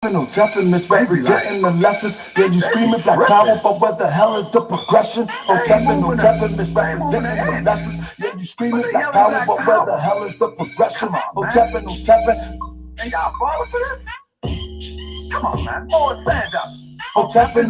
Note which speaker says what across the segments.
Speaker 1: No tapping, misrepresenting the lessons. Yeah, you screaming black power, but what the hell is the progression? Oh, tapping, no tapping, misrepresenting the lessons. Yeah, you screaming black power, but where the hell is the progression? Oh, tapping, no tapping. And y'all falling for this? Come on, man. More stand up. No tapping,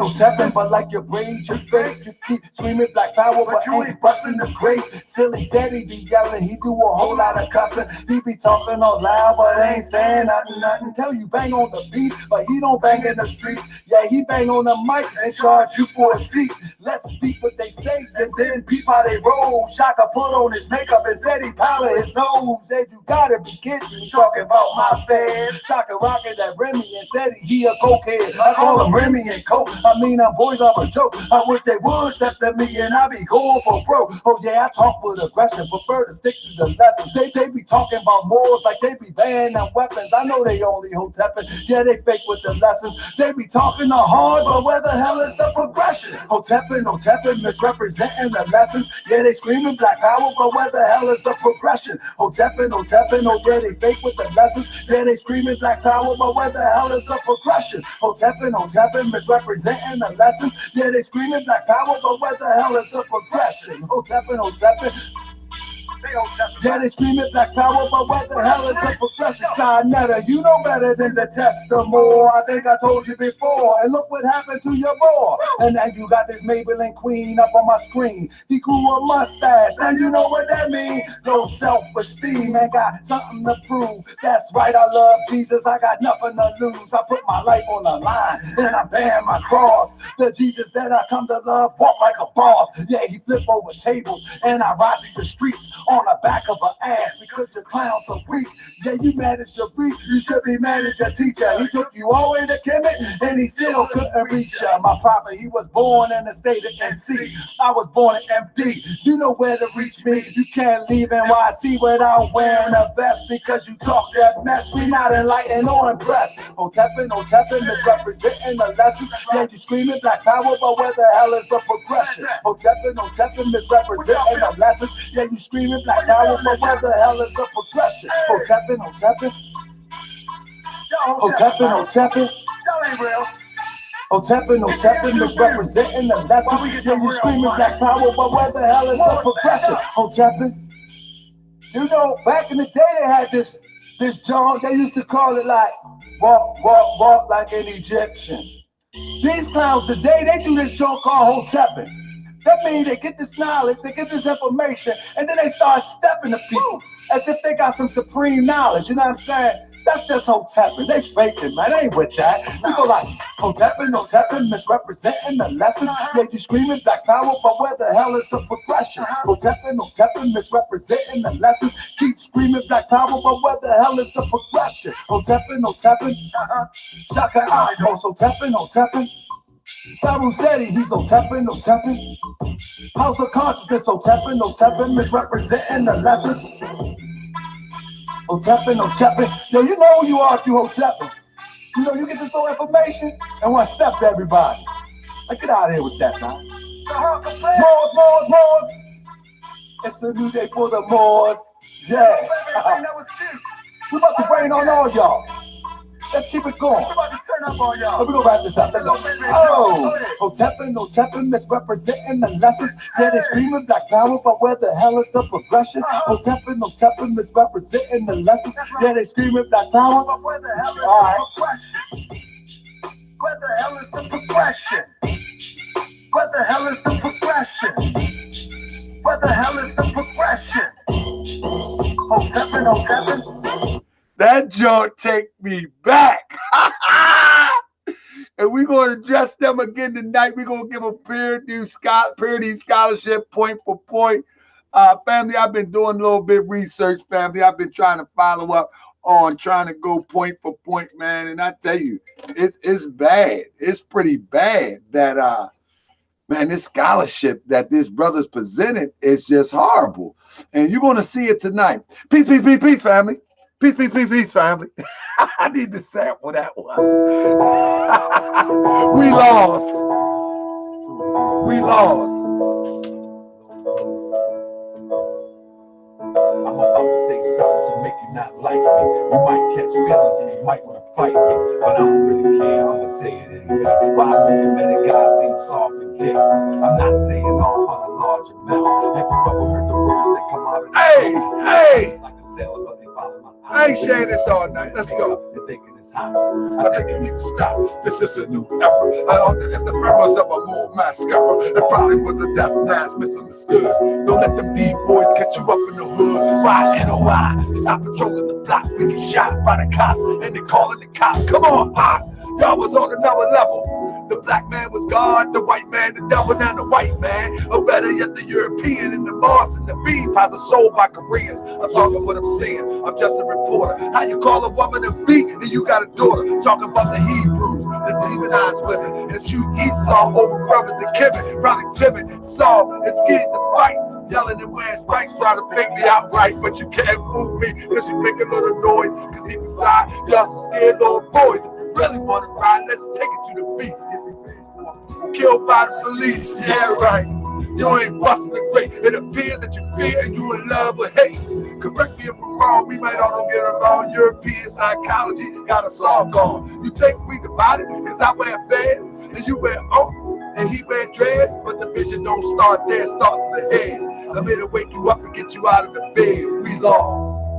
Speaker 1: but like your brain just fake. You keep screaming black power, but ain't busting the grace. Silly Seti be yelling, he do a whole lot of cussing. He be talking all loud, but ain't saying nothing. Tell you bang on the beat, but he don't bang in the streets. Yeah, he bang on the mic and charge you for a seat. Let's beat what they say, and then peep how they roll. Shaka put on his makeup and said he powder his nose. Said you gotta be kidding me, talking about my fans. Shaka rocking that Remy and said he a cokehead. I call him Remy and Coke. I mean, them boys are a joke. I wish they would step to me and I be going for broke. Oh yeah, I talk with aggression, prefer to stick to the lessons. They be talking about Moors like they be banning them weapons. I know they only hotepping. Yeah, they fake with the lessons. They be talking the hard, but where the hell is the progression? Hotepping, misrepresenting the lessons. Yeah, they screaming black power, but where the hell is the progression? Hotepping, oh yeah, they fake with the lessons. Yeah, they screaming black power, but where the hell is the progression? Hotepping, misrepresenting the lessons. Yeah, they screaming black power, but where the hell is the progression? Hotepping. Yeah, they screaming black power, but what the hell is the progression? Sinetta, you know better than to test the more. I think I told you before. And look what happened to your boy. And now you got this Maybelline queen up on my screen. He grew a mustache, and you know what that means? Low self-esteem and got something to prove. That's right, I love Jesus. I got nothing to lose. I put my life on the line, and I bear my cross. The Jesus that I come to love, walk like a boss. Yeah, he flip over tables, and I ride through the streets on the back of an ass because the clown's so weak. Yeah, you managed to reach, you should be mad at your teacher. He took you all the way to Kemet and he still couldn't reach you. My papa, he was born in the state of NC. I was born in MD. You know where to reach me. You can't leave NYC without wearing a vest because you talk that mess. We not enlightened or impressed. Hotepping, misrepresenting the lessons. Yeah, you screaming black power, but where the hell is the progression? Hotepping, misrepresenting the lessons. Yeah, you screaming black power, but where the hell is the progression? Hotepping. Y'all ain't real. Hotepping, misrepresenting the lessons. Yeah, you screaming black power, but where the hell is the progression? Hotepping. You know, back in the day they had this John, they used to call it like walk like an Egyptian. These clowns today, they do this joke called hotepping. That means they get this knowledge, they get this information, and then they start stepping to people as if they got some supreme knowledge. You know what I'm saying? That's just hotepping. They faking, man. They ain't with that. We go like hotepping, misrepresenting the lessons. Yeah, you screaming black power, but where the hell is the progression? Hotepping, misrepresenting the lessons. Keep screaming black power, but where the hell is the progression? Hotepping, Shaka Amos, hotepping. Sara Seti, he's hotepping. House of consciousness, hotepping, misrepresenting the lessons. Hotepping. Yo, you know who you are if you hotepping. You know, you get this little information and want to step to everybody. Like, get out of here with that, man. Moors. It's a new day for the Moors. Yeah. We about to rain on all y'all. Let's keep it going. We're about to turn up on y'all. We're gonna wrap this up. Let's go. Oh, hotepping, misrepresenting the lessons. Yeah, they screaming black power, but where the hell is the progression? Hotepping, misrepresenting the lessons. Yeah, they screaming black power, but where the hell is the progression? Where the hell is the progression? Where the hell is the progression? Where the hell is the progression? Hotepping. That joint take me back. And we're going to address them again tonight. We're going to give a Purity Scholarship point for point. Family, I've been doing a little bit of research, family. I've been trying to follow up on trying to go point for point, man. And I tell you, it's bad. It's pretty bad that, man, this scholarship that this brother's presented is just horrible. And you're going to see it tonight. Peace, family. Peace, family. I need to sample that one. We lost. I'm about to say something to make you not like me. You might catch feelings and you might want to fight me, but I don't really care, I'ma say it anyway. Why most committed guys seem soft and gay? I'm not saying all for the large amount. Have you ever heard the words that come out of the hey, like a sailor, but they follow my I ain't sharing this all night. Let's go. You're thinking it's hot. I think you need to stop. This is a new era. I don't think if the mirrors of a more mascara, it probably was a death mask misunderstood. Don't let them D boys catch you up in the hood. Why NOI? Stop patrolling the block. We get shot by the cops and they calling the cops. Come on, y'all was on another level. The black man was God, the white man the devil, now the white man, or better yet the European, and the Mars and the bean pies are sold by Koreans. I'm talking what I'm saying, I'm just a reporter. How you call a woman a beat and you got a daughter? Talking about the Hebrews, the demonized women, and choose Esau over brothers and Kevin. Probably timid, soft, and scared to fight. Yelling and wearing spikes, trying to fake me outright, but you can't fool me because you make a little noise. Because deep inside, y'all some scared little boys. If you really want to ride, let's take it to the beast. Killed by the police, yeah, right. You ain't busting the great. It appears that you fear and you in love with hate. Correct me if I'm wrong, we might all don't get along. European psychology got us all gone. You think we divided? Cause I wear fez and you wear oak and he wear dreads, but the vision don't start there, it starts in the head. I'm here to wake you up and get you out of the bed. We lost.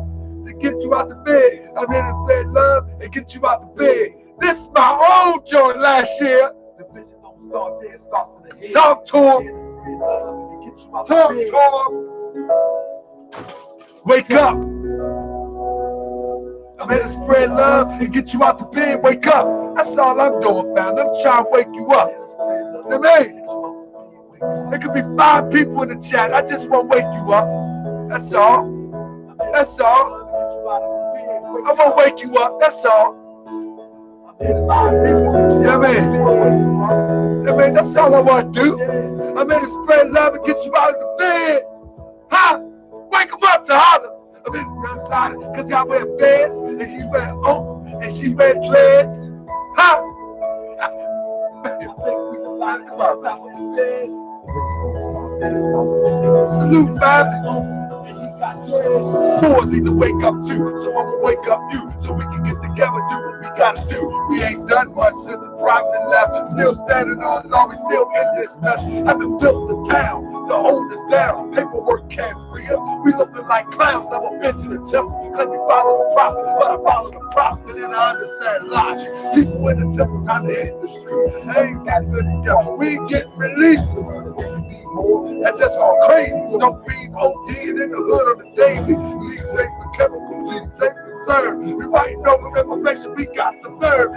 Speaker 1: To get you out the bed, I'm here to spread love and get you out the bed. This is my old joint last year. The vision don't start there, it starts in the head. Talk to him. Talk to him. Wake up. I'm here to spread love and get you out the bed. Wake up. That's all I'm doing, fam. I'm trying to wake you up. To me. There could be 5 people in the chat. I just want to wake you up. That's all. That's all. I'm going to wake you up. That's all. Yeah, man. Yeah, man, that's all I want to do. I'm here to spread love and get you out of the bed. Huh? Wake them up to holler. I'm here to started because y'all wear fez and she wear oak and she wear dreads. Huh? I think we divided because I wear fez. Salute, family. Boys need to wake up too, so I'ma wake up you, so we can get together, do what we gotta do. We ain't done much since the prophet left, still standing on law, we still in this mess. Haven't built the town to hold us down, paperwork can't free us, we looking like clowns. Never been to the temple, claim you follow the prophet, but I follow the prophet and I understand logic. People in the temple, time to hit the street, I ain't got good together, we ain't getting released. That's just all crazy. Don't fees ODing in the hood on the daily. We take the chemicals, we take the serve. We writing over information, we got some nerve.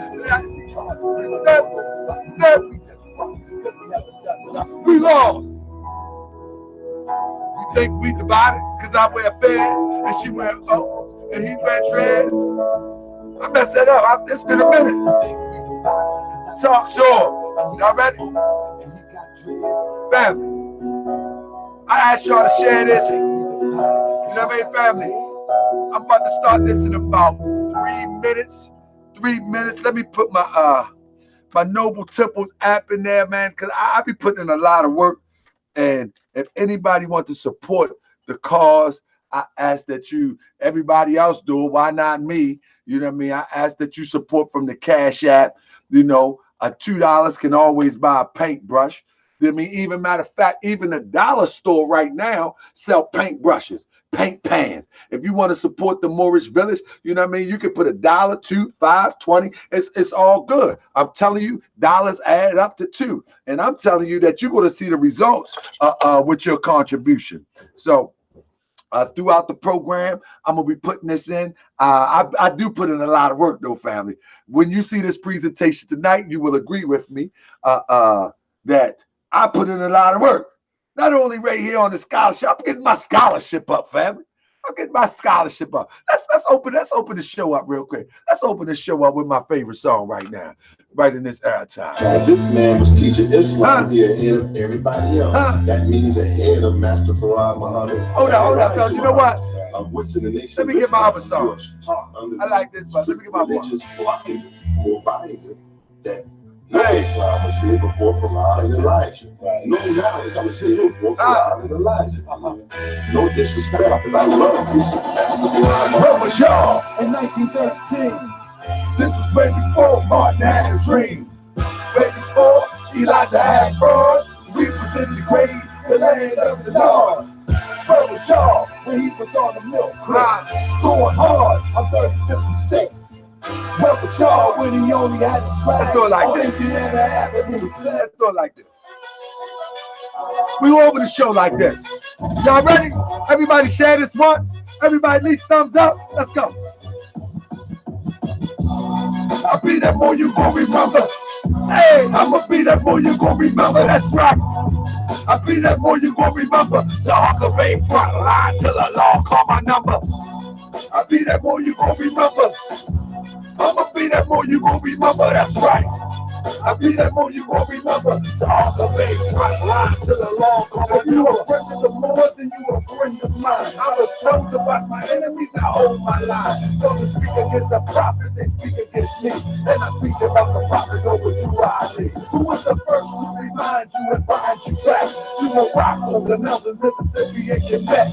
Speaker 1: We lost. You think we divided? Cause I wear fez and she wear oaks and he wear dreads. I messed that up. It's been a minute. Talk short. Y'all ready? Family. I asked y'all to share this. You know what I mean, family? I'm about to start this in about 3 minutes. 3 minutes. Let me put my my Noble Temples app in there, man, because I be putting in a lot of work. And if anybody wants to support the cause, I ask that you, everybody else do it. Why not me? You know what I mean? I ask that you support from the Cash App. You know, $2 can always buy a paintbrush. I mean, even matter of fact, even the dollar store right now sell paint brushes, paint pans. If you want to support the Moorish village, you know what I mean? You can put $1, $2, $5, $20. It's all good. I'm telling you, dollars add up to 2. And I'm telling you that you're going to see the results with your contribution. So throughout the program, I'm going to be putting this in. I do put in a lot of work, though, family. When you see this presentation tonight, you will agree with me that I put in a lot of work. Not only right here on the scholarship, I'm getting my scholarship up, family. I'm getting my scholarship up. Let's open the show up real quick. Let's open the show up with my favorite song right now, right in this era time.
Speaker 2: This man was teaching Islam here ahead of everybody else. That means ahead of Master Pharoah Muhammad.
Speaker 1: Hold on, fellas. You know what? Let me get my other song. I like this, but let me get my one.
Speaker 2: That No Islam was here before Pharoah and Elijah. No knowledge was here before Pharoah and Elijah. No disrespect, because I love this.
Speaker 1: Where was y'all in 1913? This was way before Martin had a dream. Way before Elijah had fraud. We was in the grave, the land of the Lord. Where was y'all when he was on the milk crate? Going hard on 35th state. Where was y'all when he only had his flag? Let's do it like this. Indiana Avenue. Let's do it like this. We go over the show like this. Y'all ready? Everybody share this once. Everybody at least thumbs up. Let's go. I'll be that boy you gon' remember. Hey, I'ma be that boy you gon' remember. That's right. I'll be that boy you gon' remember. To Huckabee front line till the law call my number. I'll be that boy you gon' remember. I'ma be that boy you gon' remember. That's right. I'll be that boy you gon' remember. To Huckabee front line till the law call my number. You a friend of the Lord, then you a friend of mine. I was told to watch my enemies, now hold my line. Those that speak against the prophet, they speak against me. And I speak about the prophet over Ali. Who was the first to remind you and bind you back to Morocco, the mountains, Mississippi, and Quebec?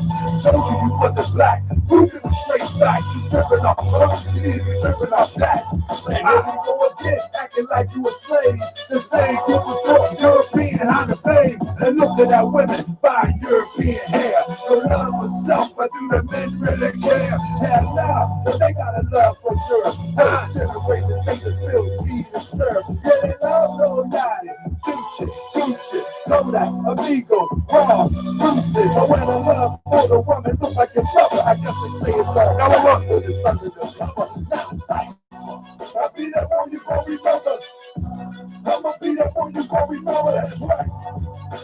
Speaker 1: Told you wasn't black, proving the straight fact. You tripping off drugs, you need to be tripping off that. And here we go again, acting like you a slave. The same people talk European out of fame. And look at that women buy European hair. The love for self, but do the men really care? Hell no, but they got a love for Europe. First generation take the bill, feed and serve. Yeah, they love no naughty, Tucci, Gucci, Kodak, Amigo, Ross, Lucid. But when the love for the woman look like your brother, I guess they say it's all now I'm up with it's under the cover. Now it's like, I'll be that one you gon' remember. I'ma be that one you gon' remember, that's right.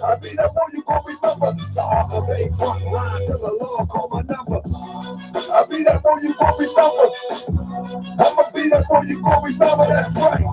Speaker 1: I'll be that one you gon' remember. To Huckabee front line till the law call my number. I'll be that one you gon' remember. I'ma be that one you gon' remember, that's right.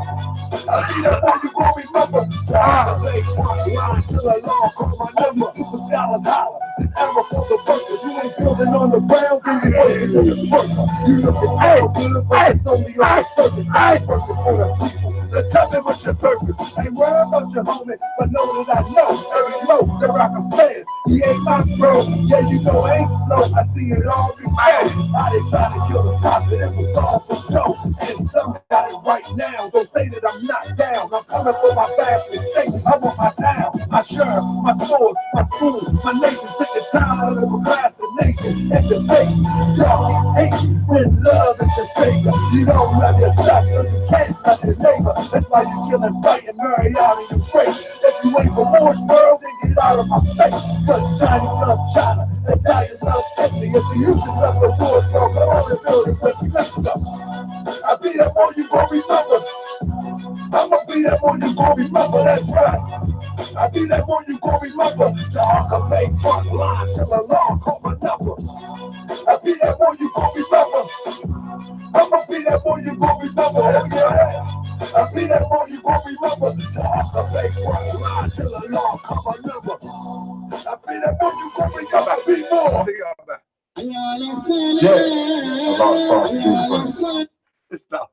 Speaker 1: I'll be that one you gon' remember. To Huckabee front line till the law call my number. Super scholars holler. This era for the workers. You ain't building on the ground, then you wasn't in the worker. You look at so good, but it's only on the surface. I ain't working for the people. Now tell me what's your purpose. Ain't worried about your homie, but know that I know every low that rockin' players. He ain't my bro. Yeah, you know I ain't slow. I see it all before. How they try to kill the prophet and was all for show. And some got it right now. Don't say that I'm not down. I'm coming for my bastard state. I want my town, my sheriff, my stores, my school, my nation. Sick and tired of the procrastination and debate. Y'all keep hating when love is the savior. You don't love yourself, so you can't love your neighbor. That's why you killing, fighting, marry out in your face. If you ain't from Moorish world, then get out of my face. Cause Chinese love China, Italians love Italy. If the youth is love the Moorish world, come on and build it with me. Let's go. I'll be that one you gon' remember. I'ma be that one you gon' remember, that's right. I'll be that one you gon' remember. To Huckabee front line till the law call my number. I'll be that one you gon' remember. I'ma be that one you gon' remember, oh yeah. I'll be that one you gon' remember. To Huckabee front line till the law call my number. I'll be that one you gon' remember. Be more. Yeah, a lot of songs. Islam.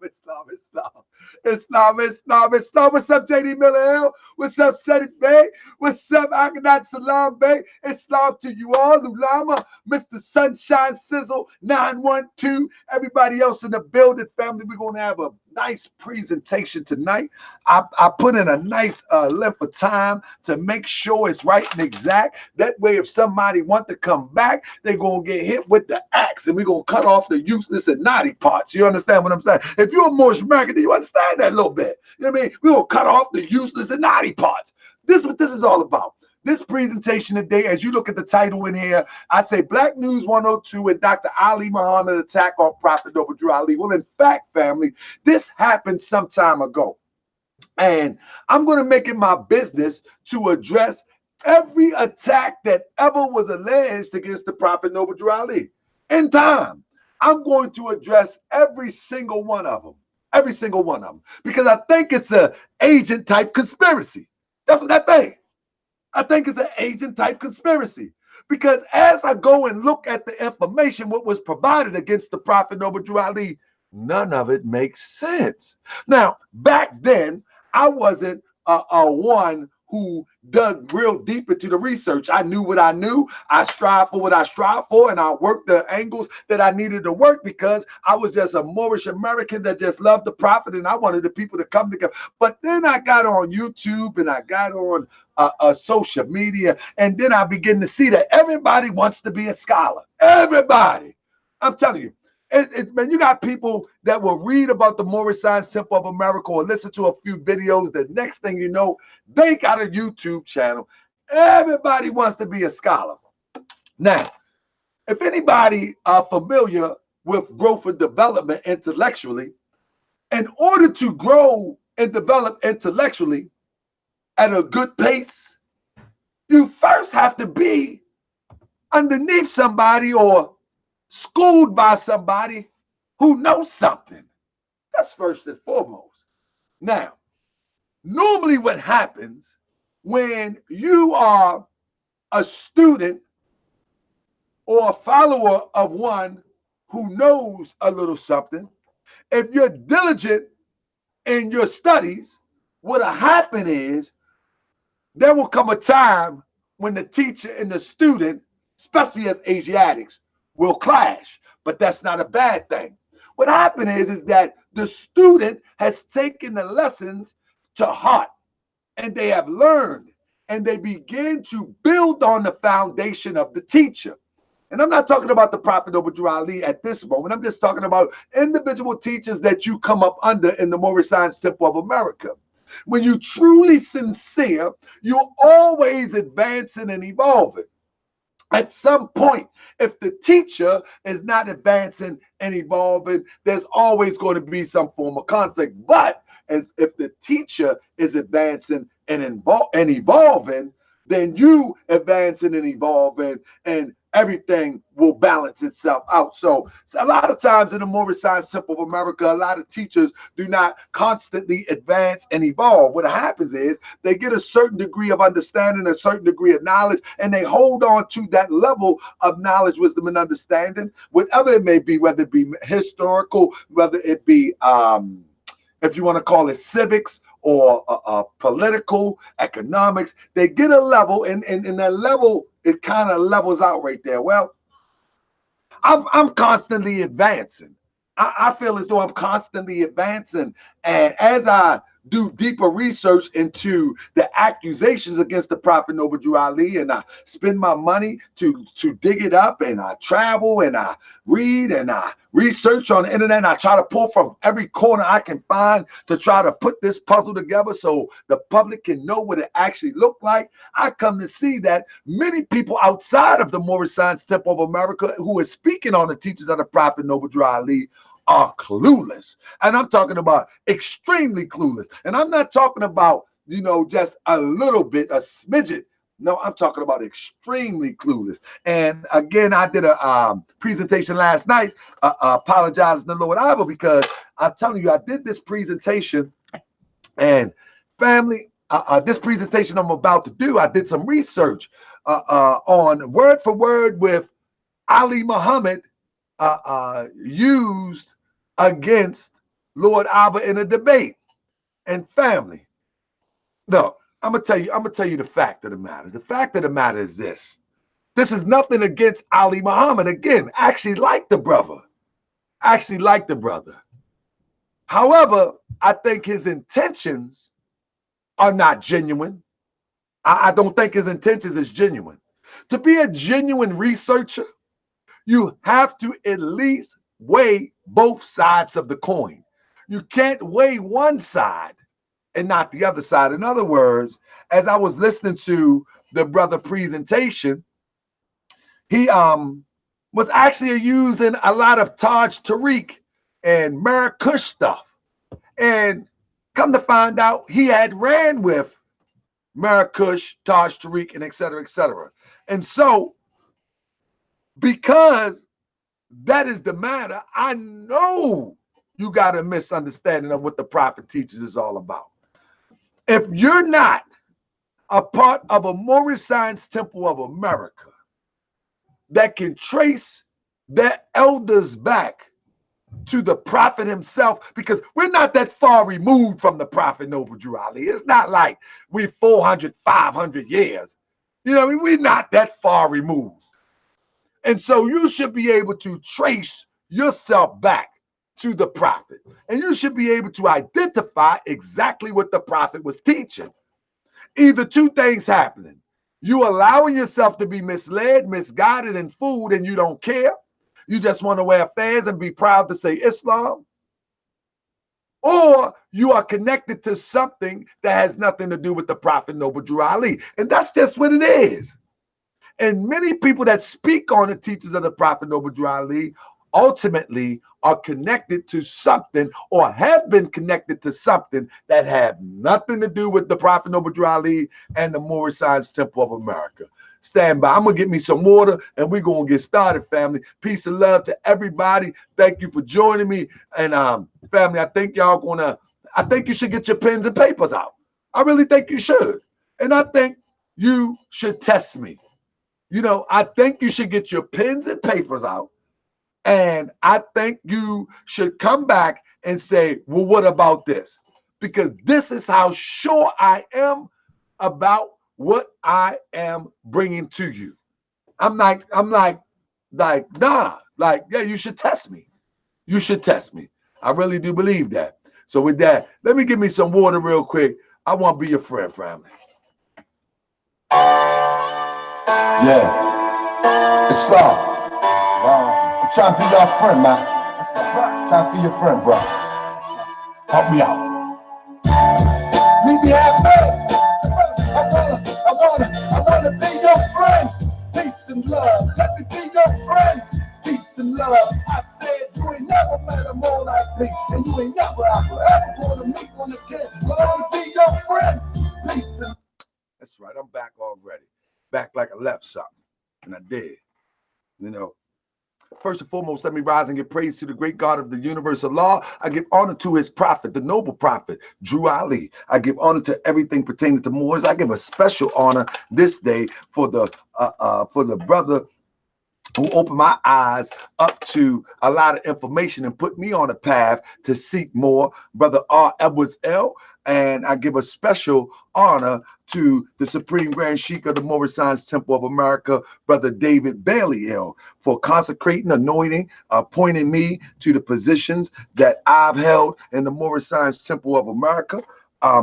Speaker 1: What's up, JD Miller Hill? What's up, Seti Bay? What's up, Akhenaten Salam Bay? Islam to you all. Lulama, Mr. Sunshine Sizzle, 912. Everybody else in the building, family. We're going to have a nice presentation tonight. I put in a nice length of time to make sure it's right and exact. That way, if somebody want to come back, they're going to get hit with the axe, and we're going to cut off the useless and naughty parts. You understand what I'm saying? If you're a Moorish American, then you understand that a little bit. You know what I mean? We're going to cut off the useless and naughty parts. This is what this is all about. This presentation today, as you look at the title in here, I say Black News 102 and Dr. Ali Muhammad attack on Prophet over Drew Ali. Well, in fact, family, this happened some time ago. And I'm going to make it my business to address every attack that ever was alleged against the Prophet Noble Drew Ali. In time, I'm going to address every single one of them. Every single one of them. Because I think it's an agent type conspiracy. That's what I think. I think it's an agent type conspiracy. Because as I go and look at the information, what was provided against the Prophet Noble Drew Ali, none of it makes sense. Now, back then, I wasn't a one who dug real deep into the research. I knew what I knew. I strived for what I strived for, and I worked the angles that I needed to work because I was just a Moorish American that just loved the prophet, and I wanted the people to come together. But then I got on YouTube and I got on social media, and then I begin to see that everybody wants to be a scholar. Everybody. I'm telling you. Man, you got people that will read about the Moorish Science Temple of America or listen to a few videos. The next thing you know, they got a YouTube channel. Everybody wants to be a scholar. Now, if anybody are familiar with growth and development intellectually, in order to grow and develop intellectually at a good pace, you first have to be underneath somebody or schooled by somebody who knows something. That's first and foremost. Now, normally what happens when you are a student or a follower of one who knows a little something, if you're diligent in your studies, what'll happen is there will come a time when the teacher and the student, especially as Asiatics, will clash. But that's not a bad thing. What happened is that the student has taken the lessons to heart, and they have learned, and they begin to build on the foundation of the teacher. And I'm not talking about the Prophet Noble Ali at this moment. I'm just talking about individual teachers that you come up under in the Moorish Science Temple of America. When you're truly sincere, you're always advancing and evolving. At some point, if the teacher is not advancing and evolving, there's always going to be some form of conflict. But as if the teacher is advancing and evolving, then you advancing and evolving, and everything will balance itself out. So a lot of times in the Moorish Science Temple of America, a lot of teachers do not constantly advance and evolve. What happens is they get a certain degree of understanding, a certain degree of knowledge, and they hold on to that level of knowledge, wisdom, and understanding, whatever it may be, whether it be historical, whether it be if you want to call it civics or political, economics. They get a level, and that level, it kind of levels out right there. Well, I'm constantly advancing. I feel as though I'm constantly advancing. And as I do deeper research into the accusations against the Prophet Noble Ali, and I spend my money to dig it up, and I travel and I read and I research on the internet, and I try to pull from every corner I can find to try to put this puzzle together so the public can know what it actually looked like. I come to see that many people outside of the Moorish Science Temple of America who are speaking on the teachings of the Prophet Noble Ali are clueless. And I'm talking about extremely clueless. And I'm not talking about, just a little bit, a smidget. No, I'm talking about extremely clueless. And again, I did a presentation last night, apologizing to Lord Ivo, because I'm telling you, I did this presentation, and family, this presentation I'm about to do, I did some research on word for word with Ali Muhammad used against Lord Abba in a debate. And family, no, I'm gonna tell you the fact of the matter. The fact of the matter is this. This is nothing against Ali Muhammad. Again, actually like the brother. However, I think his intentions are not genuine. I don't think his intentions is genuine. To be a genuine researcher, you have to at least weigh both sides of the coin. You can't weigh one side and not the other side. In other words, as I was listening to the brother presentation, he was actually using a lot of Taj Tariq and Marrakesh stuff. And come to find out, he had ran with Marrakesh, Taj Tariq, and et cetera, et cetera. And so, because that is the matter, I know you got a misunderstanding of what the prophet teaches is all about. If you're not a part of a Moorish Science Temple of America that can trace their elders back to the prophet himself, because we're not that far removed from the prophet Noble Drew Ali. It's not like we 400, 500 years. You know, we're not that far removed. And so you should be able to trace yourself back to the prophet. And you should be able to identify exactly what the prophet was teaching. Either two things happening. You allowing yourself to be misled, misguided, and fooled, and you don't care. You just want to wear fez and be proud to say Islam. Or you are connected to something that has nothing to do with the Prophet Noble Drew Ali. And that's just what it is. And many people that speak on the teachings of the Prophet Noble Drew Ali ultimately are connected to something, or have been connected to something that have nothing to do with the Prophet Noble Drew Ali and the Moorish Science Temple of America. Stand by. I'm going to get me some water and we're going to get started, family. Peace and love to everybody. Thank you for joining me. And family, I think you should get your pens and papers out. I really think you should. And I think you should test me. You know, I think you should get your pens and papers out. And I think you should come back and say, well, what about this? Because this is how sure I am about what I am bringing to you. I'm like, nah, like, yeah, you should test me. You should test me. I really do believe that. So with that, let me give me some water real quick. I want to be your friend, family. Yeah. Islam. I'm trying to be your friend, man. I'm trying to be your friend, bro. Help me out. Meet me halfway. I wanna be your friend. Peace and love. Let me be your friend. Peace and love. I said you ain't never met a more like me, and you ain't never ever gonna meet one again. But let me be your friend. Peace and. That's right. I'm back already. Back like I left something, and I did. You know. First and foremost, let me rise and give praise to the great God of the universe, Allah. I give honor to his prophet, the noble prophet, Drew Ali. I give honor to everything pertaining to Moors. I give a special honor this day for the brother who opened my eyes up to a lot of information and put me on a path to seek more, Brother R. Edwards L. And I give a special honor to the Supreme Grand Sheikh of the Moorish Science Temple of America, Brother David Bailey L., for consecrating, anointing, appointing me to the positions that I've held in the Moorish Science Temple of America. I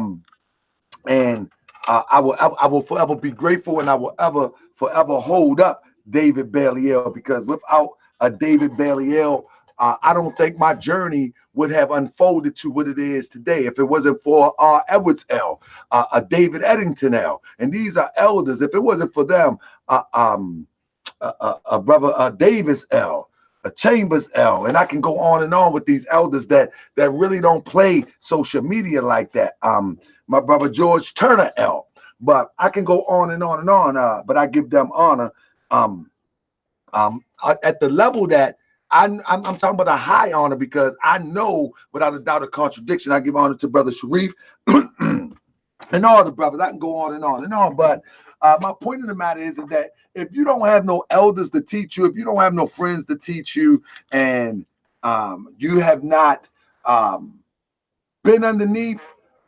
Speaker 1: will forever be grateful, and I will forever hold up David Bailey L., because without a David Bailey L., I don't think my journey would have unfolded to what it is today if it wasn't for Edwards L., a David Eddington L. And these are elders. If it wasn't for them, Brother Davis L., a Chambers L., and I can go on with these elders that really don't play social media like that. My brother George Turner L. But I can go on and on. But I give them honor at the level that I'm talking about a high honor, because I know without a doubt of contradiction, I give honor to Brother Sharif and all the brothers. I can go on and on. But my point of the matter is that if you don't have no elders to teach you, if you don't have no friends to teach you, and you have not been underneath,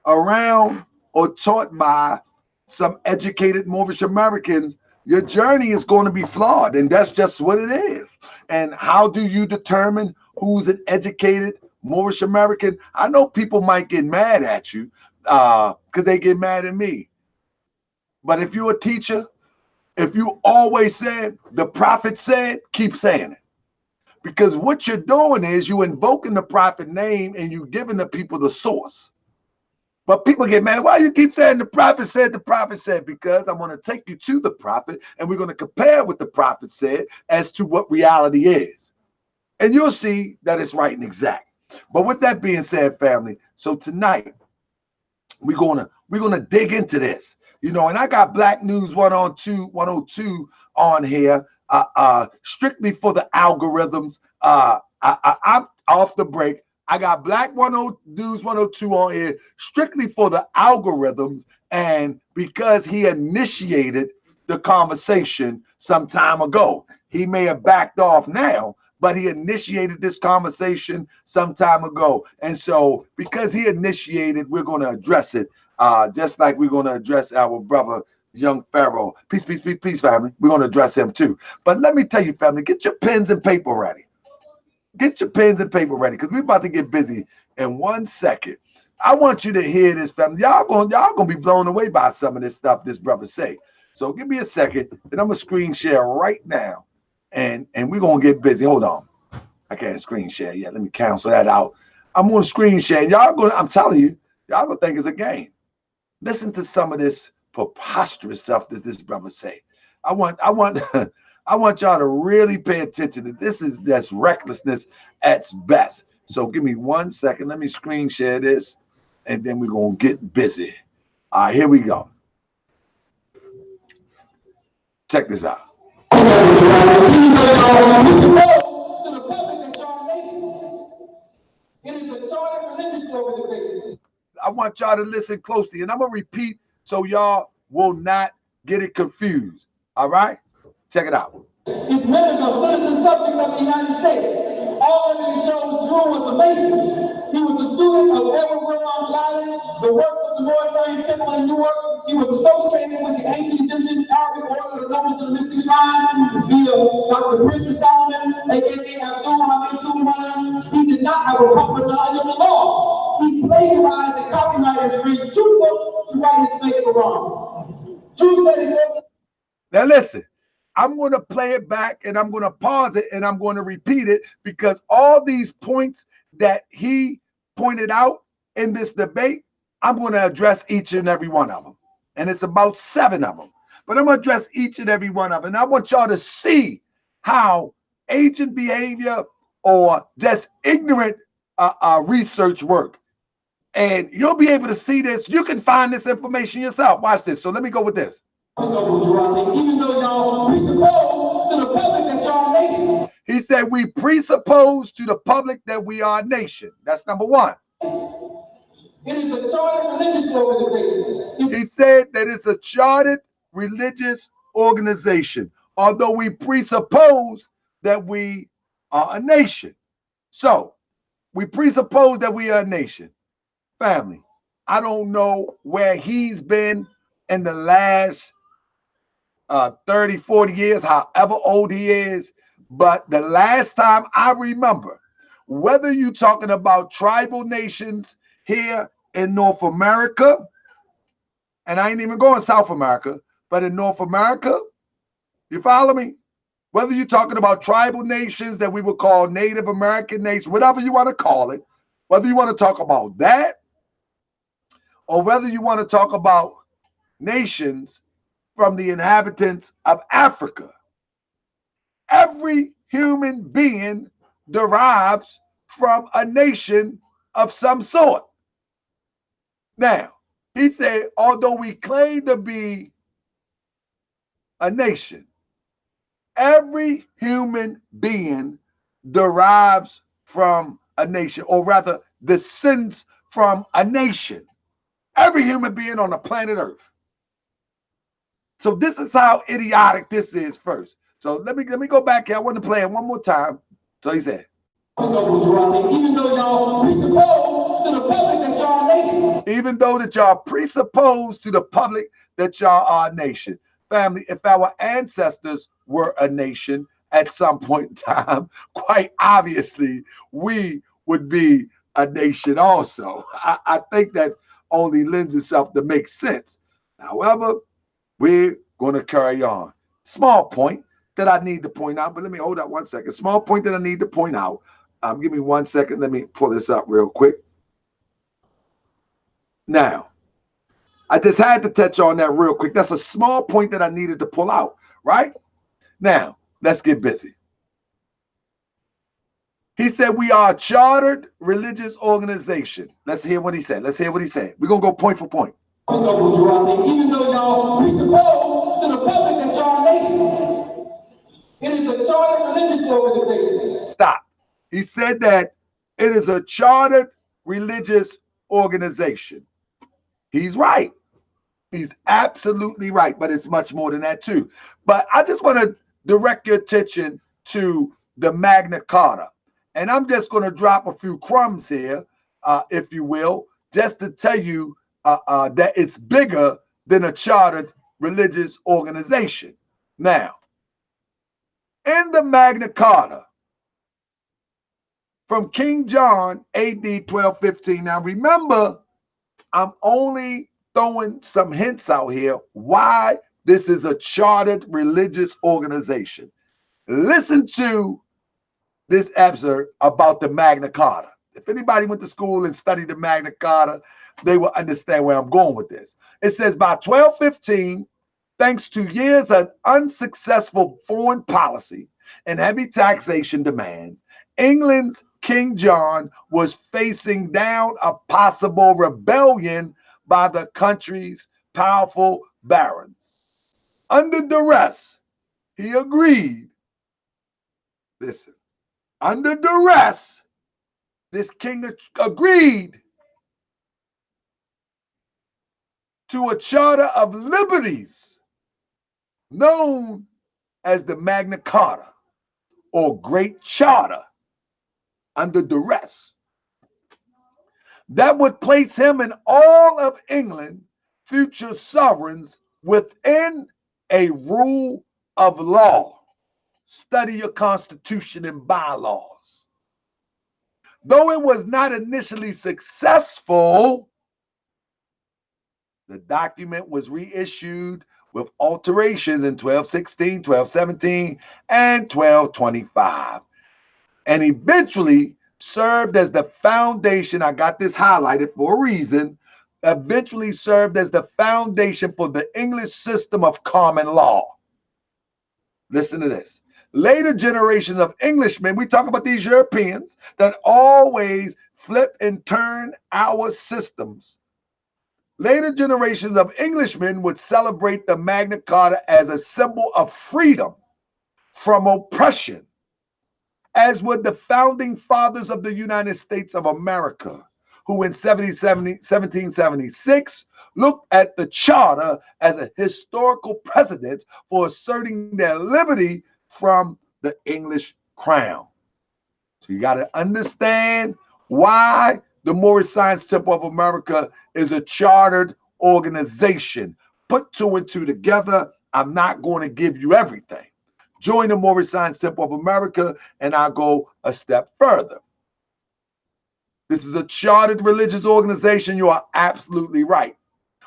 Speaker 1: around, or taught by some educated Moorish Americans, your journey is going to be flawed. And that's just what it is. And how do you determine who's an educated Moorish American? I know people might get mad at you because they get mad at me. But if you're a teacher, if you always said, the prophet said, keep saying it. Because what you're doing is you invoking the prophet name and you giving the people the source. But people get mad. Why you keep saying the prophet said, the prophet said? Because I'm going to take you to the prophet and we're going to compare what the prophet said as to what reality is. And you'll see that it's right and exact. But with that being said, family, so tonight we're gonna dig into this. You know, and I got Black News 102 on here, strictly for the algorithms. I'm off the break. I got Black News 102 on here strictly for the algorithms, and because he initiated the conversation some time ago. He may have backed off now, but he initiated this conversation some time ago. And so because he initiated, we're going to address it just like we're going to address our brother, young Pharoah. Peace, peace, peace, peace, family. We're going to address him too. But let me tell you, family, get your pens and paper ready. Get your pens and paper ready because we're about to get busy in 1 second. I want you to hear this, family. Y'all gonna be blown away by some of this stuff this brother say. So give me a second, and I'm gonna screen share right now, and we're gonna get busy. Hold on, I can't screen share yet. Let me cancel that out. I'm gonna screen share. Y'all gonna, I'm telling you, y'all gonna think it's a game. Listen to some of this preposterous stuff that this brother say. I want I want y'all to really pay attention to this. Is just recklessness at its best. So give me 1 second. Let me screen share this, and then we're gonna get busy. All right, here we go. Check this out. I want y'all to listen closely, and I'm gonna repeat so y'all will not get it confused. All right, check it out.
Speaker 2: These members are citizen subjects of the United States. All evidence shows Drew was a Mason. He was a student of Edward Wilmot Lyons, the work of the Moorish Temple in Newark. He was associated with the ancient Egyptian Arabic order of the Nobles of the Mystic Shrine via Dr. Prince Solomon, aka Abdul Hamid Suleiman. He did not have a proper knowledge of the law. He plagiarized and copyrighted and infringed 2 books to write his fake Quran. Drew said he said.
Speaker 1: Now listen. I'm going to play it back and I'm going to pause it and I'm going to repeat it because all these points that he pointed out in this debate, I'm going to address each and every one of them. And it's about 7 of them. But I'm going to address each and every one of them. And I want y'all to see how agent behavior or just ignorant research work. And you'll be able to see this. You can find this information yourself. Watch this. So let me go with this.
Speaker 2: Even though y'all presuppose to the public that y'all a nation.
Speaker 1: He said we presuppose to the public that we are a nation. That's number 1.
Speaker 2: It is a chartered religious organization.
Speaker 1: He said that it's a chartered religious organization, although we presuppose that we are a nation. So we presuppose that we are a nation. Family, I don't know where he's been in the last 30, 40 years, however old he is. But the last time I remember, whether you're talking about tribal nations here in North America, and I ain't even going South America, but in North America, you follow me? Whether you're talking about tribal nations that we would call Native American nations, whatever you want to call it, whether you want to talk about that, or whether you want to talk about nations from the inhabitants of Africa. Every human being derives from a nation of some sort. Now, he said, although we claim to be a nation, every human being derives from a nation, or rather descends from a nation. Every human being on the planet Earth. So this is how idiotic this is first. So let me go back here. I want to play it one more time. So he said,
Speaker 2: even though y'all presuppose to the public that y'all a nation.
Speaker 1: Even though that y'all presuppose to the public that y'all are a nation. Family, if our ancestors were a nation at some point in time, quite obviously we would be a nation also. I think that only lends itself to make sense. However, we're going to carry on. Small point that I need to point out, but let me hold up 1 second. Small point that I need to point out. Give me 1 second. Let me pull this up real quick. Now, I just had to touch on that real quick. That's a small point that I needed to pull out, right? Now, let's get busy. He said we are a chartered religious organization. Let's hear what he said. Let's hear what he said. We're going to go point for point.
Speaker 2: Even though y'all presuppose to the public that y'all a nation. It is a chartered religious organization.
Speaker 1: Stop. He said that it is a chartered religious organization. He's right. He's absolutely right, but it's much more than that too. But I just want to direct your attention to the Magna Carta. And I'm just going to drop a few crumbs here, if you will, just to tell you that it's bigger than a chartered religious organization. Now, in the Magna Carta, from King John, AD 1215. Now, remember, I'm only throwing some hints out here why this is a chartered religious organization. Listen to this excerpt about the Magna Carta. If anybody went to school and studied the Magna Carta, they will understand where I'm going with this. It says, by 1215, thanks to years of unsuccessful foreign policy and heavy taxation demands, England's King John was facing down a possible rebellion by the country's powerful barons. Under duress, he agreed. Listen, under duress, this king agreed to a charter of liberties known as the Magna Carta, or Great Charter, under duress, that would place him and all of England, future sovereigns, within a rule of law. Study your constitution and bylaws. Though it was not initially successful, the document was reissued with alterations in 1216, 1217, and 1225, and eventually served as the foundation. I got this highlighted for a reason. Eventually served as the foundation for the English system of common law. Listen to this. Later generations of Englishmen, we talk about these Europeans that always flip and turn our systems. Later generations of Englishmen would celebrate the Magna Carta as a symbol of freedom from oppression, as would the founding fathers of the United States of America, who in 1776 looked at the charter as a historical precedent for asserting their liberty from the English crown. So you got to understand why the Moorish Science Temple of America is a chartered organization. Put two and two together. I'm not going to give you everything. Join the Moorish Science Temple of America, and I'll go a step further. This is a chartered religious organization. You are absolutely right.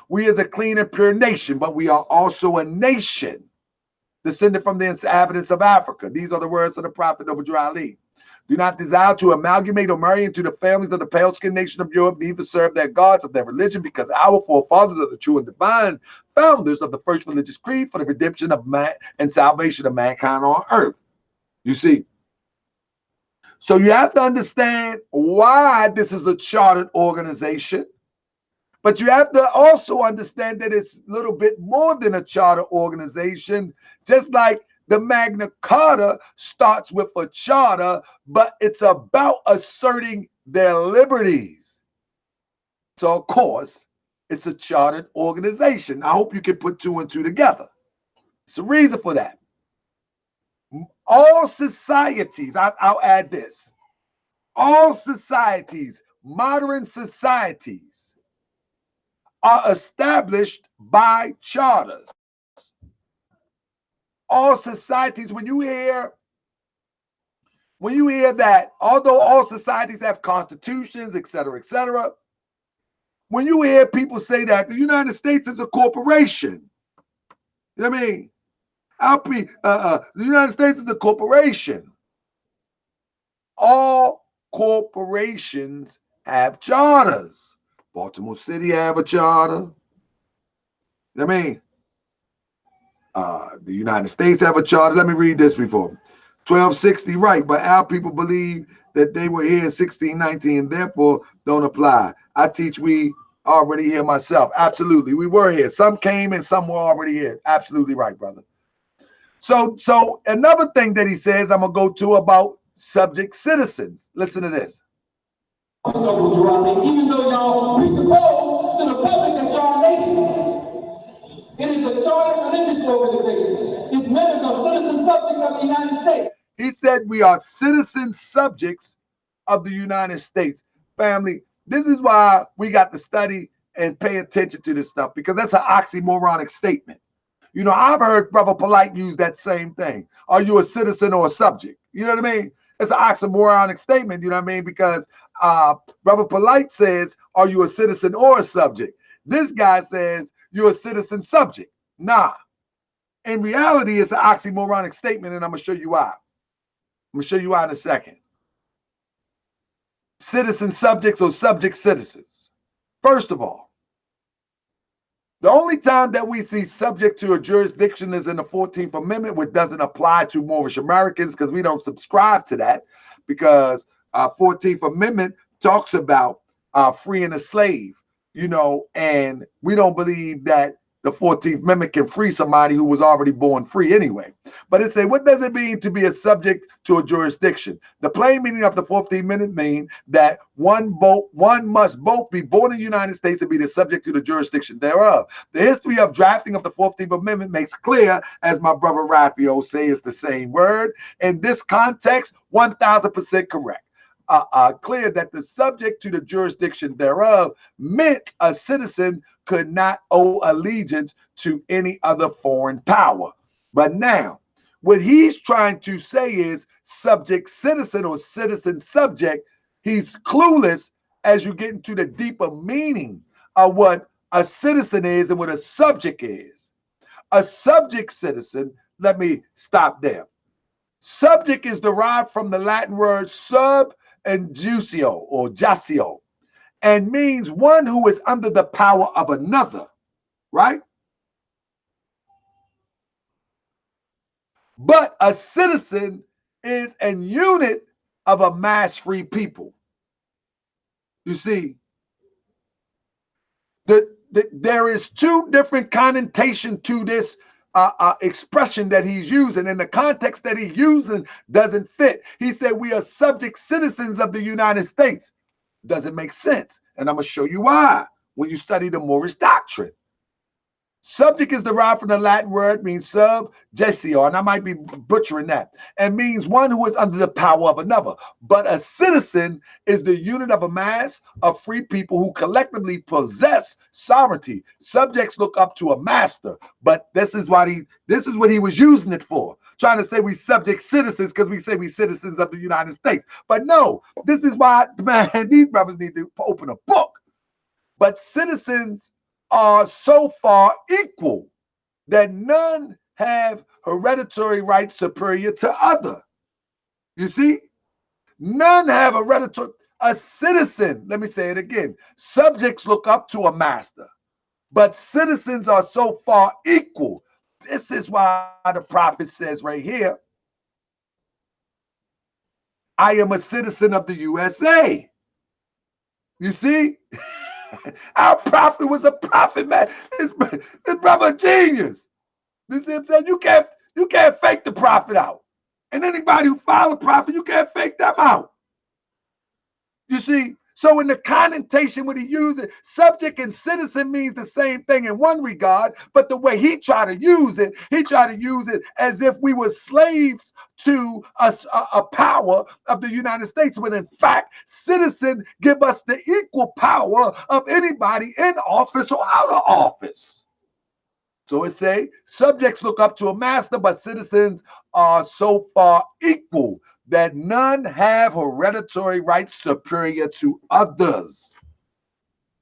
Speaker 1: We is a clean and pure nation, but we are also a nation descended from the inhabitants of Africa. These are the words of the prophet Obadiah Ali. Do not desire to amalgamate or marry into the families of the pale-skinned nation of Europe, neither serve their gods of their religion, because our forefathers are the true and divine founders of the first religious creed for the redemption of man and salvation of mankind on earth. You see, so you have to understand why this is a chartered organization, but you have to also understand that it's a little bit more than a charter organization, just like the Magna Carta starts with a charter, but it's about asserting their liberties. So, of course, it's a chartered organization. I hope you can put two and two together. It's a reason for that. All societies, I'll add this, all societies, modern societies, are established by charters. All societies, when you hear that, although all societies have constitutions, etc., when you hear people say that the United States is a corporation, you know what I mean? The United States is a corporation. All corporations have charters. Baltimore City have a charter. You know what I mean? The United States have a charter. Let me read this before. 1260, right, but our people believe that they were here in 1619 and therefore don't apply. I teach we already here myself. Absolutely. We were here. Some came and some were already here. Absolutely right, brother. So another thing that he says, I'm going to go to about subject citizens. Listen to this.
Speaker 2: Even though y'all presuppose to the public that y'all nation, it is a chartered religious organization. Its members are citizen subjects of the United States.
Speaker 1: He said said we are citizen subjects of the United States. Family, this is why we got to study and pay attention to this stuff, because that's an oxymoronic statement. You know, I've heard Brother Polite use that same thing. Are you a citizen or a subject? You know what I mean? It's an oxymoronic statement, you know what I mean? Because Brother Polite says, are you a citizen or a subject? This guy says, you're a citizen subject. Nah. In reality, it's an oxymoronic statement, and I'm going to show you why. I'm going to show you why in a second. Citizen subjects or subject citizens. First of all, the only time that we see subject to a jurisdiction is in the 14th Amendment, which doesn't apply to Moorish Americans because we don't subscribe to that, because 14th Amendment talks about freeing a slave, you know, and we don't believe that the 14th Amendment can free somebody who was already born free anyway. But it says, what does it mean to be a subject to a jurisdiction? The plain meaning of the 14th Amendment means that one must both be born in the United States and be the subject to the jurisdiction thereof. The history of drafting of the 14th Amendment makes clear, as my brother Raphael says, the same word. In this context, 1000% correct. Clear that the subject to the jurisdiction thereof meant a citizen could not owe allegiance to any other foreign power. But now, what he's trying to say is subject citizen or citizen subject. He's clueless as you get into the deeper meaning of what a citizen is and what a subject is. A subject citizen, let me stop there. Subject is derived from the Latin word sub and jucio or jacio, and means one who is under the power of another, right? But a citizen is an unit of a mass free people. You see, there is two different connotation to this expression that he's using, and the context that he's using doesn't fit. He said we are subject citizens of the United States. Doesn't make sense, and I'm going to show you why when you study the Moorish doctrine. Subject is derived from the Latin word, means sub, jesio, and I might be butchering that, and means one who is under the power of another. But a citizen is the unit of a mass of free people who collectively possess sovereignty. Subjects look up to a master, but this is what he was using it for. Trying to say we subject citizens because we say we citizens of the United States. But no, this is why, man, these brothers need to open a book. But citizens are so far equal that none have hereditary rights superior to other. You see? None have hereditary. A citizen, let me say it again, subjects look up to a master, but citizens are so far equal. This is why the prophet says right here, I am a citizen of the USA. You see? Our prophet was a prophet, man. His brother genius. You see what I'm saying? You can't fake the prophet out. And anybody who follows the prophet, you can't fake them out. You see? So in the connotation when he uses it, subject and citizen means the same thing in one regard, but the way he tried to use it as if we were slaves to a power of the United States, when in fact, citizen give us the equal power of anybody in office or out of office. So it say, subjects look up to a master, but citizens are so far equal that none have hereditary rights superior to others.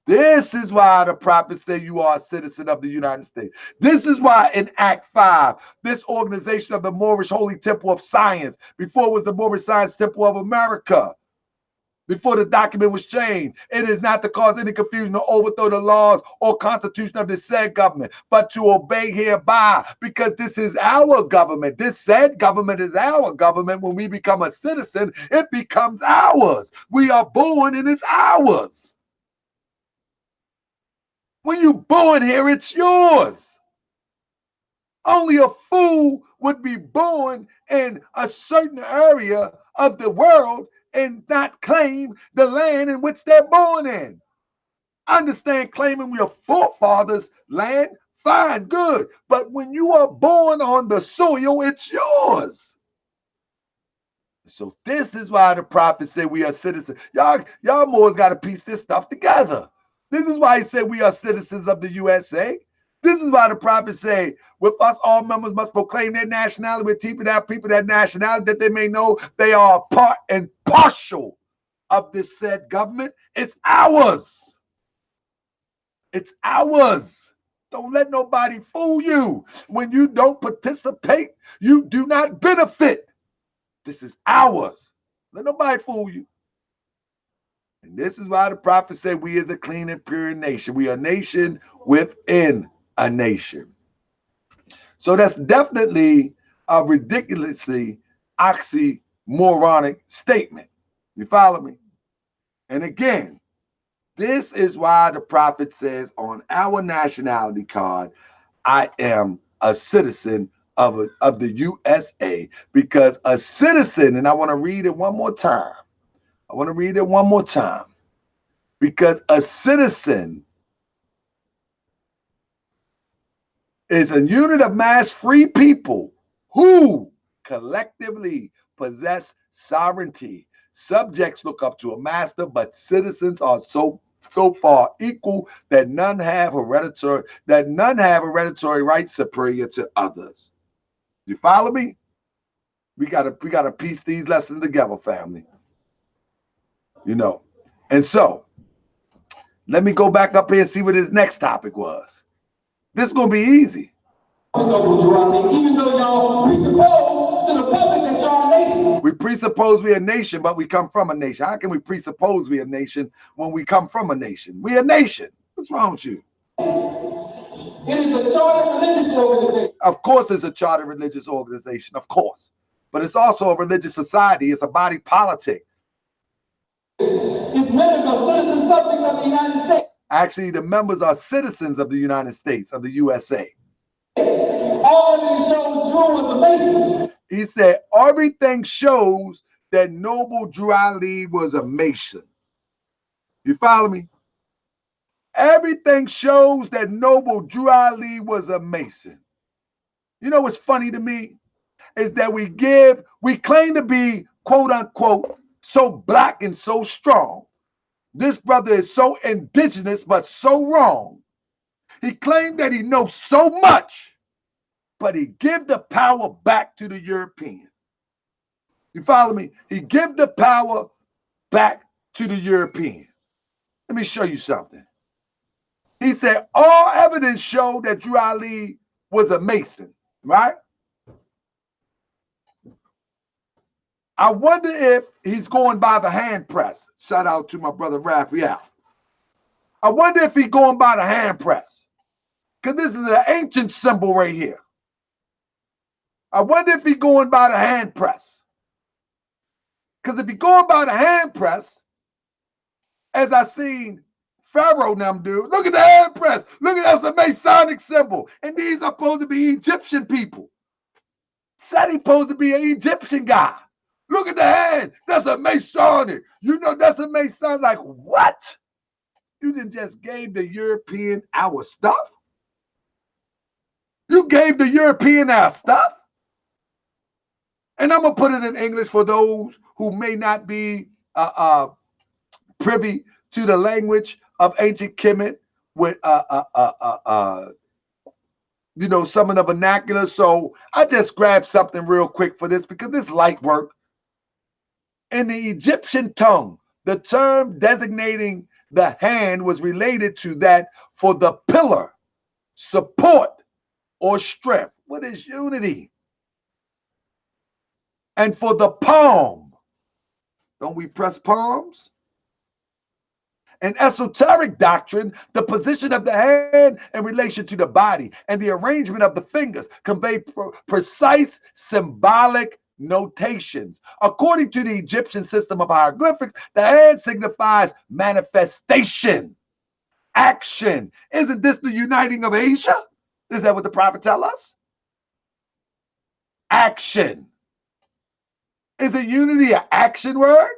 Speaker 1: This is why the prophet said you are a citizen of the United States. This is why in Act 5, this organization of the Moorish Holy Temple of Science, before it was the Moorish Science Temple of America, before the document was changed, it is not to cause any confusion or overthrow the laws or constitution of the said government, but to obey hereby, because this is our government. This said government is our government. When we become a citizen, it becomes ours. We are born and it's ours. When you're born here, it's yours. Only a fool would be born in a certain area of the world and not claim the land in which they're born in. Understand, claiming your forefathers' land, fine, good. But when you are born on the soil, it's yours. So this is why the prophet said we are citizens. Y'all Moors got to piece this stuff together. This is why he said we are citizens of the USA. This is why the prophet say, with us all members must proclaim their nationality, with teaching our people that nationality, that they may know they are a part and partial of this said government. It's ours. It's ours. Don't let nobody fool you. When you don't participate, you do not benefit. This is ours. Let nobody fool you. And this is why the prophet said we is a clean and pure nation. We are a nation within a nation. So that's definitely a ridiculously oxymoronic statement. You follow me? And again, this is why the prophet says on our nationality card, I am a citizen of the USA, because a citizen, and I want to read it one more time. I want to read it one more time, because a citizen is a unit of mass free people who collectively possess sovereignty. Subjects look up to a master, but citizens are so far equal that none have hereditary rights superior to others. You follow me? We gotta piece these lessons together, family. You know. And so let me go back up here and see what his next topic was. This is gonna be easy.
Speaker 2: Even though y'all presuppose to the public that y'all a nation.
Speaker 1: We presuppose we're a nation, but we come from a nation. How can we presuppose we're a nation when we come from a nation? We're a nation. What's wrong with you?
Speaker 2: It is a chartered religious organization.
Speaker 1: Of course it's a chartered religious organization, of course. But it's also a religious society. It's a body politic.
Speaker 2: Its members are citizen subjects of the United States.
Speaker 1: Actually, the members are citizens of the United States, of the USA.
Speaker 2: All evidence shows Drew was a Mason.
Speaker 1: He said, everything shows that Noble Drew Ali was a Mason. You follow me? Everything shows that Noble Drew Ali was a Mason. You know what's funny to me? Is that we claim to be, quote unquote, so black and so strong. This brother is so indigenous, but so wrong. He claimed that he knows so much, but he give the power back to the European. You follow me? He give the power back to the European. Let me show you something. He said, all evidence showed that Drew Ali was a Mason, right? I wonder if he's going by the hand press. Shout out to my brother Raphael. I wonder if he's going by the hand press, because this is an ancient symbol right here. I wonder if he's going by the hand press. Because if he's going by the hand press, as I seen Pharoah and them do, look at the hand press. Look at that's a Masonic symbol. And these are supposed to be Egyptian people. Seti supposed to be an Egyptian guy. Look at the hand. That's a Masonic. You know that's a Mason. Like, what? You didn't just gave the European our stuff? You gave the European our stuff? And I'm going to put it in English for those who may not be privy to the language of ancient Kemet with, you know, some of the vernacular. So I just grabbed something real quick for this because this light work. In the Egyptian tongue, the term designating the hand was related to that for the pillar, support, or strength. What is unity? And for the palm, don't we press palms? In esoteric doctrine, the position of the hand in relation to the body and the arrangement of the fingers convey precise symbolic notations. According to the Egyptian system of hieroglyphics, the hand signifies manifestation, action. Isn't this the uniting of Asia? Is that what the prophet tells us? Action. Is it unity an action word?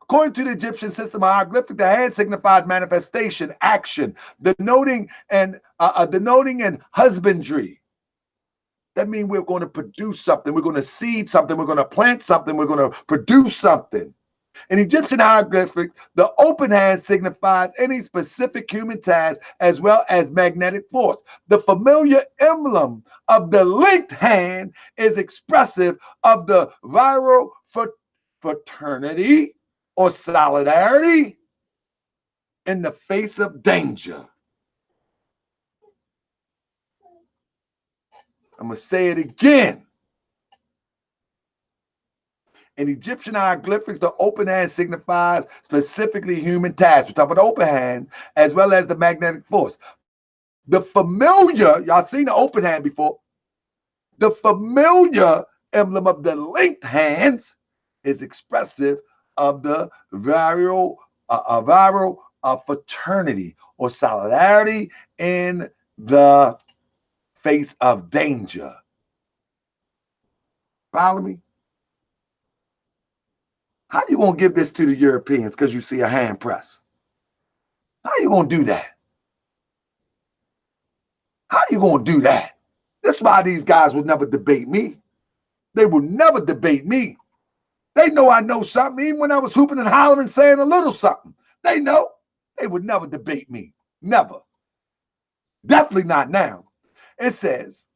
Speaker 1: According to the Egyptian system of hieroglyphic, the hand signifies manifestation, action, denoting and husbandry. That means we're going to produce something. We're going to seed something. We're going to plant something. We're going to produce something. In Egyptian hieroglyphics, the open hand signifies any specific human task as well as magnetic force. The familiar emblem of the linked hand is expressive of the viral fraternity or solidarity in the face of danger. I'm going to say it again. In Egyptian hieroglyphics, the open hand signifies specifically human tasks. We're talking about the open hand as well as the magnetic force. The familiar, y'all seen the open hand before. The familiar emblem of the linked hands is expressive of the viral fraternity or solidarity in the face of danger. Follow me? How you going to give this to the Europeans because you see a hand press? How you going to do that? How you going to do that? That's why these guys will never debate me. They will never debate me. They know I know something, even when I was hooping and hollering, saying a little something. They know. They would never debate me. Never. Definitely not now. It says,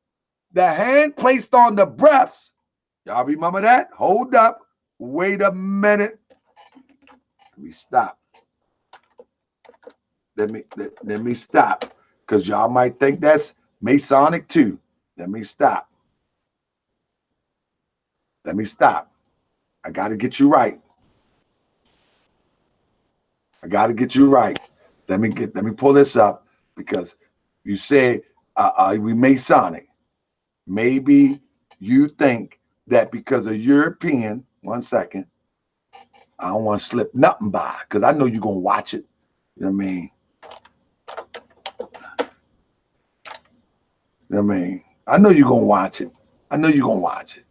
Speaker 1: the hand placed on the breasts. Y'all remember that? Hold up. Wait a minute. Let me stop. Let me stop. Because y'all might think that's Masonic too. Let me stop. Let me stop. I got to get you right. I got to get you right. Let me pull this up because you say we Masonic. Maybe you think that because a European, 1 second, I don't want to slip nothing by because I know you're going to watch it. You know what I mean? You know what I mean? I know you're going to watch it. I know you're going to watch it.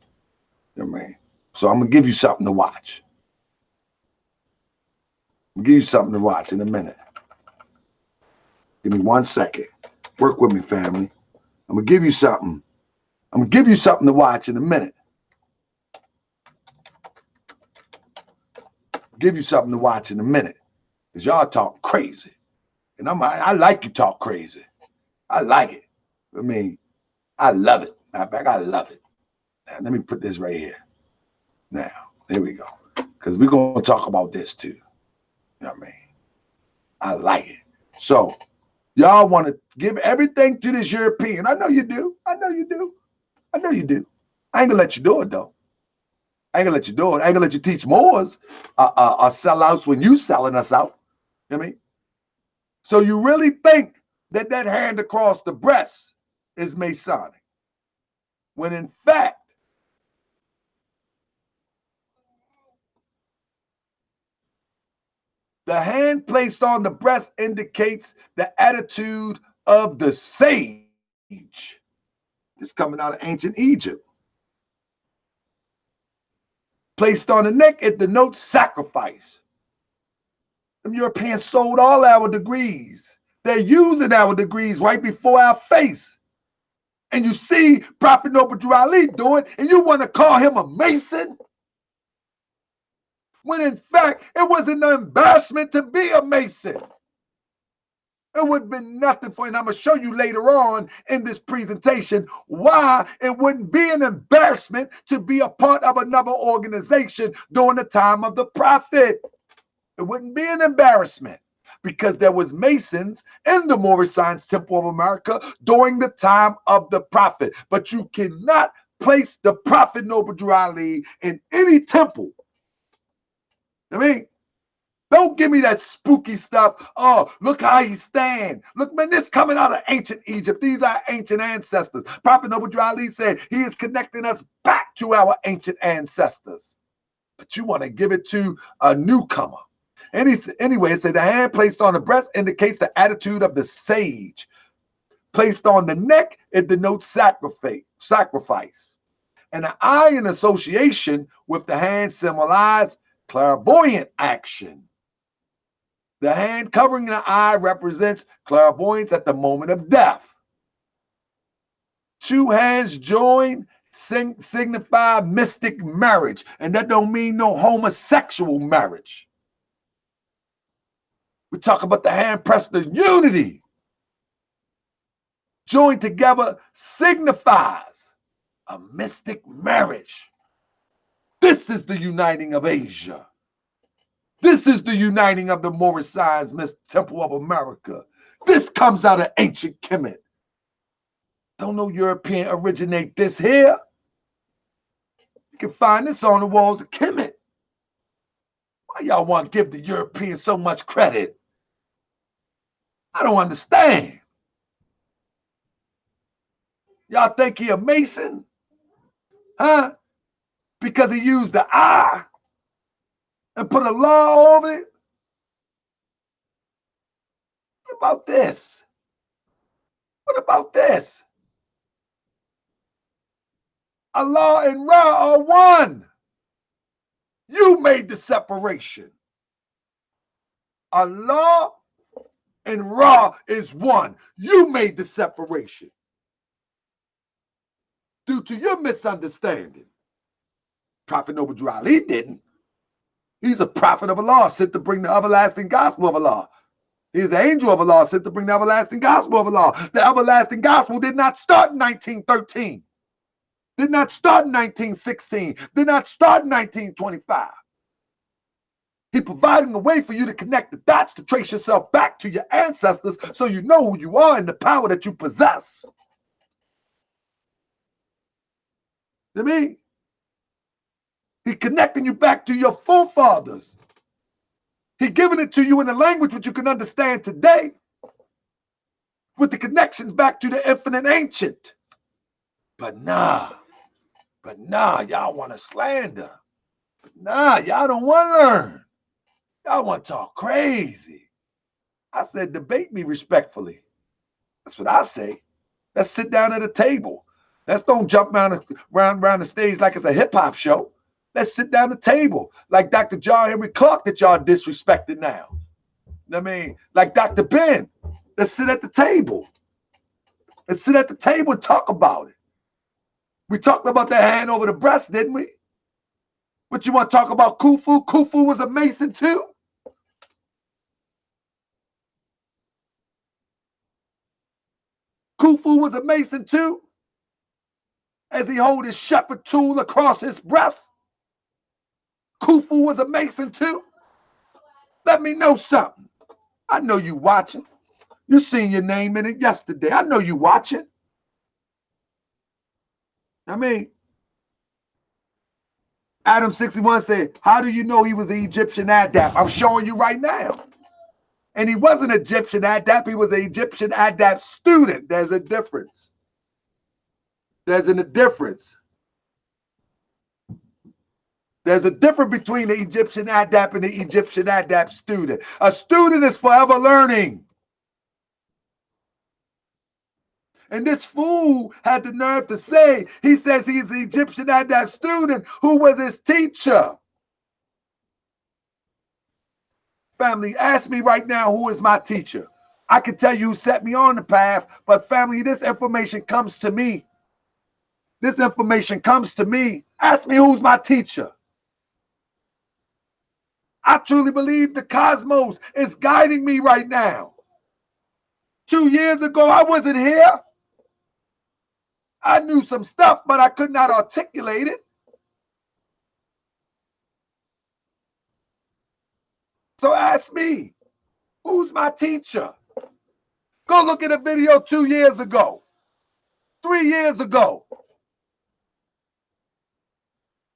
Speaker 1: You know what I mean? So I'm going to give you something to watch. I'll give you something to watch in a minute. Give me 1 second. Work with me, family. I'm going to give you something. I'm going to give you something to watch in a minute. Give you something to watch in a minute. Because y'all talk crazy. And I like you talk crazy. I like it. I mean, I love it. Matter of fact, I love it. Now, let me put this right here. Now, there we go. Because we're going to talk about this too. You know what I mean? I like it. So, y'all want to give everything to this European. I know you do. I know you do. I know you do. I ain't going to let you do it, though. I ain't going to let you do it. I ain't going to let you teach Moors sellouts when you selling us out. You know what I mean? So you really think that that hand across the breast is Masonic, when in fact, the hand placed on the breast indicates the attitude of the sage. This coming out of ancient Egypt. Placed on the neck, it denotes sacrifice. Them Europeans sold all our degrees. They're using our degrees right before our face. And you see Prophet Noble Drew Ali do it, and you want to call him a Mason? When in fact, it was an embarrassment to be a Mason. It would have been nothing for you. And I'm going to show you later on in this presentation why it wouldn't be an embarrassment to be a part of another organization during the time of the Prophet. It wouldn't be an embarrassment because there was Masons in the Moorish Science Temple of America during the time of the Prophet. But you cannot place the Prophet Noble Drew Ali in any temple. I mean, don't give me that spooky stuff. Oh, look how he stand. Look, man, this coming out of ancient Egypt. These are ancient ancestors. Prophet Noble Drew Ali said he is connecting us back to our ancient ancestors. But you want to give it to a newcomer. Anyway, it said the hand placed on the breast indicates the attitude of the sage. Placed on the neck, it denotes sacrifice. And the eye in association with the hand symbolize clairvoyant action. The hand covering the eye represents clairvoyance at the moment of death. Two hands joined signify mystic marriage, and that don't mean no homosexual marriage. We talk about the hand pressed, the unity. Joined together signifies a mystic marriage. This is the uniting of Asia. This is the uniting of the Moorish Science Temple of America. This comes out of ancient Kemet. Don't no European originate this here. You can find this on the walls of Kemet. Why y'all want to give the Europeans so much credit? I don't understand. Y'all think he a Mason? Huh? Because he used the I and put a law over it? What about this? What about this? Allah and Ra are one. You made the separation. Allah and Ra is one. You made the separation. Due to your misunderstanding. Prophet Noble Ali didn't. He's a prophet of Allah, sent to bring the everlasting gospel of Allah. He's the angel of Allah, sent to bring the everlasting gospel of Allah. The everlasting gospel did not start in 1913. Did not start in 1916. Did not start in 1925. He's providing a way for you to connect the dots, to trace yourself back to your ancestors so you know who you are and the power that you possess. You know what I mean? He's connecting you back to your forefathers. He's giving it to you in a language which you can understand today with the connections back to the infinite ancient. But nah, y'all want to slander. But nah, y'all don't want to learn. Y'all want to talk crazy. I said, debate me respectfully. That's what I say. Let's sit down at a table. Let's don't jump around the stage like it's a hip-hop show. Let's sit down at the table like Dr. John Henry Clark that y'all disrespected now. You know what I mean? Like Dr. Ben. Let's sit at the table. Let's sit at the table and talk about it. We talked about the hand over the breast, didn't we? What you want to talk about Khufu? Khufu was a Mason too. Khufu was a Mason too. As he hold his shepherd tool across his breast. Khufu was a Mason too. Let me know something. I know you watching. You seen your name in it yesterday. I know you watching. I mean, Adam 61 said, how do you know he was an Egyptian Adap? I'm showing you right now. And he wasn't an Egyptian Adap. He was an Egyptian Adap student. There's a difference. There's a difference. There's a difference between the Egyptian Adap and the Egyptian Adap student. A student is forever learning. And this fool had the nerve to say, he says he's the Egyptian Adap student who was his teacher. Family, ask me right now who is my teacher. I can tell you who set me on the path, but family, this information comes to me. This information comes to me. Ask me who's my teacher. I truly believe the cosmos is guiding me right now. 2 years ago, I wasn't here. I knew some stuff, but I could not articulate it. So ask me, who's my teacher? Go look at a video 2 years ago, 3 years ago.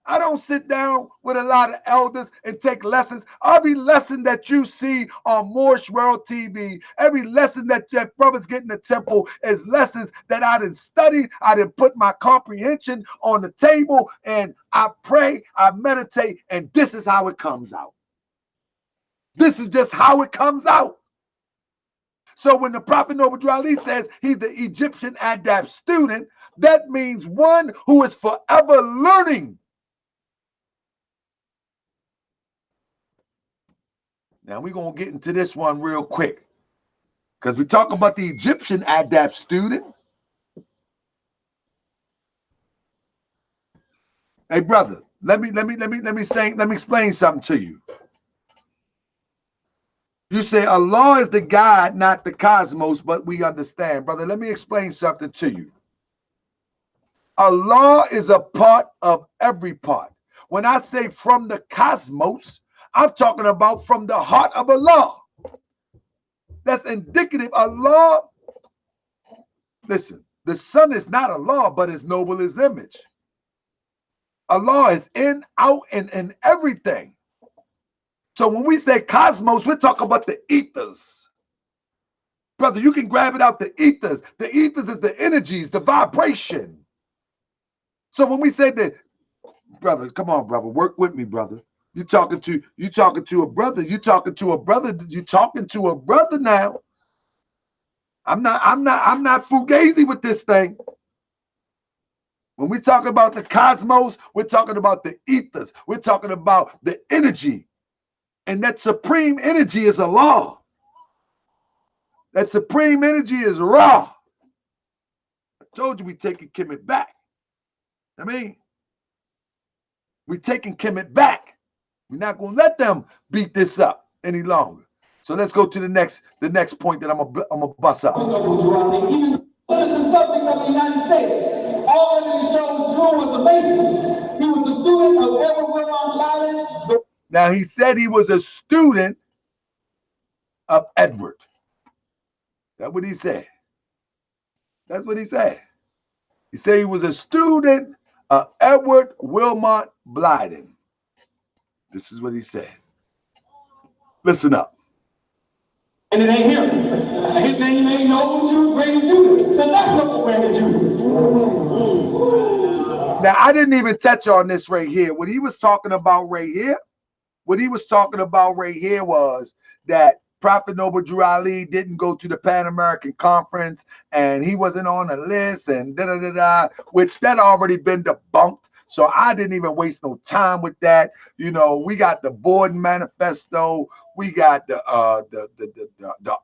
Speaker 1: I don't sit down with a lot of elders and take lessons. Every lesson that you see on Moorish World TV, every lesson that your brothers get in the temple is lessons that I didn't study. I didn't put my comprehension on the table, and I pray, I meditate, and this is how it comes out. This is just how it comes out. So when the Prophet Noble Ali says he's the Egyptian Adap student, that means one who is forever learning. Now we're going to get into this one real quick, because we talk about the Egyptian Adap student. Hey, brother, let me explain something to you. You say Allah is the God, not the cosmos, but we understand. Brother, let me explain something to you. Allah is a part of every part. When I say from the cosmos, I'm talking about from the heart of Allah. That's indicative. Allah, listen, the sun is not Allah, but is noble His image. Allah is in, out, and in everything. So when we say cosmos, we're talking about the ethers. Brother, you can grab it out the ethers. The ethers is the energies, the vibration. So when we say that, brother, come on, brother, work with me, brother. You talking to a brother. You talking to a brother now. I'm not fugazi with this thing. When we talk about the cosmos, we're talking about the ethers. We're talking about the energy. And that supreme energy is Allah. That supreme energy is Ra. I told you we taking Kemet back. I mean, we taking Kemet back. We're not going to let them beat this up any longer. So let's go to the next point that I'm gonna bust up.
Speaker 2: Even citizen subjects of the United States, all evidence shows Drew was a Mason. He was the student of Edward Wilmot Lyden.
Speaker 1: Now he said he was a student of Edward. That's what he said. That's what he said. He said he was a student of Edward Wilmot Blyden. This is what he said. Listen up.
Speaker 2: And it ain't him. His name ain't no Jew, Brandon Jr. But that's not Brandon Jr.
Speaker 1: Now, I didn't even touch on this right here. What he was talking about right here was that Prophet Noble Drew Ali didn't go to the Pan-American Conference and he wasn't on the list and da-da-da-da, which that already been debunked. So I didn't even waste no time with that. You know, we got the Borden Manifesto. We got the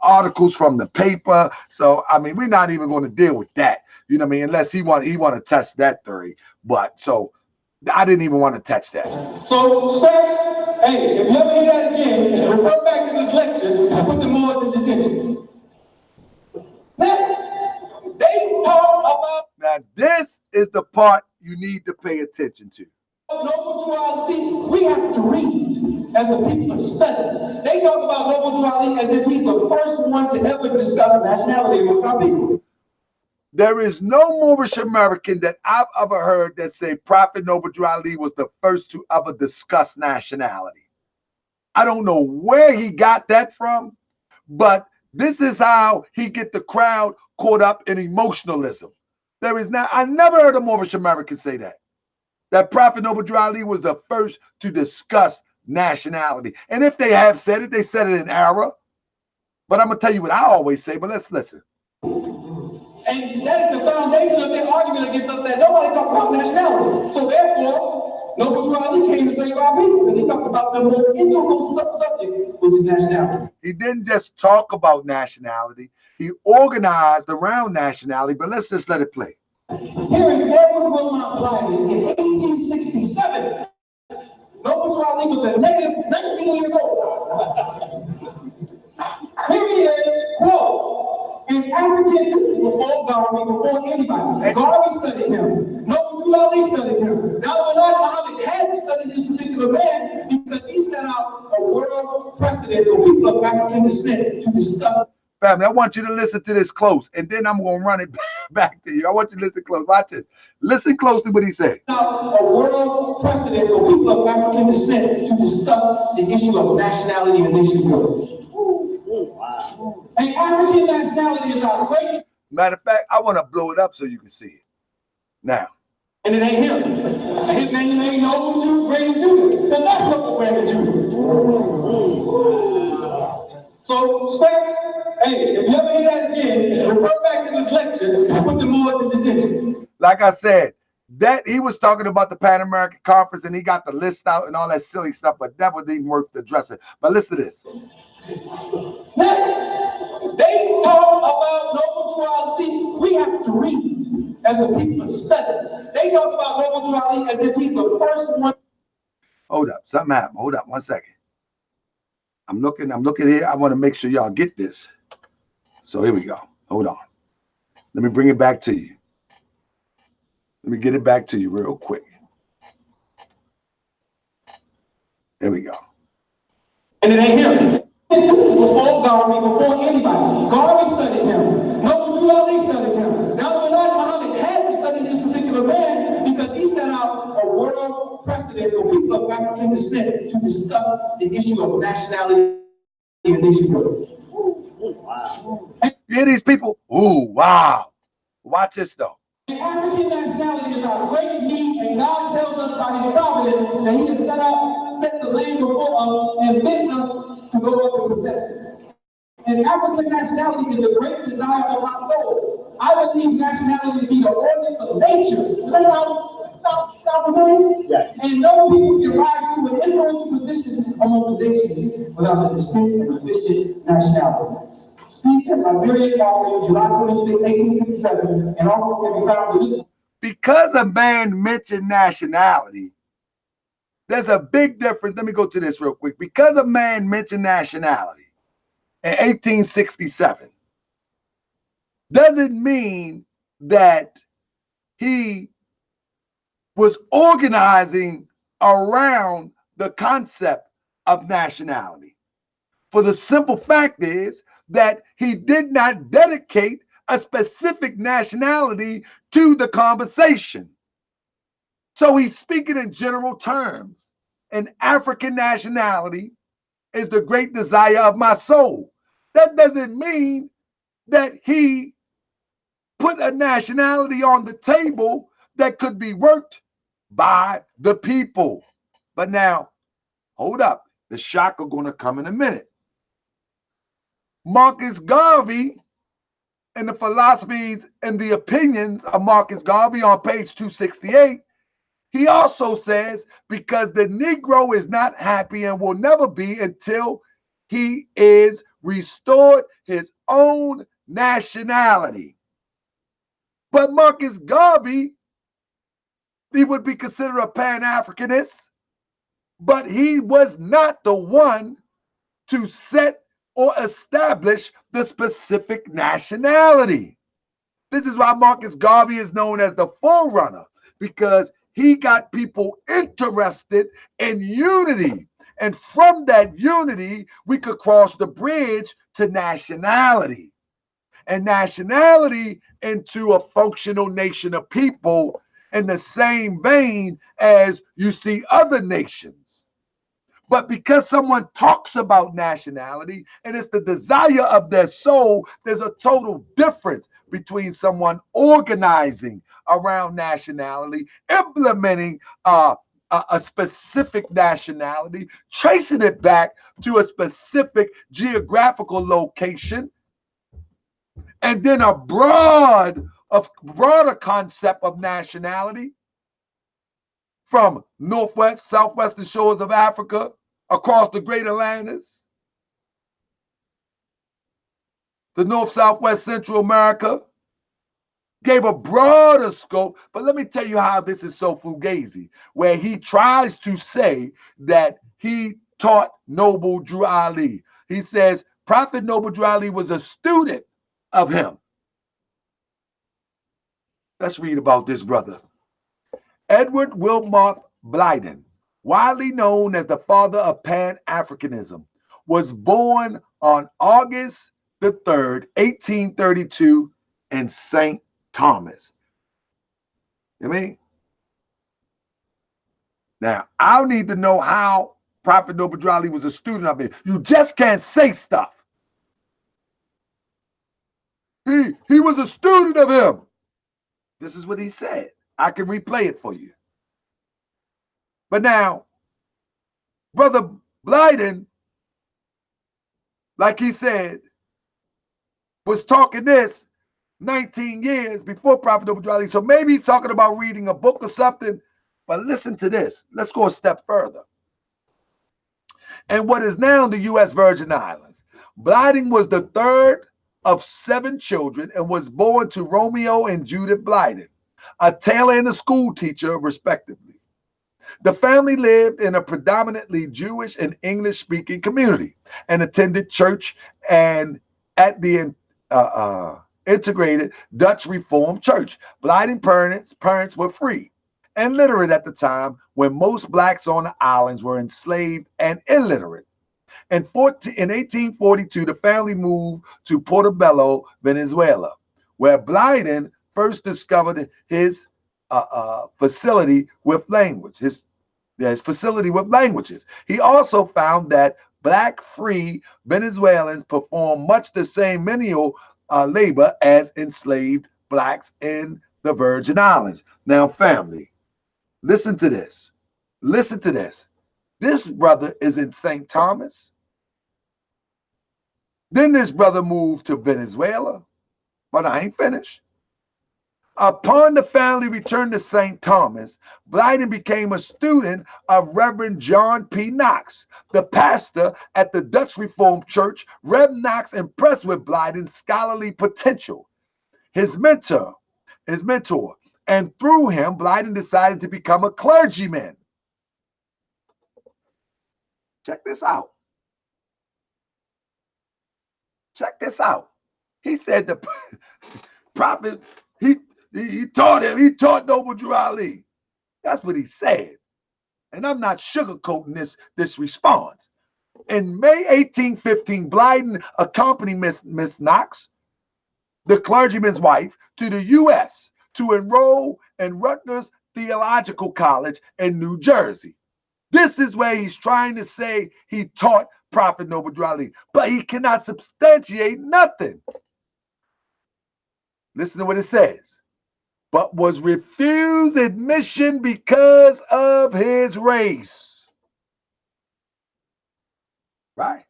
Speaker 1: articles from the paper. So, I mean, we're not even going to deal with that. You know what I mean? Unless he want to test that theory. But so I didn't even want to touch that.
Speaker 2: So, Stacks, hey, if you ever hear that again, refer back to this lecture and put the Moors in detention. Next, they talk about.
Speaker 1: Now, this is the part you need to pay attention to.
Speaker 2: Noble Drew Ali, we have to read as a people to study. They talk about Noble Drew Ali as if he's the first one to ever discuss nationality amongst our people.
Speaker 1: There is no Moorish American that I've ever heard that say Prophet Noble Drew Ali was the first to ever discuss nationality. I don't know where he got that from, but this is how he get the crowd caught up in emotionalism. There is not, I never heard a Moorish American say that Prophet Noble Drew Ali was the first to discuss nationality. And if they have said it, they said it in error. But I'm going to tell you what I always say, but let's listen.
Speaker 2: And that is the foundation of their argument against us, that nobody talks about nationality. So therefore, Noble Drew Ali came to save our people because he talked about the most integral subject, which is nationality.
Speaker 1: He didn't just talk about nationality. He organized around nationality, but let's just let it play.
Speaker 2: Here is Edward Wilmot Blyden in 1867. Noble Drew Ali was a negative 19 years old. Here he is, quote, in African, this is before Garvey, before anybody. Garvey studied him. Noble Drew Ali studied him. Now, Muhammad had to study this particular man because he set out a world precedent for people of African descent to discuss.
Speaker 1: Family, I want you to listen to this close, and then I'm going to run it back to you. I want you to listen close. Watch this. Listen closely to what he said.
Speaker 2: Now, a world precedent for people of African descent to discuss the issue of nationality and nation building. Wow. And African nationality is our great.
Speaker 1: Matter of fact, I want to blow it up so you can see it. Now.
Speaker 2: And it ain't him. His name ain't no Jew, Brandon Jr. But that's not Brandon Jr. So, Stacks, hey, if you ever hear that again, refer back to this lecture and put the Moors in detention.
Speaker 1: Like I said, that he was talking about the Pan-American Conference and he got the list out and all that silly stuff, but that wasn't even worth addressing. But listen to this.
Speaker 2: Next, they talk about Noble Drew Ali. We have to read as a people to study. They talk about Noble Drew Ali as if he's the first one.
Speaker 1: Hold up, something happened. Hold up, 1 second. I'm looking here. I want to make sure y'all get this. So here we go. Hold on. Let me bring it back to you. Let me get it back to you real quick. There we go.
Speaker 2: And it ain't him. This is before Garvey, before anybody. Garvey studied him. Noble Drew Ali studied him. Now, Elijah Muhammad had to study this particular man because he set out a world precedent for people of African descent to discuss the issue of nationality and nationhood.
Speaker 1: Wow. You hear these people? Ooh, wow. Watch this though.
Speaker 2: African nationality is our great need, and God tells us by his providence that he has set the land before us and bids us to go up and possess it. And African nationality is the great desire of our soul. I believe nationality to be the ordinance of nature. That's how familiar? Yes. And no people can rise to an influential position among the nations without a distinct and efficient nationality. Speak at Liberian Offering, July 26, 1867, and also can be found in this. Because
Speaker 1: a man mentioned nationality, there's a big difference. Let me go to this real quick. Because a man mentioned nationality in 1867, doesn't mean that he was organizing around the concept of nationality. For the simple fact is that he did not dedicate a specific nationality to the conversation. So he's speaking in general terms. An African nationality is the great desire of my soul. That doesn't mean that he put a nationality on the table that could be worked by the people. But now, hold up. The shock are going to come in a minute. Marcus Garvey and the philosophies and the opinions of Marcus Garvey on page 268, he also says, because the Negro is not happy and will never be until he is restored his own nationality. But Marcus Garvey, he would be considered a pan-Africanist, but he was not the one to set or establish the specific nationality. This is why Marcus Garvey is known as the forerunner, because he got people interested in unity. And from that unity, we could cross the bridge to nationality. And nationality into a functional nation of people in the same vein as you see other nations. But because someone talks about nationality and it's the desire of their soul, there's a total difference between someone organizing around nationality, implementing a specific nationality, tracing it back to a specific geographical location, and then a broader concept of nationality from northwest, southwestern shores of Africa, across the Great Atlantis, the North, Southwest, Central America, gave a broader scope. But let me tell you how this is so fugazi, where he tries to say that he taught Noble Drew Ali. He says Prophet Noble Drew Ali was a student of him. Let's read about this brother. Edward Wilmot Blyden, widely known as the father of pan-Africanism, was born on August the 3rd, 1832 in St. Thomas. You mean? Now, I need to know how Prophet Noble Drew Ali was a student of it. You just can't say stuff. He was a student of him. This is what he said. I can replay it for you. But now, Brother Blyden, like he said, was talking this 19 years before Prophet Noble Drew Ali. So maybe he's talking about reading a book or something. But listen to this. Let's go a step further. And what is now the U.S. Virgin Islands, Blyden was the third of 7 children and was born to Romeo and Judith Blyden. a tailor and a school teacher, respectively. The family lived in a predominantly Jewish and English-speaking community and attended church and at the integrated Dutch Reformed Church. Blyden parents were free and literate at the time when most blacks on the islands were enslaved and illiterate. In 1842, the family moved to Portobello, Venezuela, where Blyden first discovered his facility with language, his facility with languages. He also found that black free Venezuelans perform much the same menial labor as enslaved blacks in the Virgin Islands. Now, family, listen to this. Listen to this. This brother is in St. Thomas. Then this brother moved to Venezuela, but I ain't finished. Upon the family return to St. Thomas, Blyden became a student of Reverend John P. Knox, the pastor at the Dutch Reformed Church. Rev. Knox, impressed with Blyden's scholarly potential, his mentor, and through him, Blyden decided to become a clergyman. Check this out. Check this out. He said the prophet, he taught Noble Drew Ali. That's what he said. And I'm not sugarcoating this response. In May 1815, Blyden accompanied Miss Knox, the clergyman's wife, to the U.S. to enroll in Rutgers Theological College in New Jersey. This is where he's trying to say he taught Prophet Noble Drew Ali, but he cannot substantiate nothing. Listen to what it says. But was refused admission because of his race. Right?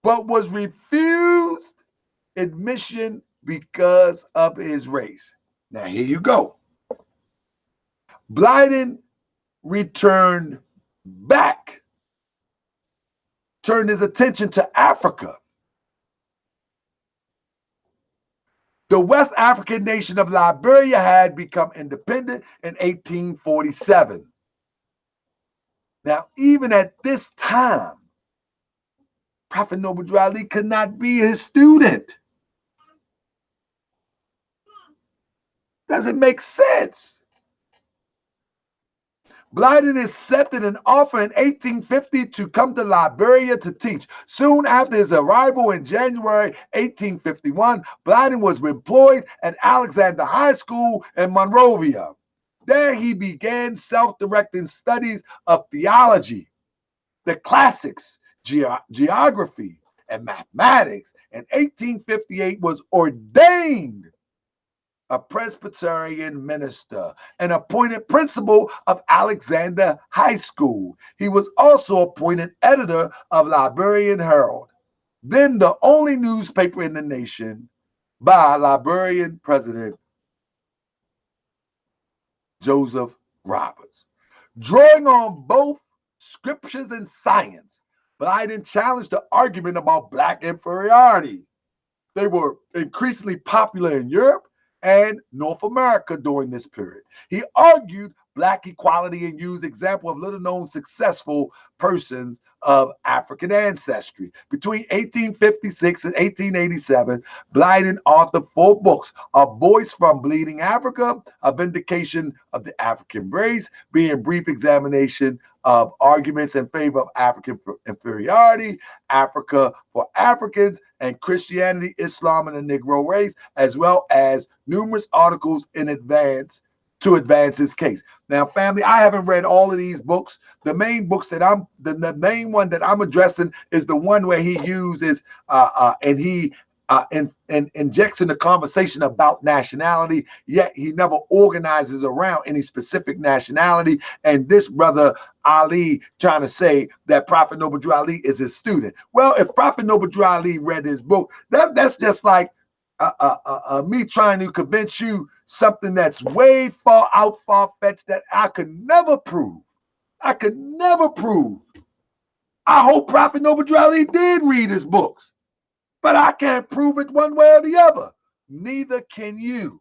Speaker 1: But was refused admission because of his race. Now, here you go. Blyden returned back, turned his attention to Africa. The West African nation of Liberia had become independent in 1847. Now, even at this time, Prophet Noble Drew Ali could not be his student. Doesn't make sense. Blyden accepted an offer in 1850 to come to Liberia to teach. Soon after his arrival in January 1851, Blyden was employed at Alexander High School in Monrovia. There he began self-directing studies of theology, the classics, geography, and mathematics. In 1858 was ordained a Presbyterian minister and appointed principal of Alexander High School. He was also appointed editor of Liberian Herald, then the only newspaper in the nation, by Liberian President Joseph Roberts. Drawing on both scriptures and science, Blyden challenged the argument about black inferiority. They were increasingly popular in Europe and North America during this period. He argued black equality and used example of little-known successful persons of African ancestry. Between 1856 and 1887, Blyden authored 4 books: A Voice from Bleeding Africa, A Vindication of the African Race, being a brief examination of arguments in favor of African inferiority, Africa for Africans, and Christianity, Islam, and the Negro race, as well as numerous articles in advance to advance his case. Now, family, I haven't read all of these books. The main books that the main one that I'm addressing is the one where he uses and he injects in the conversation about nationality, yet he never organizes around any specific nationality. And this brother Ali trying to say that Prophet Noble Drew Ali is his student. Well, if Prophet Noble Drew Ali read his book, that's just like me trying to convince you something that's way far-fetched that I could never prove. I could never prove. I hope Prophet Noble Drew Ali did read his books, but I can't prove it one way or the other. neither can you.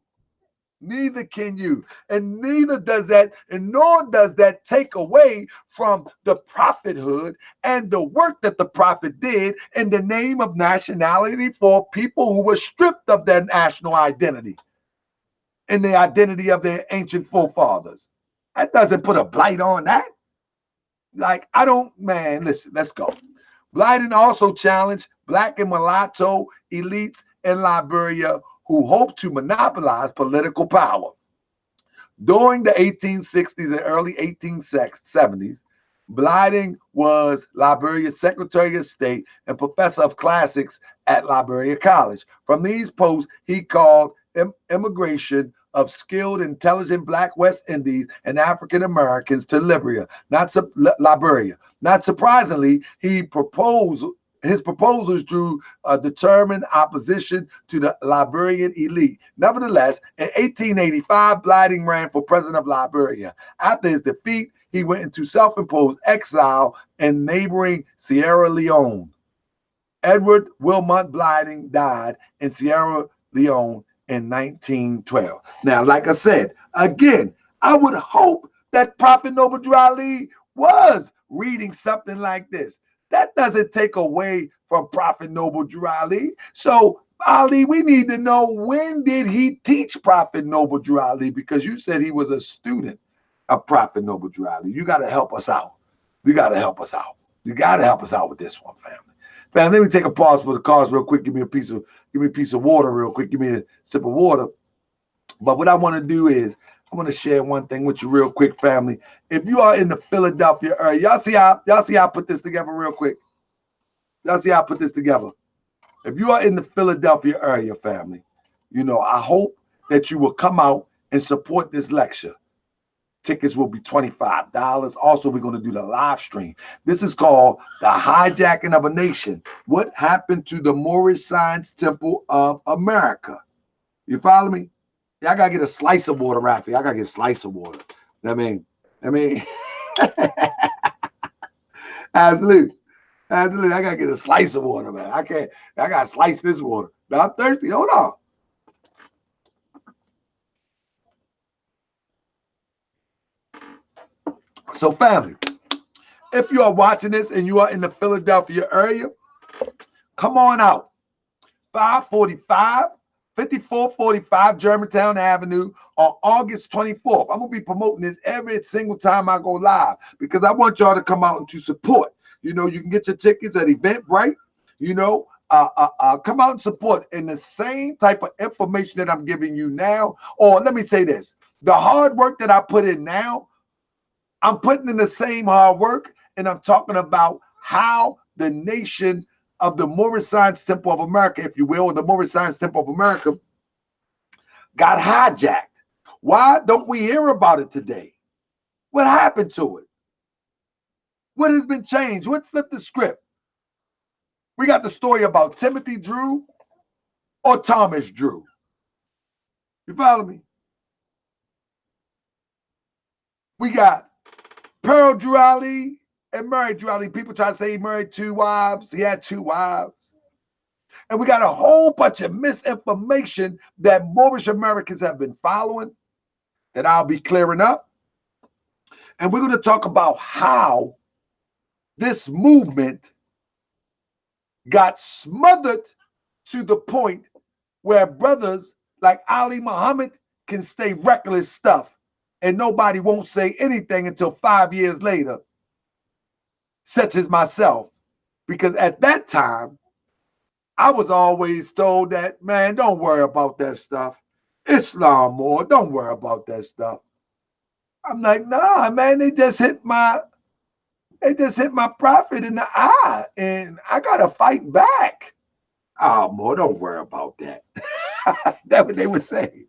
Speaker 1: Neither can you. And neither does that, and nor does that take away from the prophethood and the work that the prophet did in the name of nationality for people who were stripped of their national identity and the identity of their ancient forefathers. That doesn't put a blight on that. Like, I don't, man, listen, let's go. Blyden also challenged black and mulatto elites in Liberia who hoped to monopolize political power. During the 1860s and early 1870s, Blyden was Liberia's Secretary of State and professor of classics at Liberia College. From these posts, he called immigration of skilled, intelligent Black West Indies and African Americans to Liberia. Not surprisingly, his proposals drew determined opposition to the Liberian elite. Nevertheless, in 1885, Blyden ran for president of Liberia. After his defeat, he went into self-imposed exile in neighboring Sierra Leone. Edward Wilmot Blyden died in Sierra Leone in 1912. Now, like I said, again, I would hope that Prophet Noble Drew Ali was reading something like this. That doesn't take away from Prophet Noble Drew Ali. So, Ali, we need to know, when did he teach Prophet Noble Drew Ali? Because you said he was a student of Prophet Noble Drew Ali. You got to help us out. You got to help us out. You got to help us out with this one, family. Fam, let me take a pause for the cars real quick. Give me a piece of water real quick. Give me a sip of water. But what I want to do is I want to share one thing with you real quick, family. If you are in the Philadelphia area, y'all see how I put this together real quick. Y'all see how I put this together. If you are in the Philadelphia area, family, you know, I hope that you will come out and support this lecture. Tickets will be $25. Also, we're going to do the live stream. This is called The Hijacking of a Nation. What happened to the Moorish Science Temple of America? You follow me? Yeah, I got to get a slice of water, Rafi. I got to get a slice of water. I mean, absolutely. Absolutely. I got to get a slice of water, man. I got to slice this water. Now, I'm thirsty. Hold on. So, family, if you are watching this and you are in the Philadelphia area, come on out. 5445 Germantown Avenue on August 24th. I'm going to be promoting this every single time I go live because I want y'all to come out and to support. You know, you can get your tickets at Eventbrite. You know, come out and support in the same type of information that I'm giving you now. Or let me say this. The hard work that I put in now, I'm putting in the same hard work, and I'm talking about how the nation of the Moorish Science Temple of America, if you will, or the Moorish Science Temple of America, got hijacked. Why don't we hear about it today? What happened to it? What has been changed? What flipped the script? We got the story about Timothy Drew or Thomas Drew. You follow me? We got Pearl Drew Ali and Mary Drew Ali. People try to say he married 2 wives. He had 2 wives. And we got a whole bunch of misinformation that Moorish Americans have been following that I'll be clearing up. And we're going to talk about how this movement got smothered to the point where brothers like Ali Muhammad can say reckless stuff and nobody won't say anything until 5 years later, such as myself. Because at that time, I was always told that, man, don't worry about that stuff. Islam, or don't worry about that stuff. I'm like, nah, man, they just hit my prophet in the eye, and I gotta fight back. Oh, more, don't worry about that. That's what they would say.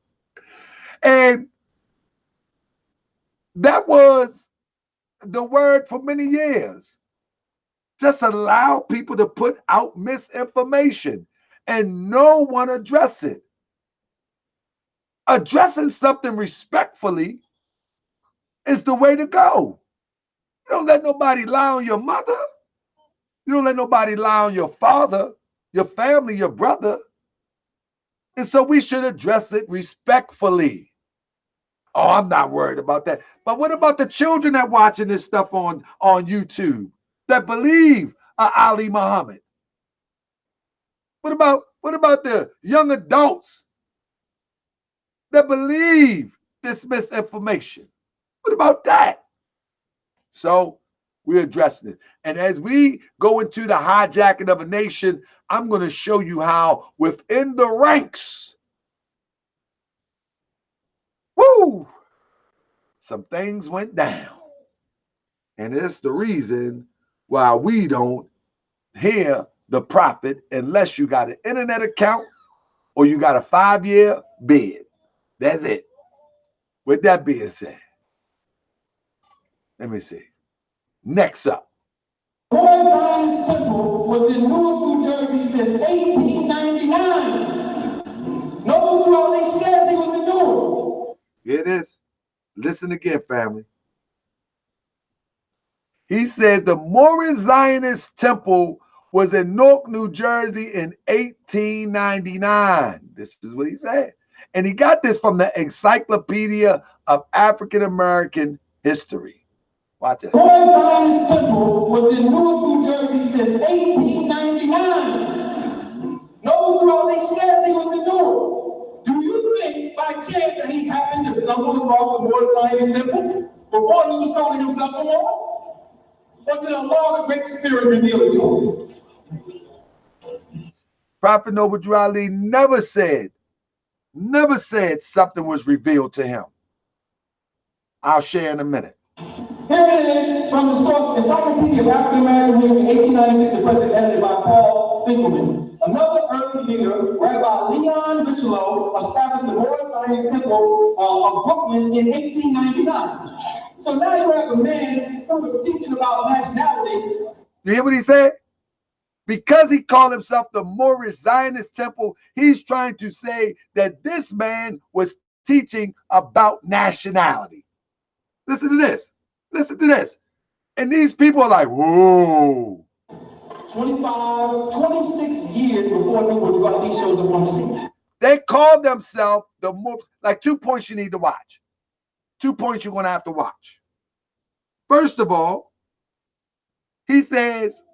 Speaker 1: And that was the word for many years. Just allow people to put out misinformation and no one address it. Addressing something respectfully is the way to go. You don't let nobody lie on your mother. You don't let nobody lie on your father, your family, your brother. And so we should address it respectfully. Oh, I'm not worried about that. But what about the children that watching this stuff on YouTube that believe Ali Muhammad? What about the young adults that believe this misinformation? What about that? So we're addressing it. And as we go into the hijacking of a nation, I'm going to show you how within the ranks, woo, some things went down. And it's the reason why we don't hear the prophet unless you got an internet account or you got a 5-year bid. That's it. With that being said, let me see. Next up.
Speaker 2: Moorish Zionist Temple was in Newark, New Jersey since 1899. No Raleigh says he was in Newark.
Speaker 1: Here it is. Listen again, family. He said the Moorish Zionist Temple was in Newark, New Jersey in 1899. This is what he said. And he got this from the Encyclopedia of African American History. Watch it.
Speaker 2: The Moorish Zionist Temple was in Newark, New Jersey since 1899. No Raleigh says he was in Newark. Do you think by chance that he happened to stumble across the Moorish Zionist Temple before he was calling himself a Moor? Or did Allah, the Great Spirit, reveal it to him?
Speaker 1: Prophet Noble Drew Ali never said something was revealed to him. I'll share in a minute.
Speaker 2: Here it is from the source, Encyclopedia of African American History, 1896, the present, edited by Paul Finkelman. Another early leader, Rabbi Leon Richelieu, established the Moorish Zionist Temple of Brooklyn in 1899. So now you have a man who was teaching about nationality.
Speaker 1: You hear what he said? Because he called himself the Moorish Zionist Temple, he's trying to say that this man was teaching about nationality. Listen to this. Listen to this. And these people are like, whoa.
Speaker 2: 26 years before Noble Ali shows up on the scene.
Speaker 1: They called themselves the Moorish. Like 2 points you need to watch. 2 points you're going to have to watch. First of all, he says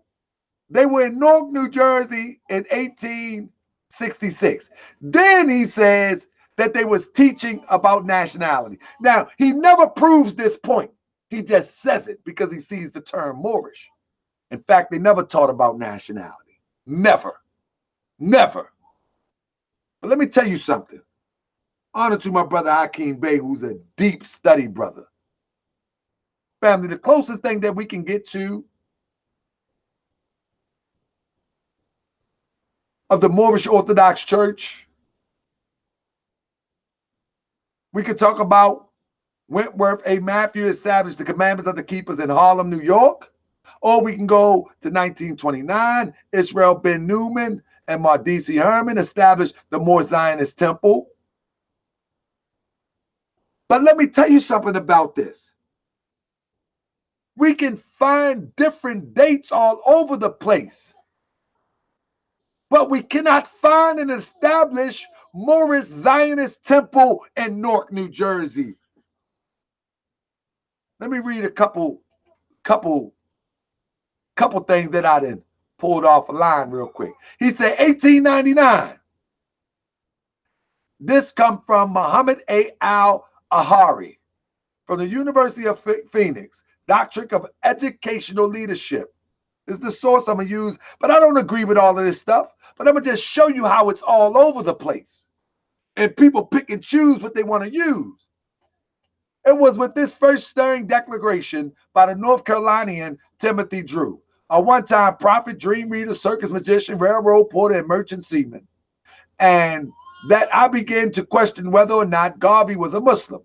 Speaker 1: they were in Newark, New Jersey in 1866. Then he says that they was teaching about nationality. Now, he never proves this point. He just says it because he sees the term Moorish. In fact, they never taught about nationality. Never. Never. But let me tell you something. Honor to my brother Hakeem Bey, who's a deep study brother. Family, the closest thing that we can get to of the Moorish Orthodox Church, we could talk about Wentworth A. Matthew established the Commandments of the Keepers in Harlem, New York. Or we can go to 1929. Israel Ben Newman and Mardisi Herman established the Moorish Zionist Temple. But let me tell you something about this. We can find different dates all over the place. But we cannot find an established Moorish Zionist Temple in Newark, New Jersey. Let me read a couple things that I done pulled off a line real quick. He said 1899. This come from Muhammad A. Al-Ahari from the University of Phoenix. Doctrine of Educational Leadership is the source I'm going to use, but I don't agree with all of this stuff. But I'm going to just show you how it's all over the place. And people pick and choose what they want to use. It was with this first stirring declaration by the North Carolinian Timothy Drew, a one-time prophet, dream reader, circus magician, railroad porter, and merchant seaman. And that I began to question whether or not Garvey was a Muslim.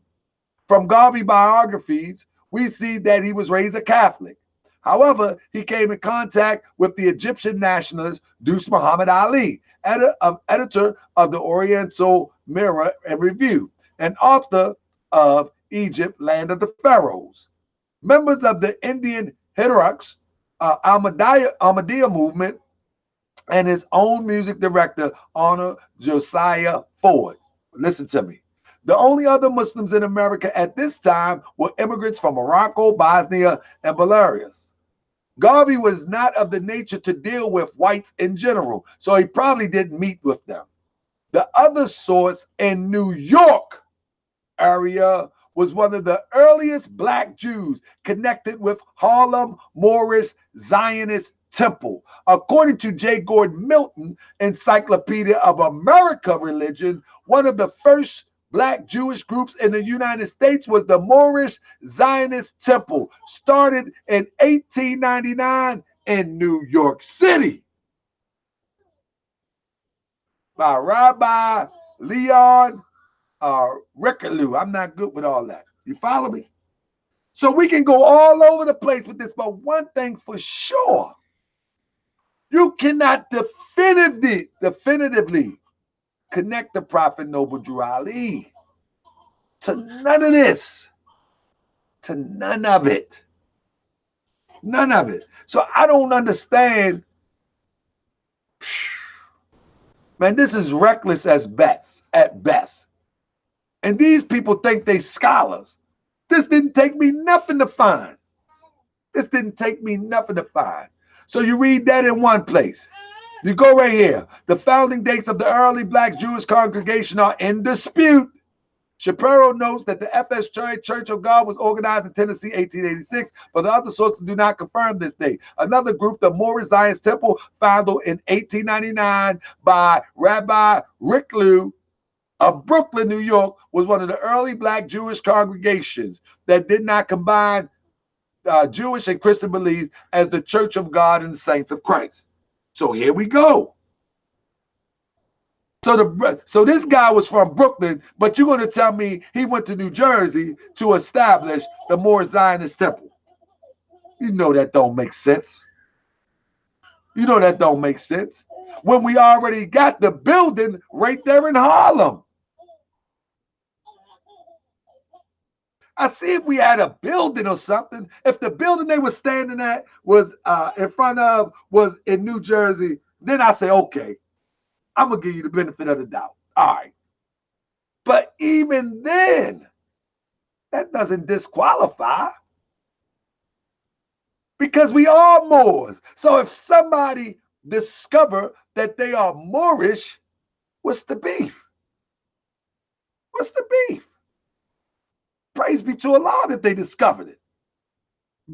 Speaker 1: From Garvey biographies, we see that he was raised a Catholic. However, he came in contact with the Egyptian nationalist Deuce Muhammad Ali, editor of the Oriental Mirror and Review, and author of Egypt, Land of the Pharaohs. Members of the Indian Hittites, Ahmadiyya movement, and his own music director, Honor Josiah Ford. Listen to me. The only other Muslims in America at this time were immigrants from Morocco, Bosnia, and Belarus. Garvey was not of the nature to deal with whites in general, so he probably didn't meet with them. The other source in New York area was one of the earliest black Jews connected with Harlem Moorish Zionist Temple. According to J. Gordon Milton, Encyclopedia of America Religion, one of the first black Jewish groups in the United States was the Moorish Zionist Temple, started in 1899 in New York City by Rabbi Leon Rickaloo. I'm not good with all that. You follow me? So we can go all over the place with this, but one thing for sure, you cannot definitively connect the Prophet Noble Drew Ali to none of this, to none of it. None of it. So I don't understand. Man, this is reckless at best. And these people think they scholars. This didn't take me nothing to find. This didn't take me nothing to find. So you read that in one place. You go right here. The founding dates of the early black Jewish congregation are in dispute. Shapiro notes that the FS Church of God was organized in Tennessee 1886, but the other sources do not confirm this date. Another group, the Moorish Zionist Temple, founded in 1899 by Rabbi Rickaloo of Brooklyn, New York, was one of the early black Jewish congregations that did not combine Jewish and Christian beliefs as the Church of God and the Saints of Christ. So here we go. So this guy was from Brooklyn, but you're going to tell me he went to New Jersey to establish the Moorish Zionist Temple. You know that don't make sense. You know that don't make sense. When we already got the building right there in Harlem. I see if we had a building or something. If the building they were standing at was in front of was in New Jersey, then I say, okay, I'm going to give you the benefit of the doubt. All right. But even then, that doesn't disqualify. Because we are Moors. So if somebody discover that they are Moorish, what's the beef? What's the beef? Praise be to Allah that they discovered it.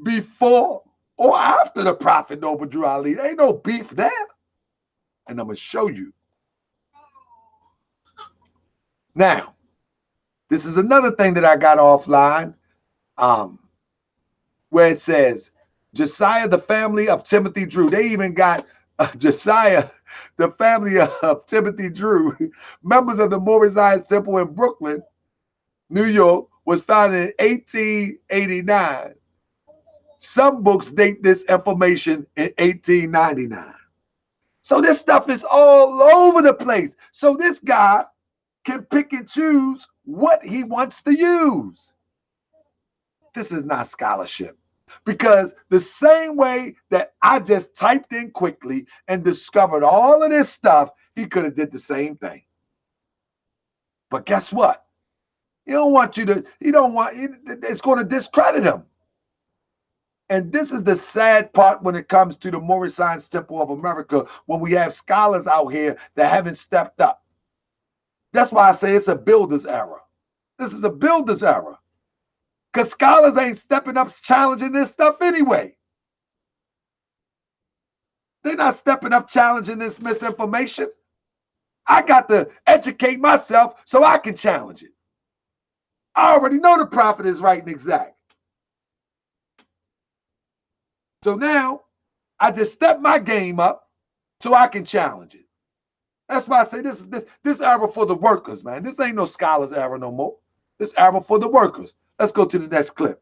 Speaker 1: Before or after the Prophet Noble Drew Ali. There ain't no beef there. And I'm going to show you. Now, this is another thing that I got offline, where it says, Josiah, the family of Timothy Drew. They even got Josiah, the family of Timothy Drew, members of the Moorish Zionist Temple in Brooklyn, New York, was founded in 1889. Some books date this information in 1899. So this stuff is all over the place. So this guy can pick and choose what he wants to use. This is not scholarship. Because the same way that I just typed in quickly and discovered all of this stuff, he could have did the same thing. But guess what? He don't want you to, it's going to discredit him. And this is the sad part when it comes to the Moorish Zionist Temple of America, when we have scholars out here that haven't stepped up. That's why I say it's a builder's error. This is a builder's error. Because scholars ain't stepping up challenging this stuff anyway. They're not stepping up challenging this misinformation. I got to educate myself so I can challenge it. I already know the prophet is right and exact. So now I just step my game up so I can challenge it. That's why I say this era for the workers, man. This ain't no scholars era no more. This era for the workers. Let's go to the next clip.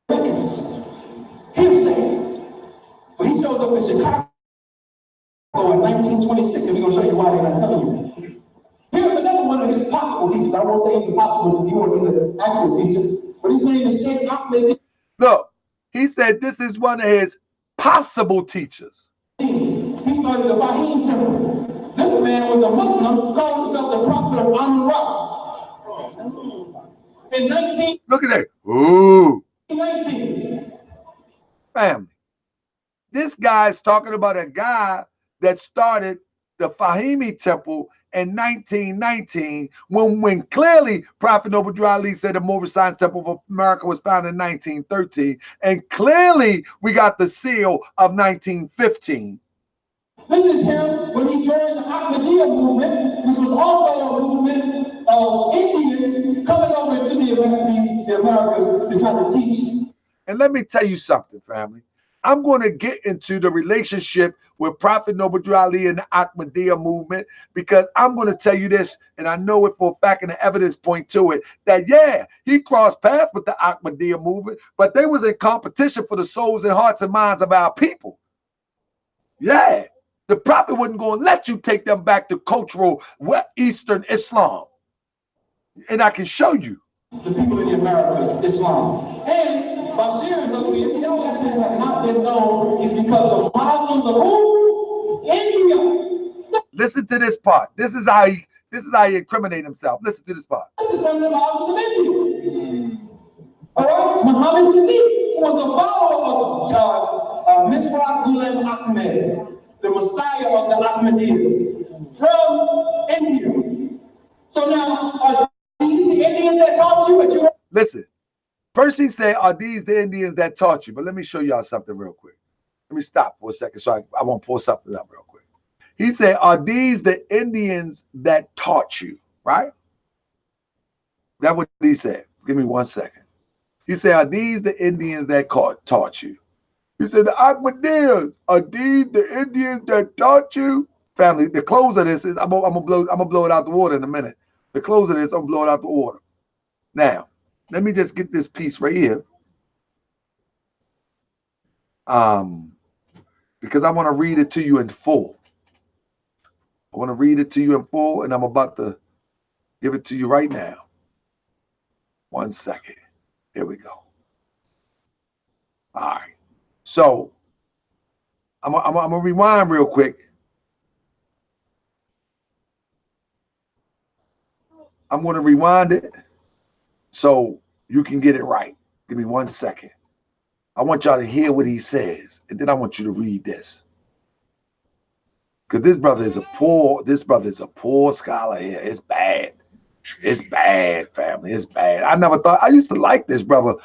Speaker 2: He was saying, but he shows up in Chicago in 1926, and we're going to show you why they're not telling you. Here's another one of his possible teachers. I won't say he's possible to you or he's an actual teacher, but his name is Sheikh Ahmed.
Speaker 1: Look, he said this is one of his possible teachers.
Speaker 2: He's started the Fahim temple. This man was a Muslim, called himself the Prophet of Amun-Ra. In 19...
Speaker 1: Look at that. Ooh.
Speaker 2: 19.
Speaker 1: Family. This guy's talking about a guy that started the Fahimi temple in 1919, when clearly Prophet Noble Drew Ali said the Moorish Science Temple of America was founded in 1913, and clearly we got the seal of 1915.
Speaker 2: This is him when he joined the Ahmadiyya movement, which was also a movement of Indians coming over to the Americas to try to teach.
Speaker 1: And let me tell you something, family. I'm going to get into the relationship with Prophet Noble Drew Ali and the Ahmadiyya movement, because I'm going to tell you this, and I know it for a fact, and the evidence point to it, that yeah, he crossed paths with the Ahmadiyya movement, but they was in competition for the souls and hearts and minds of our people. Yeah, the Prophet wasn't going to let you take them back to cultural Eastern Islam. And I can show you.
Speaker 2: The people in the Americas, Islam. And Bashir is up here. If your lessons have not been known, it's because the Muslims of who? India.
Speaker 1: Listen to this part. This is how he incriminate himself. Listen to this part.
Speaker 2: This is from the Muslims of India. All right? Muhammad Seti was a follower of Misraq Ghulam Ahmed, the Messiah of the Ahmadiyyas, from India. So now, are these the Indians that taught you? But you
Speaker 1: listen. First he said, are these the Indians that taught you? But let me show y'all something real quick. Let me stop for a second so I want to pull something up real quick. He said, are these the Indians that taught you? Right? That's what he said. Give me 1 second. He said, are these the Indians that taught you? He said, the Ahmadiyas, are these the Indians that taught you? Family, the close of this is, I'm gonna blow it out the water in a minute. The close of this, I'm gonna blow it out the water. Now, let me just get this piece right here. Because I want to read it to you in full. I want to read it to you in full, and I'm about to give it to you right now. 1 second. Here we go. All right. So I'm gonna rewind real quick. I'm gonna rewind it so you can get it right. Give me 1 second. I want y'all to hear what he says, and then I want you to read this. Because this brother is a poor scholar here. It's bad. It's bad, family. It's bad. I never thought, I used to like this brother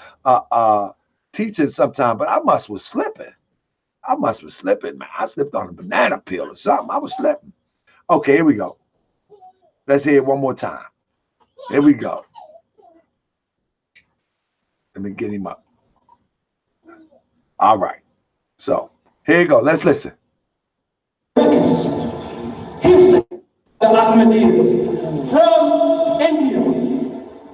Speaker 1: teaching sometime, but I must was slipping. Man. I slipped on a banana peel or something. I was slipping. Okay, here we go. Let's hear it one more time. Here we go. Let me get him up. All right. So here you go. Let's listen.
Speaker 2: Here's the Ahmadiyyas from India.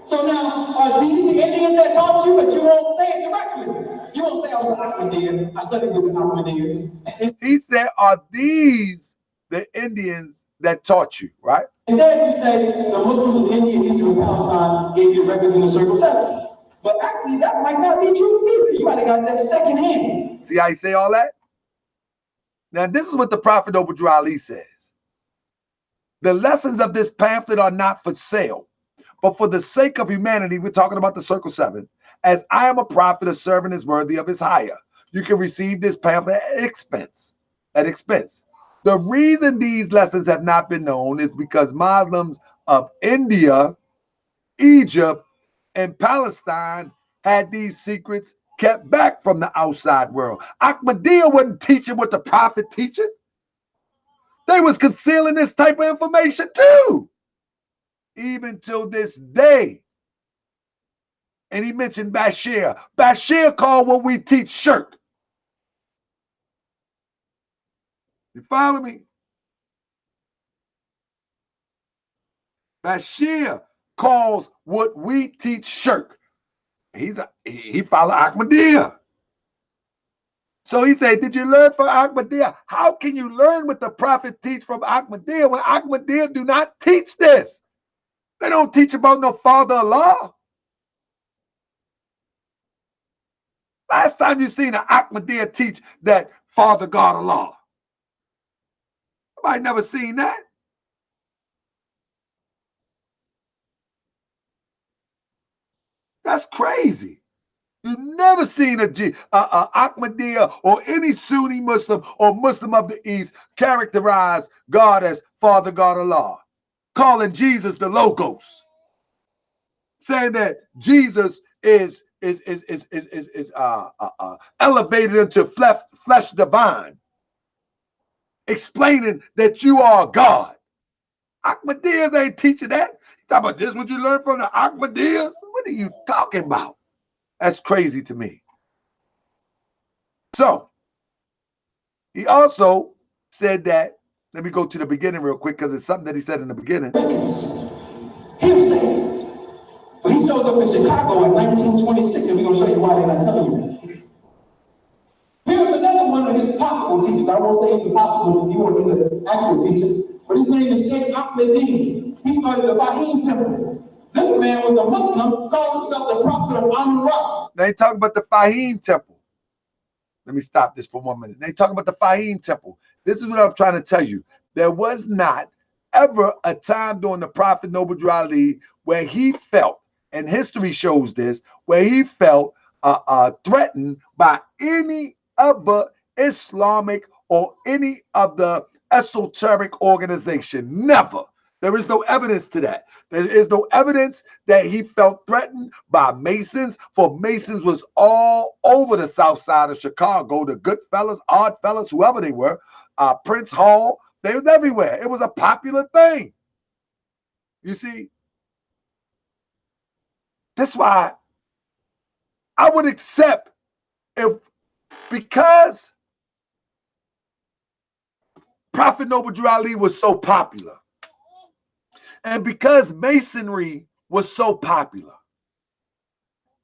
Speaker 2: So now, are these the Indians that taught you, but you won't say it directly? You won't say I was an Ahmadiyya. I studied with the Ahmadiyyas.
Speaker 1: He said, are these the Indians that taught you, right?
Speaker 2: Instead, you say the Muslims of India, Egypt, and Palestine gave you records in the Circle 7. But actually, that might not be true either. You might have got that secondhand.
Speaker 1: See how you say all that? Now, this is what the Prophet Noble Drew Ali says. The lessons of this pamphlet are not for sale, but for the sake of humanity, we're talking about the Circle 7. As I am a prophet, a servant is worthy of his hire. You can receive this pamphlet at expense. The reason these lessons have not been known is because Muslims of India, Egypt, and Palestine had these secrets kept back from the outside world. Ahmadiyya wasn't teaching what the Prophet teaching. They was concealing this type of information too, even till this day. And he mentioned Bashir. Bashir called what we teach shirk. You follow me? Bashir calls what we teach shirk. He followed Ahmadiyya. So he said, did you learn from Ahmadiyya? How can you learn what the Prophet teach from Ahmadiyya when Ahmadiyya do not teach this? They don't teach about no Father Allah. Last time you seen an Ahmadiyya teach that Father God Allah. I never seen that. That's crazy. You've never seen a Ahmadiyya or any Sunni Muslim or Muslim of the East characterize God as Father God Allah, calling Jesus the Logos, saying that Jesus is elevated into flesh divine, explaining that you are God. Ahmadiyyas ain't teaching that. You talking about this? What you learned from the Ahmadiyyas? What are you talking about? That's crazy to me. So he also said that, let me go to the beginning real quick because it's something that he said in the beginning.
Speaker 2: He was saying, when he shows up in Chicago in 1926, and we're going to show you why they're not telling you. Here's another one of his possible teachers. I won't say he's impossible, he won't be the actual teacher, but his name is Sheikh Ahmadiyya. He started the Baha'im temple. This man was a Muslim, called himself the prophet of Amun-Ra.
Speaker 1: They talk about the Fahim temple. Let me stop this for 1 minute. They talk about the Fahim temple. This is what I'm trying to tell you. There was not ever a time during the Prophet Noble Drew Ali where he felt, and history shows this, where he felt threatened by any other Islamic or any of the esoteric organization. Never. There is no evidence to that. There is no evidence that he felt threatened by Masons, for Masons was all over the south side of Chicago, the good fellas, odd fellas, whoever they were, Prince Hall, they was everywhere. It was a popular thing. You see, that's why I would accept if, because Prophet Noble Drew Ali was so popular, and because Masonry was so popular,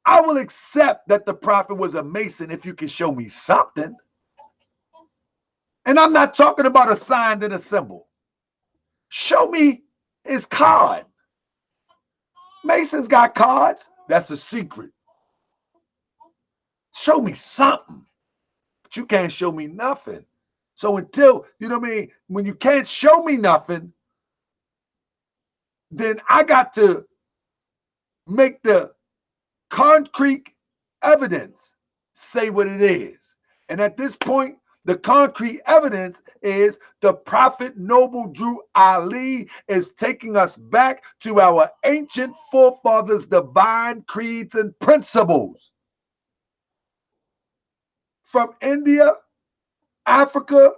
Speaker 1: I will accept that the Prophet was a Mason if you can show me something. And I'm not talking about a sign and a symbol. Show me his card. Masons got cards. That's a secret. Show me something. But you can't show me nothing. So until, you know what I mean, when you can't show me nothing, then I got to make the concrete evidence say what it is. And at this point, the concrete evidence is the Prophet Noble Drew Ali is taking us back to our ancient forefathers' divine creeds and principles. From India, Africa,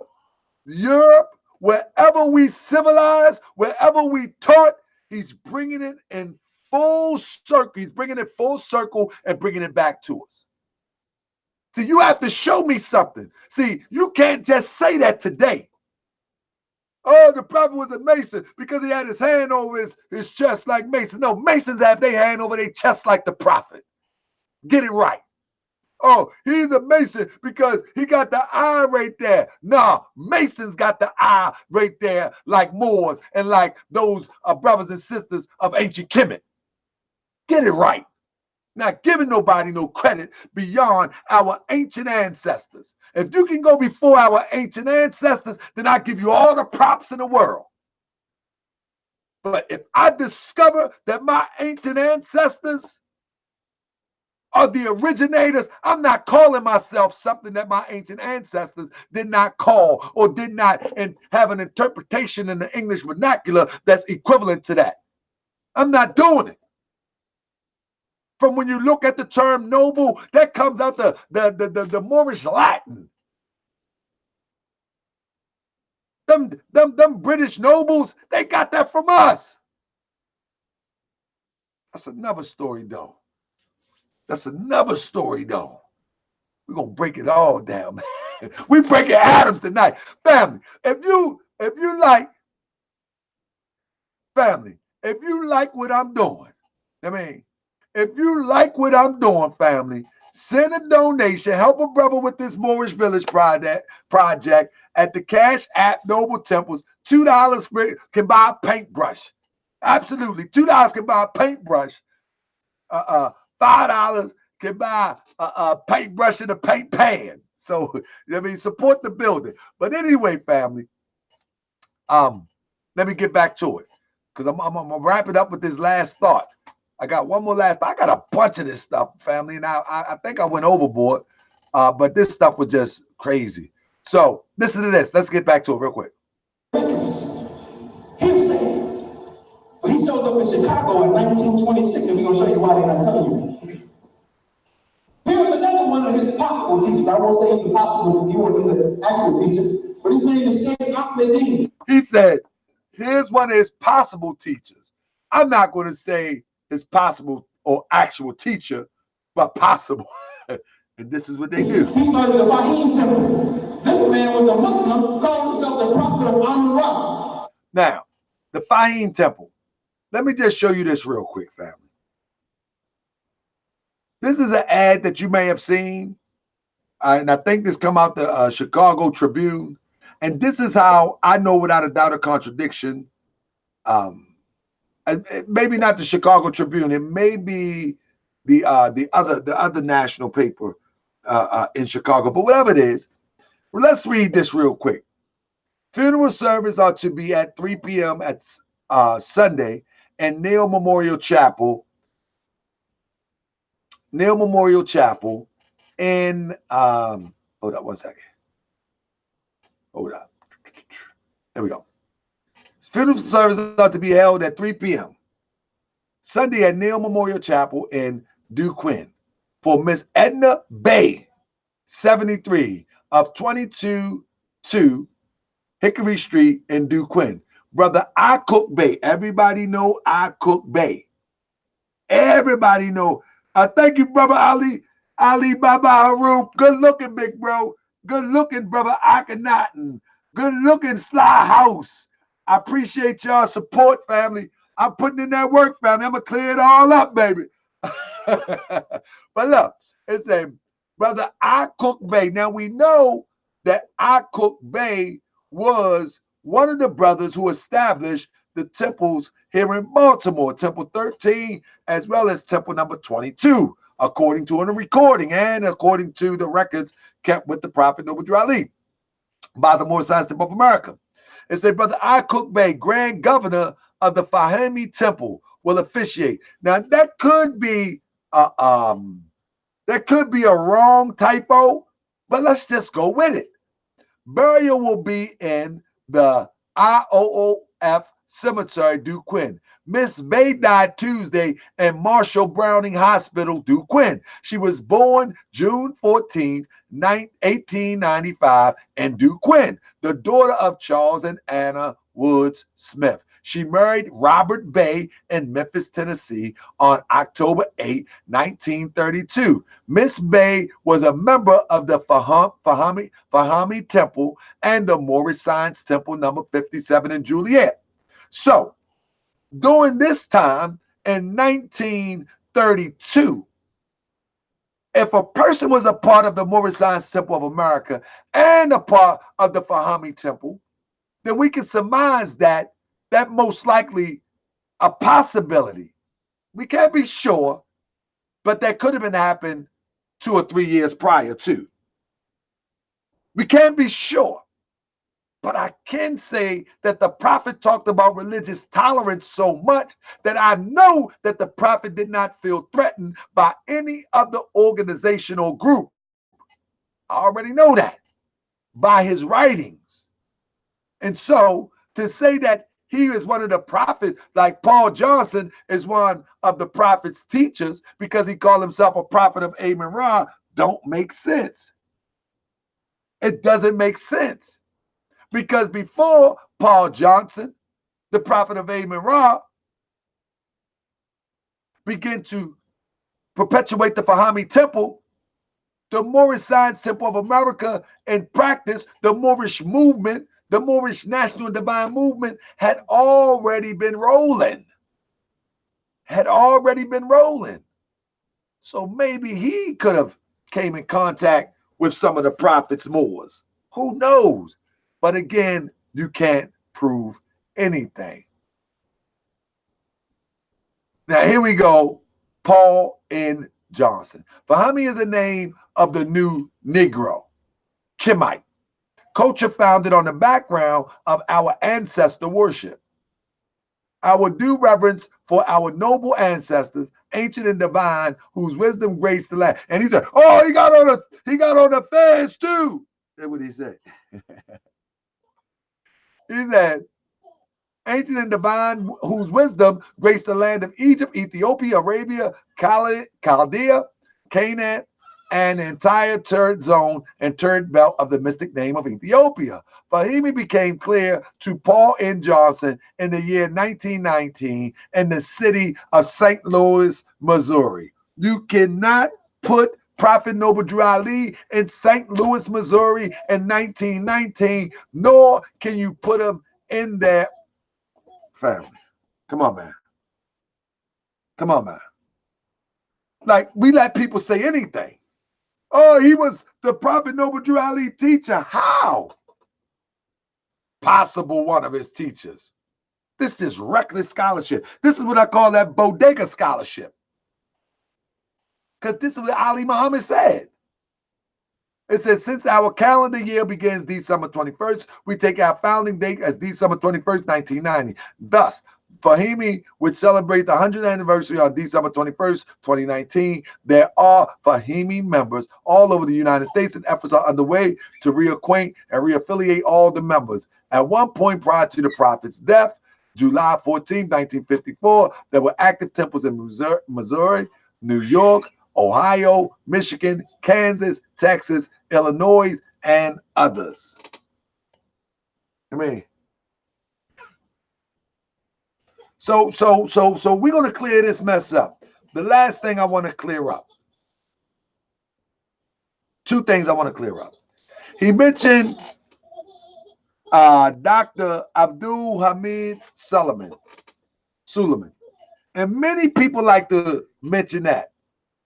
Speaker 1: Europe, wherever we civilized, wherever we taught, he's bringing it in full circle. He's bringing it full circle and bringing it back to us. See, you have to show me something. See, you can't just say that today. Oh, the prophet was a Mason because he had his hand over his chest like Mason. No, Masons have their hand over their chest like the prophet. Get it right. Oh, he's a Mason because he got the eye right there. Nah, Masons got the eye right there like Moors and like those brothers and sisters of ancient Kemet. Get it right. Not giving nobody no credit beyond our ancient ancestors. If you can go before our ancient ancestors, then I give you all the props in the world. But if I discover that my ancient ancestors are the originators, I'm not calling myself something that my ancient ancestors did not call or did not and have an interpretation in the English vernacular that's equivalent to that. I'm not doing it. From when you look at the term noble, that comes out the Moorish Latin. Them British nobles, they got that from us. That's another story, though. That's another story, though. We're gonna break it all down, man. We breaking atoms tonight. Family, if you like, family, if you like what I'm doing, I mean, if you like what I'm doing, family, send a donation. Help a brother with this Moorish Village project at the Cash App Noble Temples. $2 can buy a paintbrush. Absolutely. $2 can buy a paintbrush. $5 can buy a paintbrush and a paint pan. So, I mean, support the building. But anyway, family, Let me get back to it because I'm gonna wrap it up with this last thought. I got one more last. I got a bunch of this stuff, family, and I think I went overboard, but this stuff was just crazy. So listen to this. Let's get back to it real quick.
Speaker 2: Hearsay. But he shows up in Chicago in 1926, and we're going to show you why they're not telling you. Here's another one of his possible teachers. I won't say he's a possible teacher, he's an actual teacher, but his name is Sheikh Ahmadiyya.
Speaker 1: He said, here's one of his possible teachers. I'm not going to say his possible or actual teacher, but possible. And this is what they do.
Speaker 2: He started the Fahim Temple. This man was a Muslim, called himself the prophet of Ahmadiyya.
Speaker 1: Now, the Fahim Temple. Let me just show you this real quick, family. This is an ad that you may have seen, and I think this come out the Chicago Tribune. And this is how I know without a doubt a contradiction. Maybe not the Chicago Tribune. It may be the other national paper in Chicago, but whatever it is, let's read this real quick. Funeral service are to be at 3 p.m. at Sunday and Neal Memorial Chapel in hold up one second. Hold up. There we go. Funeral services are to be held at 3 p.m. Sunday at Neal Memorial Chapel in DuQuoin for Miss Edna Bay, 73, of 22-2 Hickory Street in DuQuoin. Brother I Cook Bay. Everybody know I Cook Bay. Everybody know. Thank you, Brother Ali Baba Haroon. Good looking, big bro. Good looking, Brother Akhenaten. Good looking, Sly House. I appreciate y'all support, family. I'm putting in that work, family. I'm going to clear it all up, baby. But look, it's a Brother I Cook Bay. Now, we know that I Cook Bay was one of the brothers who established the temples here in Baltimore, Temple 13, as well as Temple number 22, according to a recording and according to the records kept with the Prophet Noble Ali by the Moorish Science Temple of America. It said, Brother I Cook Bay, Grand Governor of the Fahimi Temple, will officiate. Now, that could be a wrong typo, but let's just go with it. Burial will be in the IOOF Cemetery, DuQuoin. Miss Bay died Tuesday in Marshall Browning Hospital, DuQuoin. She was born June 14, 1895 in DuQuoin, the daughter of Charles and Anna Woods Smith. She married Robert Bay in Memphis, Tennessee on October 8, 1932. Miss Bay was a member of the Fahami Temple and the Moorish Science Temple number 57 in Juliet. So, during this time in 1932, if a person was a part of the Moorish Science Temple of America and a part of the Fahami Temple, then we can surmise that most likely a possibility. We can't be sure, but that could have been happened 2 or 3 years prior to. We can't be sure, but I can say that the Prophet talked about religious tolerance so much that I know that the Prophet did not feel threatened by any other organization or group. I already know that by his writings. And so to say that he is one of the prophets, like Paul Johnson is one of the prophet's teachers because he called himself a prophet of Amen-Ra, don't make sense. It doesn't make sense. Because before Paul Johnson, the prophet of Amen-Ra, began to perpetuate the Fahami Temple, the Moorish Science Temple of America, in practice, the Moorish movement, the Moorish National and Divine Movement had already been rolling. So maybe he could have came in contact with some of the prophets' Moors. Who knows? But again, you can't prove anything. Now here we go. Paul N. Johnson. Fahami is the name of the new Negro, Kimite. Culture founded on the background of our ancestor worship. Our due reverence for our noble ancestors, ancient and divine, whose wisdom graced the land. And he said, "Oh, he got on the fence too." That's what he said. He said, "Ancient and divine, whose wisdom graced the land of Egypt, Ethiopia, Arabia, Chaldea, Canaan, and the entire turret zone and turret belt of the mystic name of Ethiopia." Fahimi became clear to Paul N. Johnson in the year 1919 in the city of St. Louis, Missouri. You cannot put Prophet Noble Drew Ali in St. Louis, Missouri in 1919, nor can you put him in there. Family, come on, man. Come on, man. Like, we let people say anything. Oh, he was the Prophet Noble Drew Ali teacher. How? Possible one of his teachers. This is reckless scholarship. This is what I call that bodega scholarship. Because this is what Ali Muhammad said. It says, since our calendar year begins December 21st, we take our founding date as December 21st, 1990. Thus, Fahimi would celebrate the 100th anniversary on December 21st, 2019. There are Fahimi members all over the United States, and efforts are underway to reacquaint and reaffiliate all the members. At one point prior to the Prophet's death, July 14, 1954, there were active temples in Missouri, New York, Ohio, Michigan, Kansas, Texas, Illinois, and others. I mean, so we're going to clear this mess up. The last thing I want to clear up. Two things I want to clear up. He mentioned Dr. Abdul Hamid Suleiman. And many people like to mention that.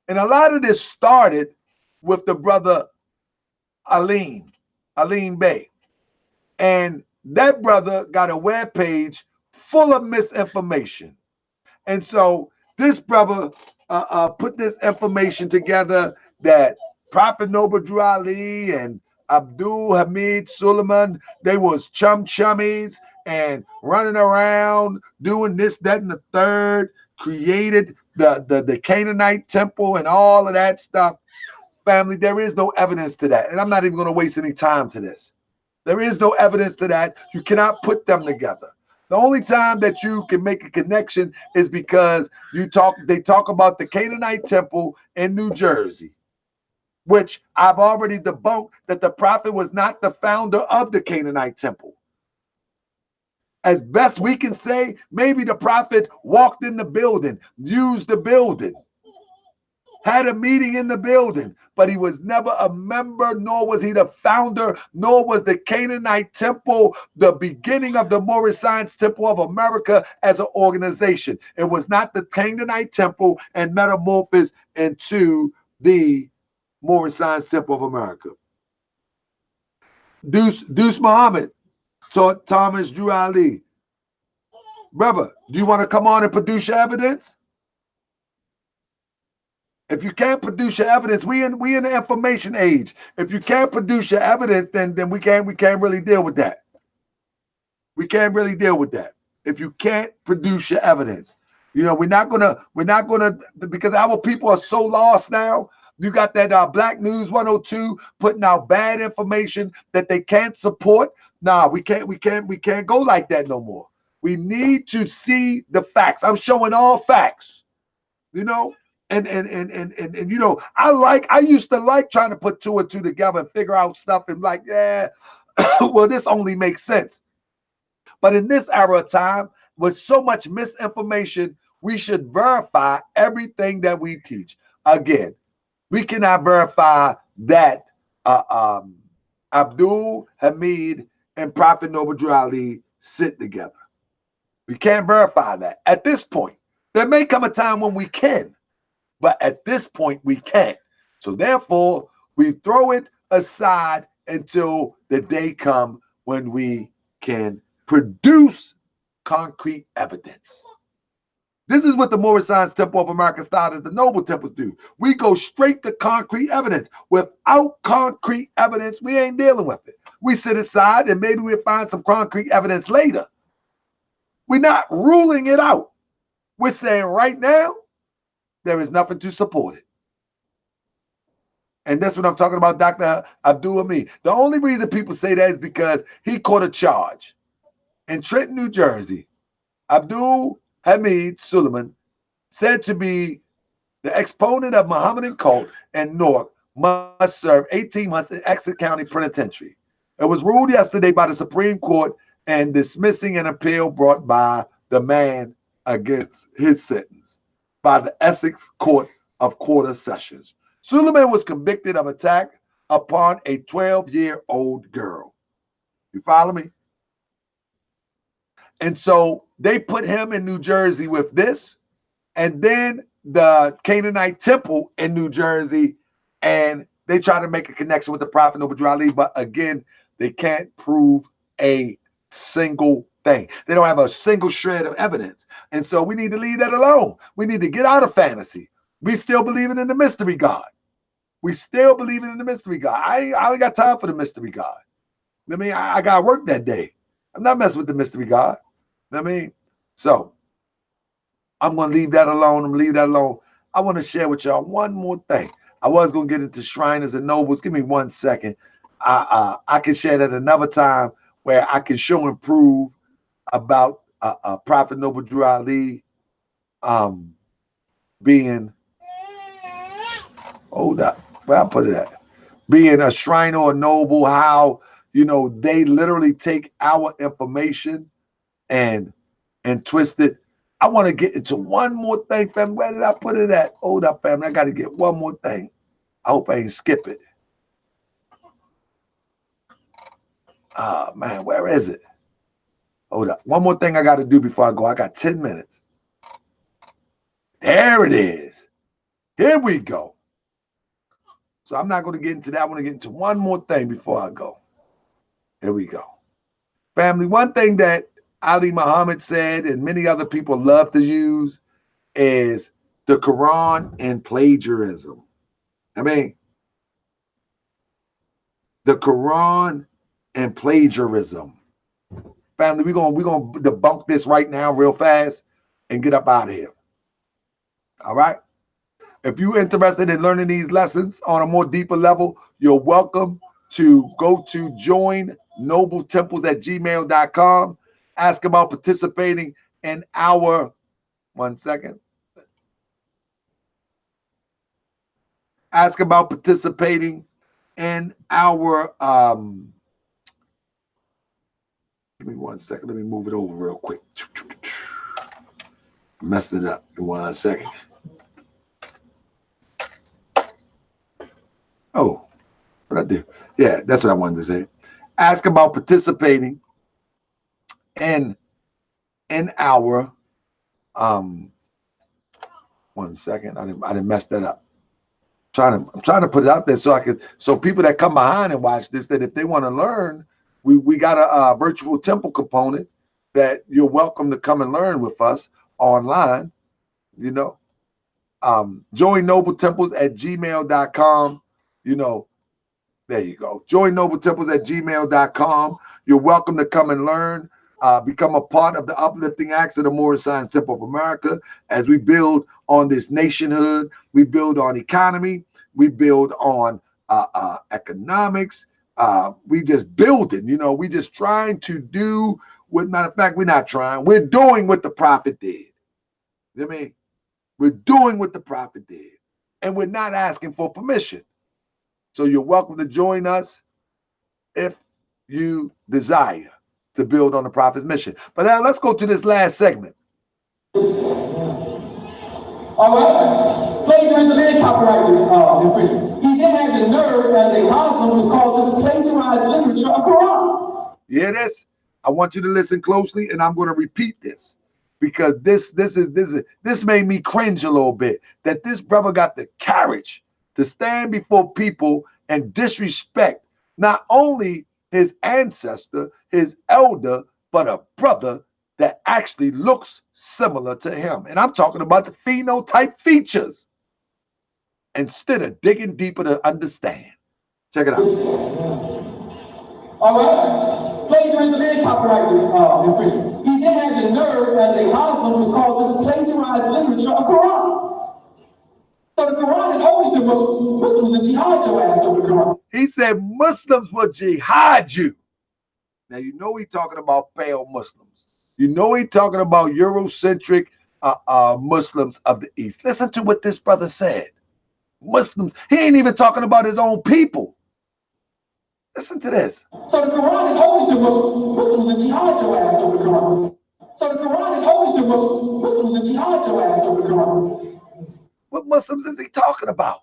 Speaker 1: And a lot of this started with the brother Alim Bey. And that brother got a webpage full of misinformation. And so this brother put this information together that Prophet Noble Drew Ali and Abdul Hamid Suleiman, they was chummies and running around doing this, that, and the third, created the Canaanite temple and all of that stuff. Family, there is no evidence to that. And I'm not even going to waste any time to this. There is no evidence to that. You cannot put them together. The only time that you can make a connection is because they talk about the Canaanite temple in New Jersey, which I've already debunked that the prophet was not the founder of the Canaanite temple. As best we can say, maybe the prophet walked in the building, used the building, had a meeting in the building, but he was never a member, nor was he the founder, nor was the Canaanite temple the beginning of the Moorish Science Temple of America as an organization. It was not the Canaanite temple and metamorphosed into the Moorish Science Temple of America. Deuce Muhammad taught Thomas Drew Ali. Brother, do you want to come on and produce your evidence? If you can't produce your evidence, we in the information age. If you can't produce your evidence, then we can't really deal with that. We can't really deal with that. If you can't produce your evidence, you know, we're not gonna because our people are so lost now. You got that Black News 102 putting out bad information that they can't support. Nah, we can't go like that no more. We need to see the facts. I'm showing all facts, you know. And you know, I used to like trying to put two and two together and figure out stuff and like, yeah, well, this only makes sense. But in this era of time, with so much misinformation, we should verify everything that we teach. Again, we cannot verify that Abdul Hamid and Prophet Noble Drew Ali sit together. We can't verify that at this point. There may come a time when we can, but at this point we can't. So therefore, we throw it aside until the day comes when we can produce concrete evidence. This is what the Moorish Science Temple of America style as the Noble Temples do. We go straight to concrete evidence. Without concrete evidence, we ain't dealing with it. We sit aside and maybe we'll find some concrete evidence later. We're not ruling it out. We're saying right now, there is nothing to support it. And that's what I'm talking about, Dr. Abdul Hamid. The only reason people say that is because he caught a charge in Trenton, New Jersey. Abdul Hamid Suleiman, said to be the exponent of Mohammedan cult in Newark, must serve 18 months in Essex County Penitentiary. It was ruled yesterday by the Supreme Court and dismissing an appeal brought by the man against his sentence by the Essex Court of Quarter Sessions. Suleiman was convicted of attack upon a 12-year-old girl. You follow me? And so they put him in New Jersey with this, and then the Canaanite temple in New Jersey, and they try to make a connection with the Prophet Noble Drew Ali, but again, they can't prove a single thing. They don't have a single shred of evidence. And so we need to leave that alone. We need to get out of fantasy. We still believing in the mystery God. We still believing in the mystery God. I ain't got time for the mystery God. I mean, I got to work that day. I'm not messing with the mystery God. I mean, so I'm going to leave that alone. I'm going to leave that alone. I want to share with y'all one more thing. I was going to get into Shriners and Nobles. Give me 1 second. I can share that another time where I can show and prove about Prophet Noble Drew Ali being, hold up, where I put it at? Being a Shriner or Noble, how, you know, they literally take our information and twist it. I want to get into one more thing, fam. Where did I put it at? Hold up, fam. I got to get one more thing. I hope I ain't skip it. Ah, man, where is it? Hold up. One more thing I got to do before I go. I got 10 minutes. There it is. Here we go. So I'm not going to get into that. I want to get into one more thing before I go. Here we go. Family, one thing that Ali Muhammad said and many other people love to use is the Quran and plagiarism. I mean, the Quran and plagiarism. Family, we're gonna debunk this right now real fast and get up out of here. All right? If you're interested in learning these lessons on a more deeper level, you're welcome to go to joinnobletemples@gmail.com. Ask about participating in our, 1 second. Ask about participating in our, give me 1 second. Let me move it over real quick. Messed it up in 1 second. Oh, what I do? Yeah, that's what I wanted to say. Ask about participating in our 1 second. I didn't mess that up. I'm trying to put it out there so people that come behind and watch this, that if they want to learn, we got a virtual temple component that you're welcome to come and learn with us online. You know, joinnobletemples@gmail.com. You know, there you go. joinnobletemples@gmail.com. You're welcome to come and learn. Become a part of the uplifting acts of the Moorish Science Temple of America as we build on this nationhood. We build on economy. We build on economics. We just building, you know, we just trying to do what, matter of fact, we're not trying. We're doing what the prophet did. You know what I mean? We're doing what the prophet did. And we're not asking for permission. So you're welcome to join us if you desire to build on the prophet's mission. But now let's go to this last segment.
Speaker 2: All right? Plagiarism and copyright infringement. He then had the nerve as a Muslim to call this plagiarized literature a Quran.
Speaker 1: You hear this? I want you to listen closely, and I'm going to repeat this because this made me cringe a little bit, that this brother got the courage to stand before people and disrespect not only his ancestor, his elder, but a brother that actually looks similar to him. And I'm talking about the phenotype features instead of digging deeper to understand. Check it out.
Speaker 2: All right? Plagiarism is copyright infringement. He then had the nerve as a Muslim to call this plagiarized literature a Quran. So the Quran is holy to Muslims. Muslims and jihad your ass over the Quran.
Speaker 1: He said Muslims will jihad you. Now, you know he's talking about pale Muslims. You know he's talking about Eurocentric Muslims of the East. Listen to what this brother said. Muslims. He ain't even talking about his own people. Listen to this.
Speaker 2: So the Quran is holy to Muslims. Muslims and jihad your ass over the Quran. So the Quran is holy to Muslims. Muslims and jihad your ass over the Quran.
Speaker 1: What Muslims is he talking about?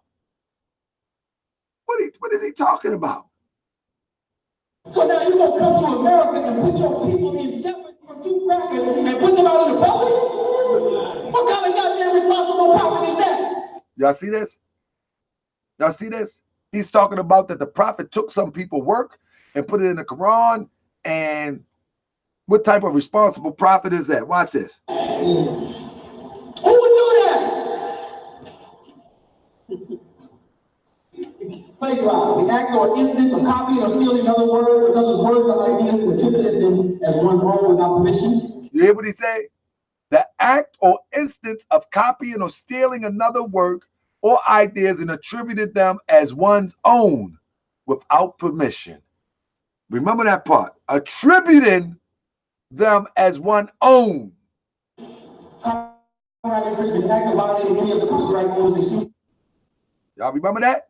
Speaker 1: What is he talking about?
Speaker 2: So now you're going to come to America and put your people in jeopardy for 2 crackers and put them out in the public? What kind of goddamn responsible prophet is that?
Speaker 1: Y'all see this? Y'all see this? He's talking about that the prophet took some people's work and put it in the Quran. And what type of responsible prophet is that? Watch this.
Speaker 2: Who would do that? Plagiarize, the act or instance of copying or stealing another's words or ideas and attributing them as one's own without permission.
Speaker 1: You hear what he say? The act or instance of copying or stealing another work or ideas and attributed them as one's own without permission. Remember that part. Attributing them as one's own. Y'all remember that?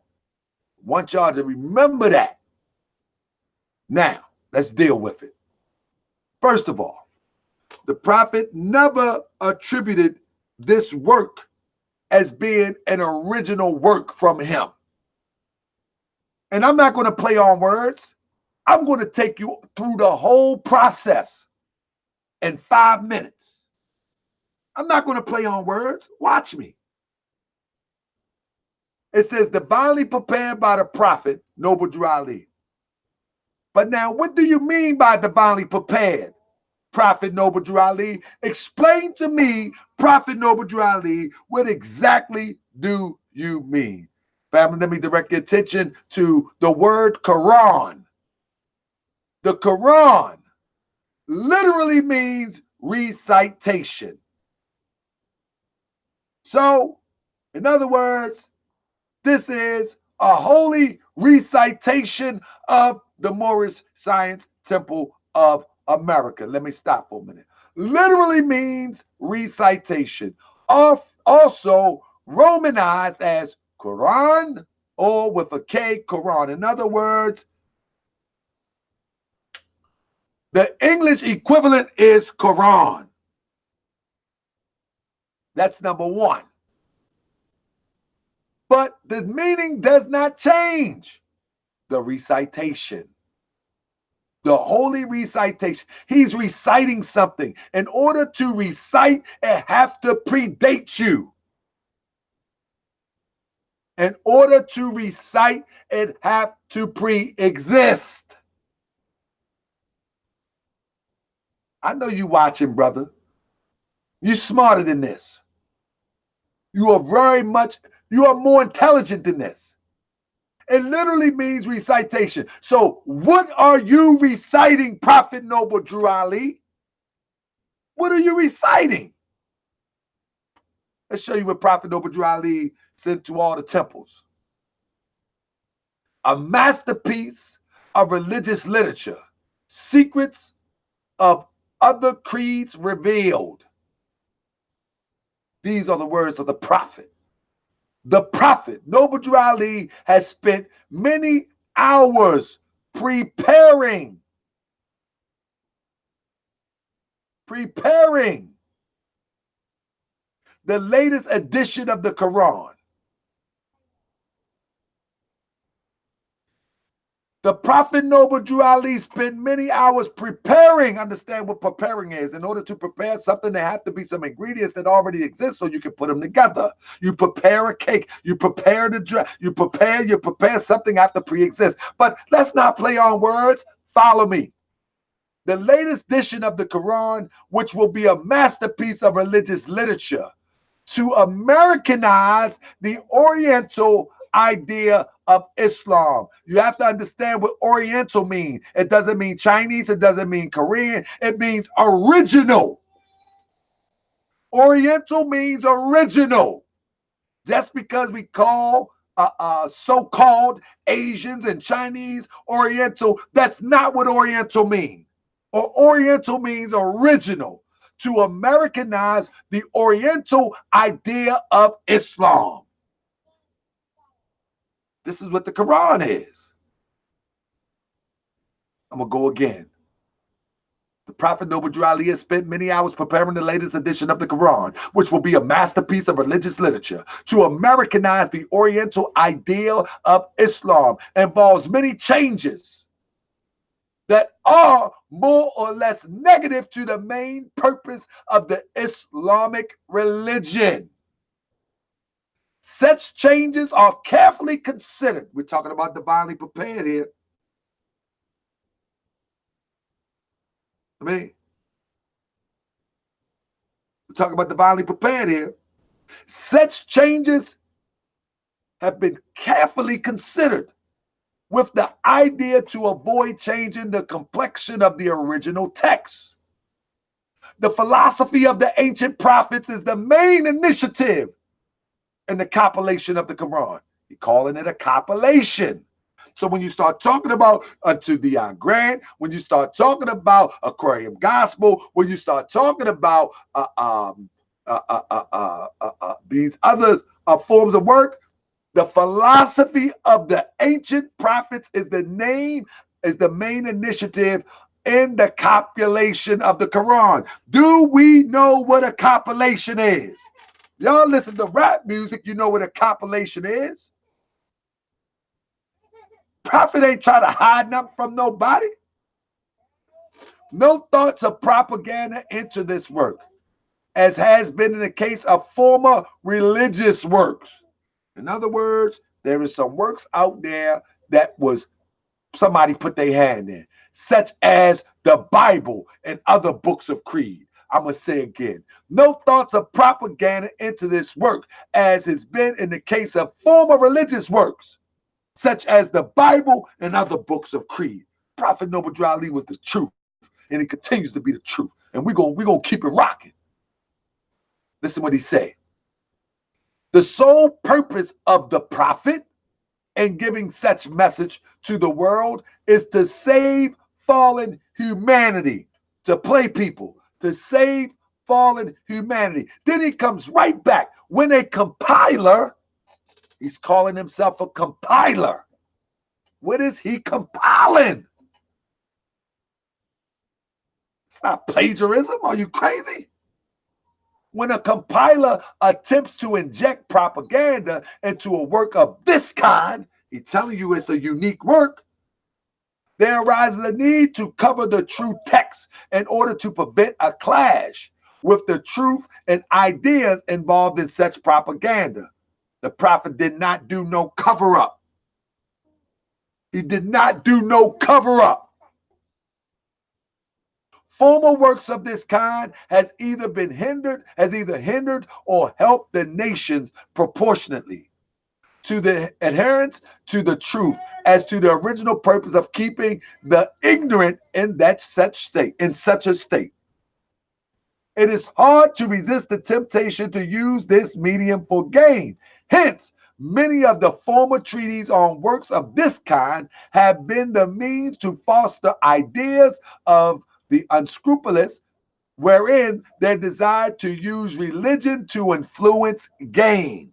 Speaker 1: Want y'all to remember that. Now, let's deal with it. First of all, the prophet never attributed this work as being an original work from him. And I'm not going to play on words. I'm going to take you through the whole process in 5 minutes. I'm not going to play on words. Watch me. It says, divinely prepared by the prophet, Noble Drew Ali. But now, what do you mean by divinely prepared, Prophet Noble Drew Ali? Explain to me, Prophet Noble Drew Ali, what exactly do you mean? Family, let me direct your attention to the word Quran. The Quran literally means recitation. So, in other words, this is a holy recitation of the Moorish Science Temple of America. Let me stop for a minute. Literally means recitation. Also Romanized as Quran or with a K, Quran. In other words, the English equivalent is Quran. That's number one. But the meaning does not change. The recitation. The holy recitation. He's reciting something. In order to recite, it has to predate you. In order to recite, it has to pre-exist. I know you watching, brother. You're smarter than this. You are more intelligent than this. It literally means recitation. So what are you reciting, Prophet Noble Drew Ali? What are you reciting? Let's show you what Prophet Noble Drew Ali sent to all the temples. A masterpiece of religious literature. Secrets of other creeds revealed. These are the words of the prophet. The prophet, Noble Drew Ali, has spent many hours preparing the latest edition of the Quran. The prophet Noble Drew Ali spent many hours preparing. Understand what preparing is. In order to prepare something, there have to be some ingredients that already exist so you can put them together. You prepare a cake. You prepare the dress. You prepare something have to pre-exist. But let's not play on words. Follow me. the latest edition of the Quran, which will be a masterpiece of religious literature, to Americanize the Oriental idea of Islam. You have to understand what Oriental means. It doesn't mean Chinese. It doesn't mean Korean. It means original. Oriental means original. Just because we call so-called Asians and Chinese Oriental, that's not what Oriental means. Or Oriental means original. To Americanize the Oriental idea of Islam. This is what the Quran is. I'm going to go again. The Prophet Noble Drew Ali has spent many hours preparing the latest edition of the Quran, which will be a masterpiece of religious literature. To Americanize the Oriental ideal of Islam involves many changes that are more or less negative to the main purpose of the Islamic religion. Such changes are carefully considered. We're talking about divinely prepared here. We're talking about divinely prepared here. Such changes have been carefully considered with the idea to avoid changing the complexion of the original text. The philosophy of the ancient prophets is the main initiative in the compilation of the Quran. You're calling it a compilation. So when you start talking about Unto Thee I Grant, when you start talking about Aquarium Gospel, when you start talking about these other forms of work, the philosophy of the ancient prophets is the main initiative in the compilation of the Quran. Do we know what a compilation is? Y'all listen to rap music, you know what a compilation is. Prophet ain't trying to hide nothing from nobody. No thoughts of propaganda enter this work, as has been in the case of former religious works. In other words, there is some works out there that was somebody put their hand in, such as the Bible and other books of creed. I'm going to say again, no thoughts of propaganda into this work, as has been in the case of former religious works, such as the Bible and other books of creed. Prophet Noble Drew Ali was the truth, and it continues to be the truth. And we're gonna keep it rocking. Listen what he say. The sole purpose of the prophet in giving such message to the world is to save fallen humanity, to play people, to save fallen humanity. Then he comes right back. When a compiler, he's calling himself a compiler. What is he compiling? It's not plagiarism. Are you crazy? When a compiler attempts to inject propaganda into a work of this kind, he's telling you it's a unique work, there arises a need to cover the true text in order to prevent a clash with the truth and ideas involved in such propaganda. The prophet did not do no cover-up. He did not do no cover-up. Former works of this kind has either hindered or helped the nations proportionately to the adherence to the truth as to the original purpose of keeping the ignorant in such a state. It is hard to resist the temptation to use this medium for gain. Hence, many of the former treaties on works of this kind have been the means to foster ideas of the unscrupulous, wherein they desire to use religion to influence gain.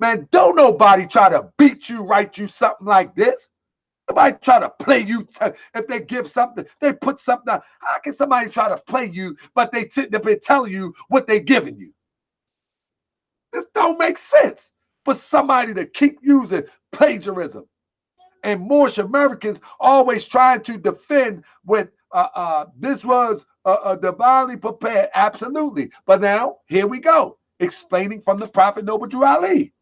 Speaker 1: Man, don't nobody try to beat you, write you something like this. Nobody try to play you. If they give something, they put something out. How can somebody try to play you, but they sit there and telling you what they're giving you? This don't make sense for somebody to keep using plagiarism. And Moorish Americans always trying to defend with this was divinely prepared. Absolutely. But now, here we go. Explaining from the Prophet Noble Drew Ali.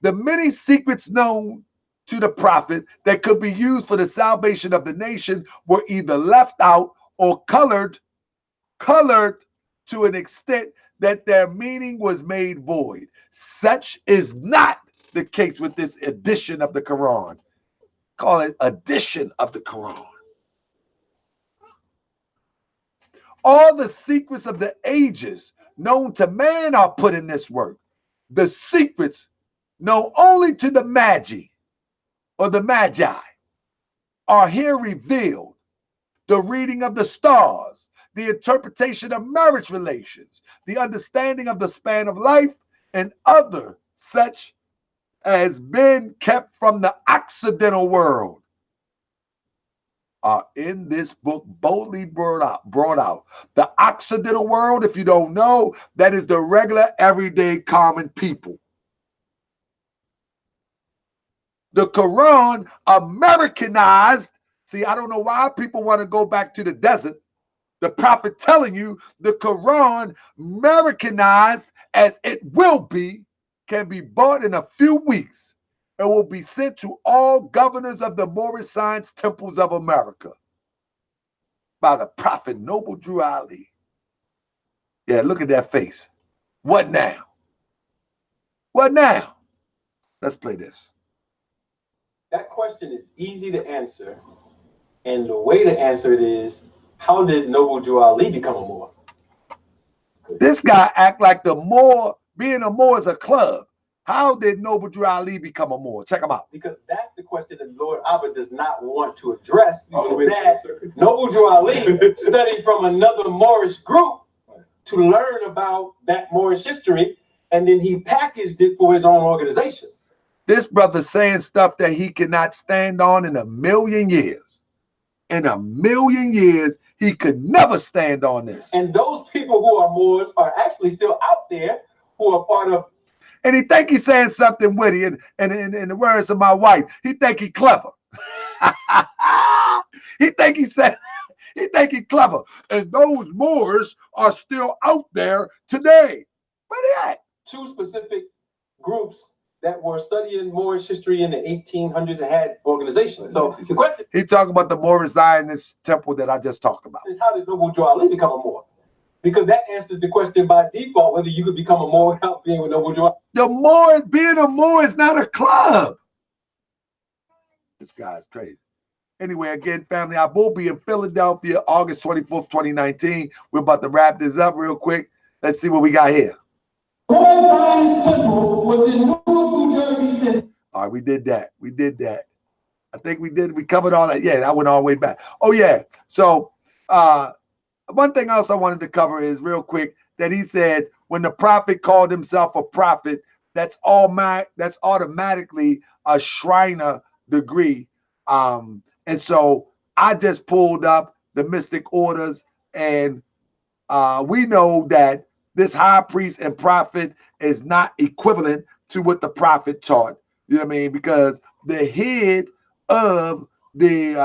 Speaker 1: The many secrets known to the prophet that could be used for the salvation of the nation were either left out or colored to an extent that their meaning was made void. Such is not the case with this edition of the Quran. Call it edition of the Quran. All the secrets of the ages known to man are put in this work. The secrets known only to the Magi or the Magi are here revealed. The reading of the stars, the interpretation of marriage relations, the understanding of the span of life, and other such as been kept from the Occidental world are in this book boldly brought out. The Occidental world, if you don't know, that is the regular, everyday, common people. The Quran Americanized. See, I don't know why people want to go back to the desert. The prophet telling you the Quran Americanized as it will be, can be bought in a few weeks. It will be sent to all governors of the Moorish science temples of America by the prophet Noble Drew Ali. Yeah, look at that face. What now? What now? Let's play this.
Speaker 3: That question is easy to answer. And the way to answer it is, how did Noble Drew Ali become a Moor?
Speaker 1: This guy act like the Moor, being a Moor is a club. How did Noble Drew Ali become a Moor? Check him out.
Speaker 3: Because that's the question that Lord Abba does not want to address. That Noble Drew Ali studied from another Moorish group to learn about that Moorish history, and then he packaged it for his own organization.
Speaker 1: This brother's saying stuff that he cannot stand on in a million years. In a million years, he could never stand on this.
Speaker 3: And those people who are Moors are actually still out there who are part of.
Speaker 1: And he think he's saying something witty. And in the words of my wife, he think he clever. he think he clever. And those Moors are still out there today. Where they at?
Speaker 3: Two specific groups that were studying Moorish history in the 1800s and had organizations. So the question,
Speaker 1: he talking about the Moorish Zionist temple that I just talked about.
Speaker 3: Is how did Noble Drew Ali become a Moor? Because that answers the question by default whether you could become a Moor without being with Noble Drew Ali.
Speaker 1: The Moor, being a Moor is not a club. This guy's crazy. Anyway, again, family, I will be in Philadelphia August 24th, 2019. We're about to wrap this up real quick. Let's see what we got here.
Speaker 2: Moorish Zionist temple was in Newark, New Jersey.
Speaker 1: All right, we did that. We did that. I think we did. We covered all that. Yeah, that went all the way back. Oh, yeah. So one thing else I wanted to cover is real quick that he said when the prophet called himself a prophet, that's automatically a Shriner degree. And so I just pulled up the mystic orders, and we know that this high priest and prophet is not equivalent to what the prophet taught. You know what I mean? Because the head of the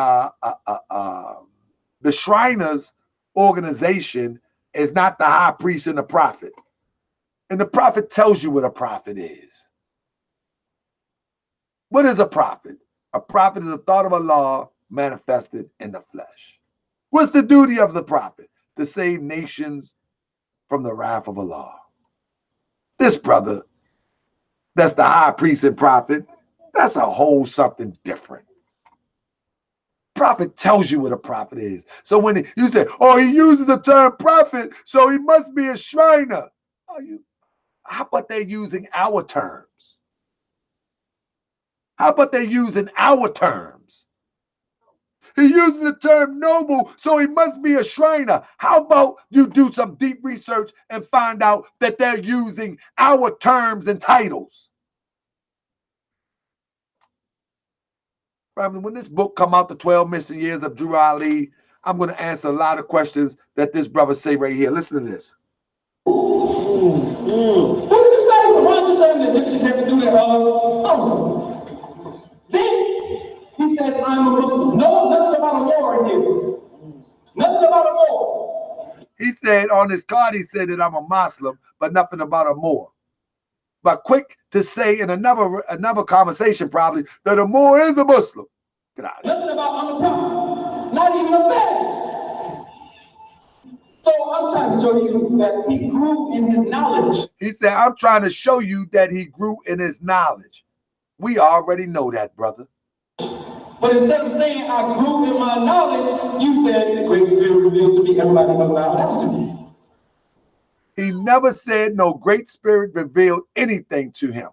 Speaker 1: Shriners organization is not the high priest and the prophet. And the prophet tells you what a prophet is. What is a prophet? A prophet is a thought of Allah manifested in the flesh. What's the duty of the prophet? To save nations from the wrath of Allah. This brother, that's the high priest and prophet, that's a whole something different. Prophet tells you what a prophet is. So when you say, oh, he uses the term prophet, so he must be a Shriner. How about they're using our terms? How about they're using our terms? He uses the term noble, so he must be a Shriner. How about you do some deep research and find out that they're using our terms and titles? When this book come out, The 12 Missing Years of Drew Ali, I'm going to answer a lot of questions that this brother say right here. Listen to this.
Speaker 2: What did you say? Why did you say the Egyptians never do that? Then he says, I'm a Muslim. No, nothing about a war in here. Nothing about a war.
Speaker 1: He said on his card, he said that I'm a Muslim, but nothing about a Moor. but quick to say in another conversation probably that a Moor is a Muslim. Get out of here.
Speaker 2: Nothing about I'm a prophet, not even a Pharisee. So I'm trying to show you that he grew in his knowledge.
Speaker 1: He said, I'm trying to show you that he grew in his knowledge. We already know that, brother.
Speaker 2: But instead of saying I grew in my knowledge, you said the Great Spirit revealed to me. Everybody must bow down to me.
Speaker 1: He never said no Great Spirit revealed anything to him.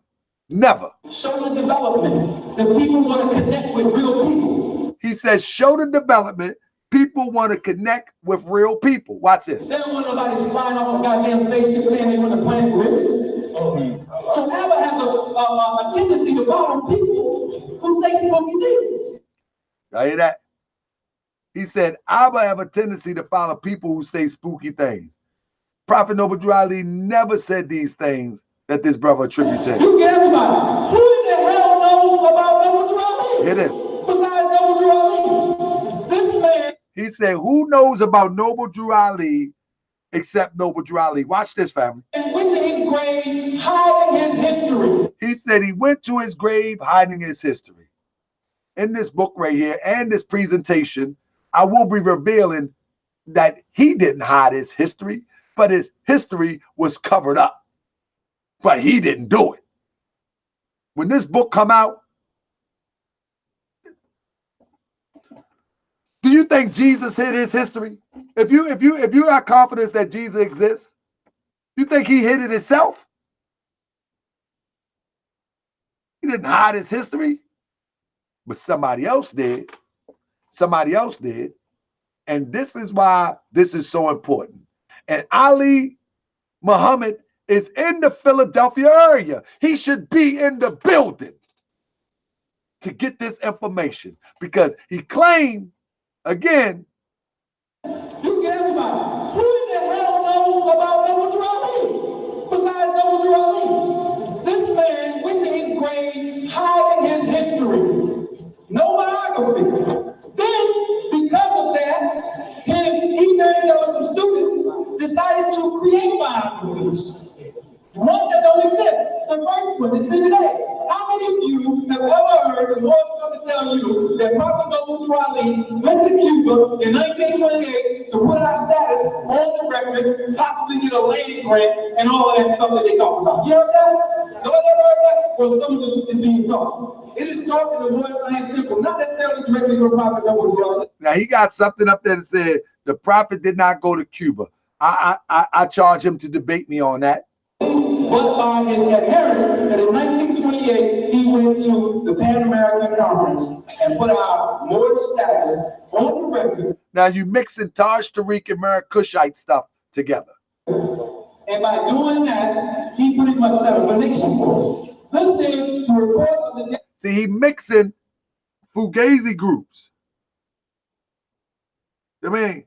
Speaker 1: Never.
Speaker 2: Show the development. The people want to connect with real people.
Speaker 1: He says, show the development. People want to connect with real people. Watch this.
Speaker 2: They don't want nobody flying off a goddamn spaceship saying they want to plant risk. So Abba has a tendency to follow people who say spooky things.
Speaker 1: I hear that? He said, Abba have a tendency to follow people who say spooky things. Prophet Noble Drew Ali never said these things that this brother attributes to him.
Speaker 2: You get everybody. Who in the hell knows about Noble Drew Ali?
Speaker 1: Here it is.
Speaker 2: Besides Noble Drew Ali. This man.
Speaker 1: He said, who knows about Noble Drew Ali except Noble Drew Ali? Watch this, family.
Speaker 2: And went to his grave hiding his history.
Speaker 1: He said he went to his grave hiding his history. In this book right here and this presentation, I will be revealing that he didn't hide his history, but his history was covered up. But he didn't do it. When this book come out, do you think Jesus hid his history? If you have confidence that Jesus exists, you think he hid it himself? He didn't hide his history, but somebody else did. Somebody else did. And this is why this is so important. And Ali Muhammad is in the Philadelphia area. He should be in the building to get this information because he claimed, again,
Speaker 2: you get everybody. Who in the hell knows about Noble Drew Ali? Besides Noble Drew Ali. This man went to his grave hiding his history. No biography. Then, because of that, his evangelical students decided to create biographies. One that don't exist. The first one is today. How many of you have ever heard the Lord's going to tell you that Prophet Noble Drew Ali went to Cuba in 1928 to put our status on the record, possibly get a land grant, and all of that stuff that they talk about? You heard that? Nobody ever heard that? Well, some of this is being taught. It is taught in the Moorish Science Temple, not necessarily directly from Prophet Noble Drew Ali.
Speaker 1: Now he got something up there that said the prophet did not go to Cuba. I charge him to debate me on that.
Speaker 2: But by his adherents, that in 1928 he went to the Pan-American Conference and put our Moorish status on the record.
Speaker 1: Now you mixing Taj Tariq and Maracushite stuff together.
Speaker 2: And by doing that, he pretty much set up a nation for us. This is the report of the.
Speaker 1: See, he mixing Fugazi groups. I mean,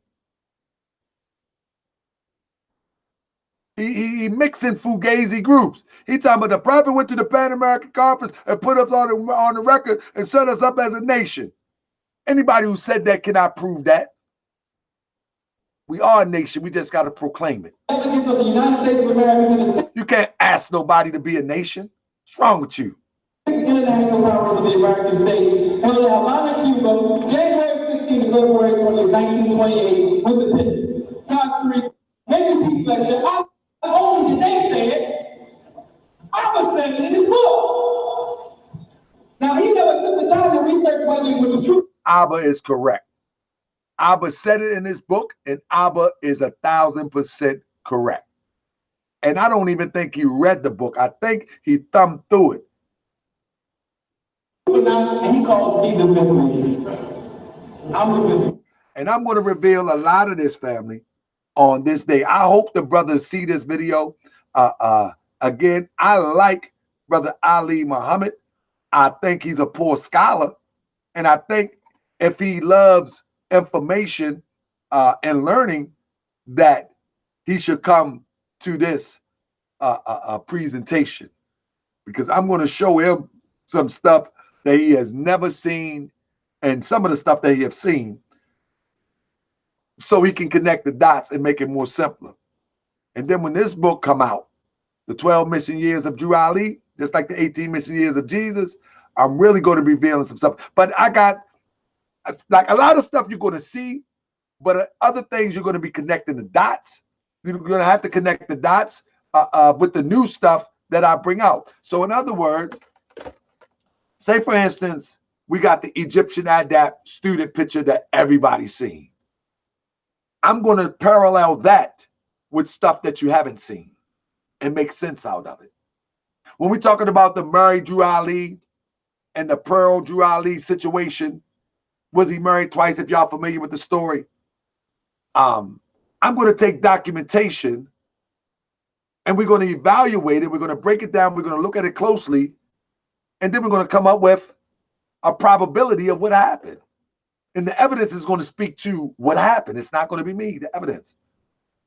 Speaker 1: he mixing Fugazi groups. He talking about the prophet went to the Pan American Conference and put us on the record and set us up as a nation. Anybody who said that cannot prove that. We are a nation. We just got to proclaim it.
Speaker 2: Of the United States of America.
Speaker 1: You can't ask nobody to be a nation. What's wrong with you?
Speaker 2: International powers of the American state held in Havana, Cuba, January 16 to February 20, 1928, with the pen. Taj Tariq, maybe people lecture. Only did they say it, I was saying it in his book. Now, he never took the time to research whether it was the truth.
Speaker 1: Abba is correct. Abba said it in his book, and Abba is 1,000% correct. And I don't even think he read the book. I think he thumbed through it.
Speaker 2: And he calls me the mystery. I'm the mystery.
Speaker 1: And I'm going to reveal a lot of this, family, on this day. I hope the brothers see this video. Again, I like Brother Ali Muhammad. I think he's a poor scholar. And I think if he loves information and learning, that he should come to this presentation. Because I'm going to show him some stuff that he has never seen and some of the stuff that he has seen, so he can connect the dots and make it more simpler. And then when this book come out, the 12 mission years of Drew Ali, just like the 18 mission years of Jesus, I'm really going to be revealing some stuff. But I got like a lot of stuff you're going to see, but other things you're going to be connecting the dots. You're going to have to connect the dots with the new stuff that I bring out. So in other words, say for instance, we got the Egyptian adapt student picture that everybody's seen. I'm going to parallel that with stuff that you haven't seen and make sense out of it. When we're talking about the Murray Drew Ali and the Pearl Drew Ali situation, was he married twice? If y'all familiar with the story, I'm going to take documentation and we're going to evaluate it. We're going to break it down. We're going to look at it closely. And then we're going to come up with a probability of what happened. And the evidence is going to speak to what happened. It's not going to be me, the evidence,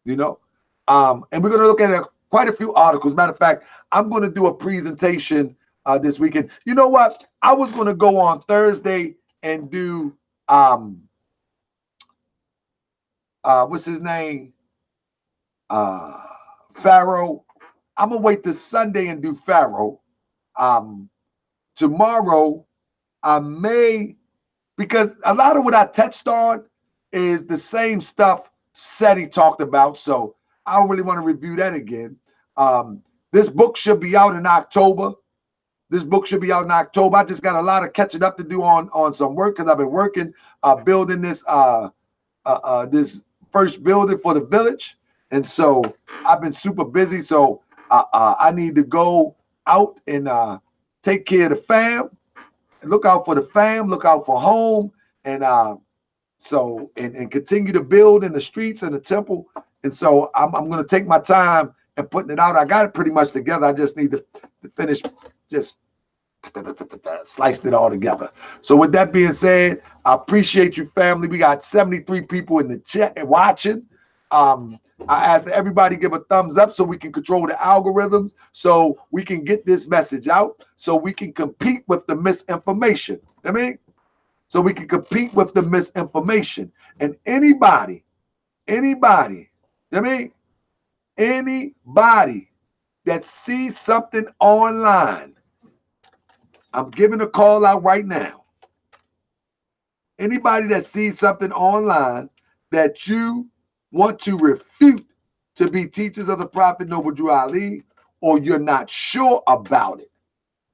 Speaker 1: you know. And we're going to look at quite a few articles. Matter of fact, I'm going to do a presentation this weekend. You know what? I was going to go on Thursday and do, what's his name? Pharoah. I'm going to wait till Sunday and do Pharoah. Tomorrow, I may, because a lot of what I touched on is the same stuff Seti talked about. So I don't really want to review that again. This book should be out in October. I just got a lot of catching up to do on some work because I've been working building this this first building for the village, and so I've been super busy. So I need to go out and take care of the fam, look out for the fam, look out for home, and so continue to build in the streets and the temple. And so I'm going to take my time and putting it out. I got it pretty much together. I just need to finish just sliced it all together. So with that being said, I appreciate you, family. We got 73 people in the chat watching. I asked everybody give a thumbs up so we can control the algorithms, so we can get this message out, so we can compete with the misinformation. I mean, so we can compete with the misinformation. And anybody, I mean, anybody that sees something online, I'm giving a call out right now. Anybody that sees something online that you want to refute to be teachers of the Prophet Noble Drew Ali, or you're not sure about it,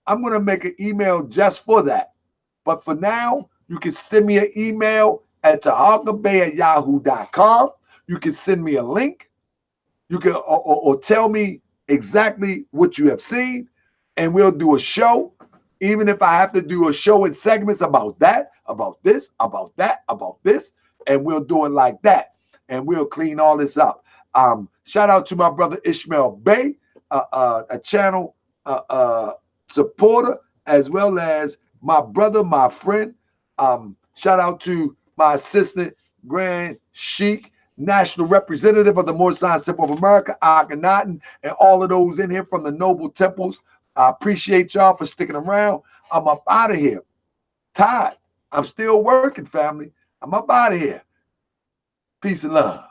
Speaker 1: I'm going to make an email just for that. But for now, you can send me an email at tahalkabay@yahoo.com. You can send me a link. You can or tell me exactly what you have seen, and we'll do a show. Even if I have to do a show in segments about that, about this, about that, about this, and we'll do it like that. And we'll clean all this up. Shout out to my brother Ishmael Bey, a channel supporter, as well as my brother, my friend. Shout out to my assistant, Grand Sheik, national representative of the Moorish Temple of America, Akhenaten, and all of those in here from the Noble Temples. I appreciate y'all for sticking around. I'm up out of here. Tired. I'm still working, family. I'm up out of here. Peace and love.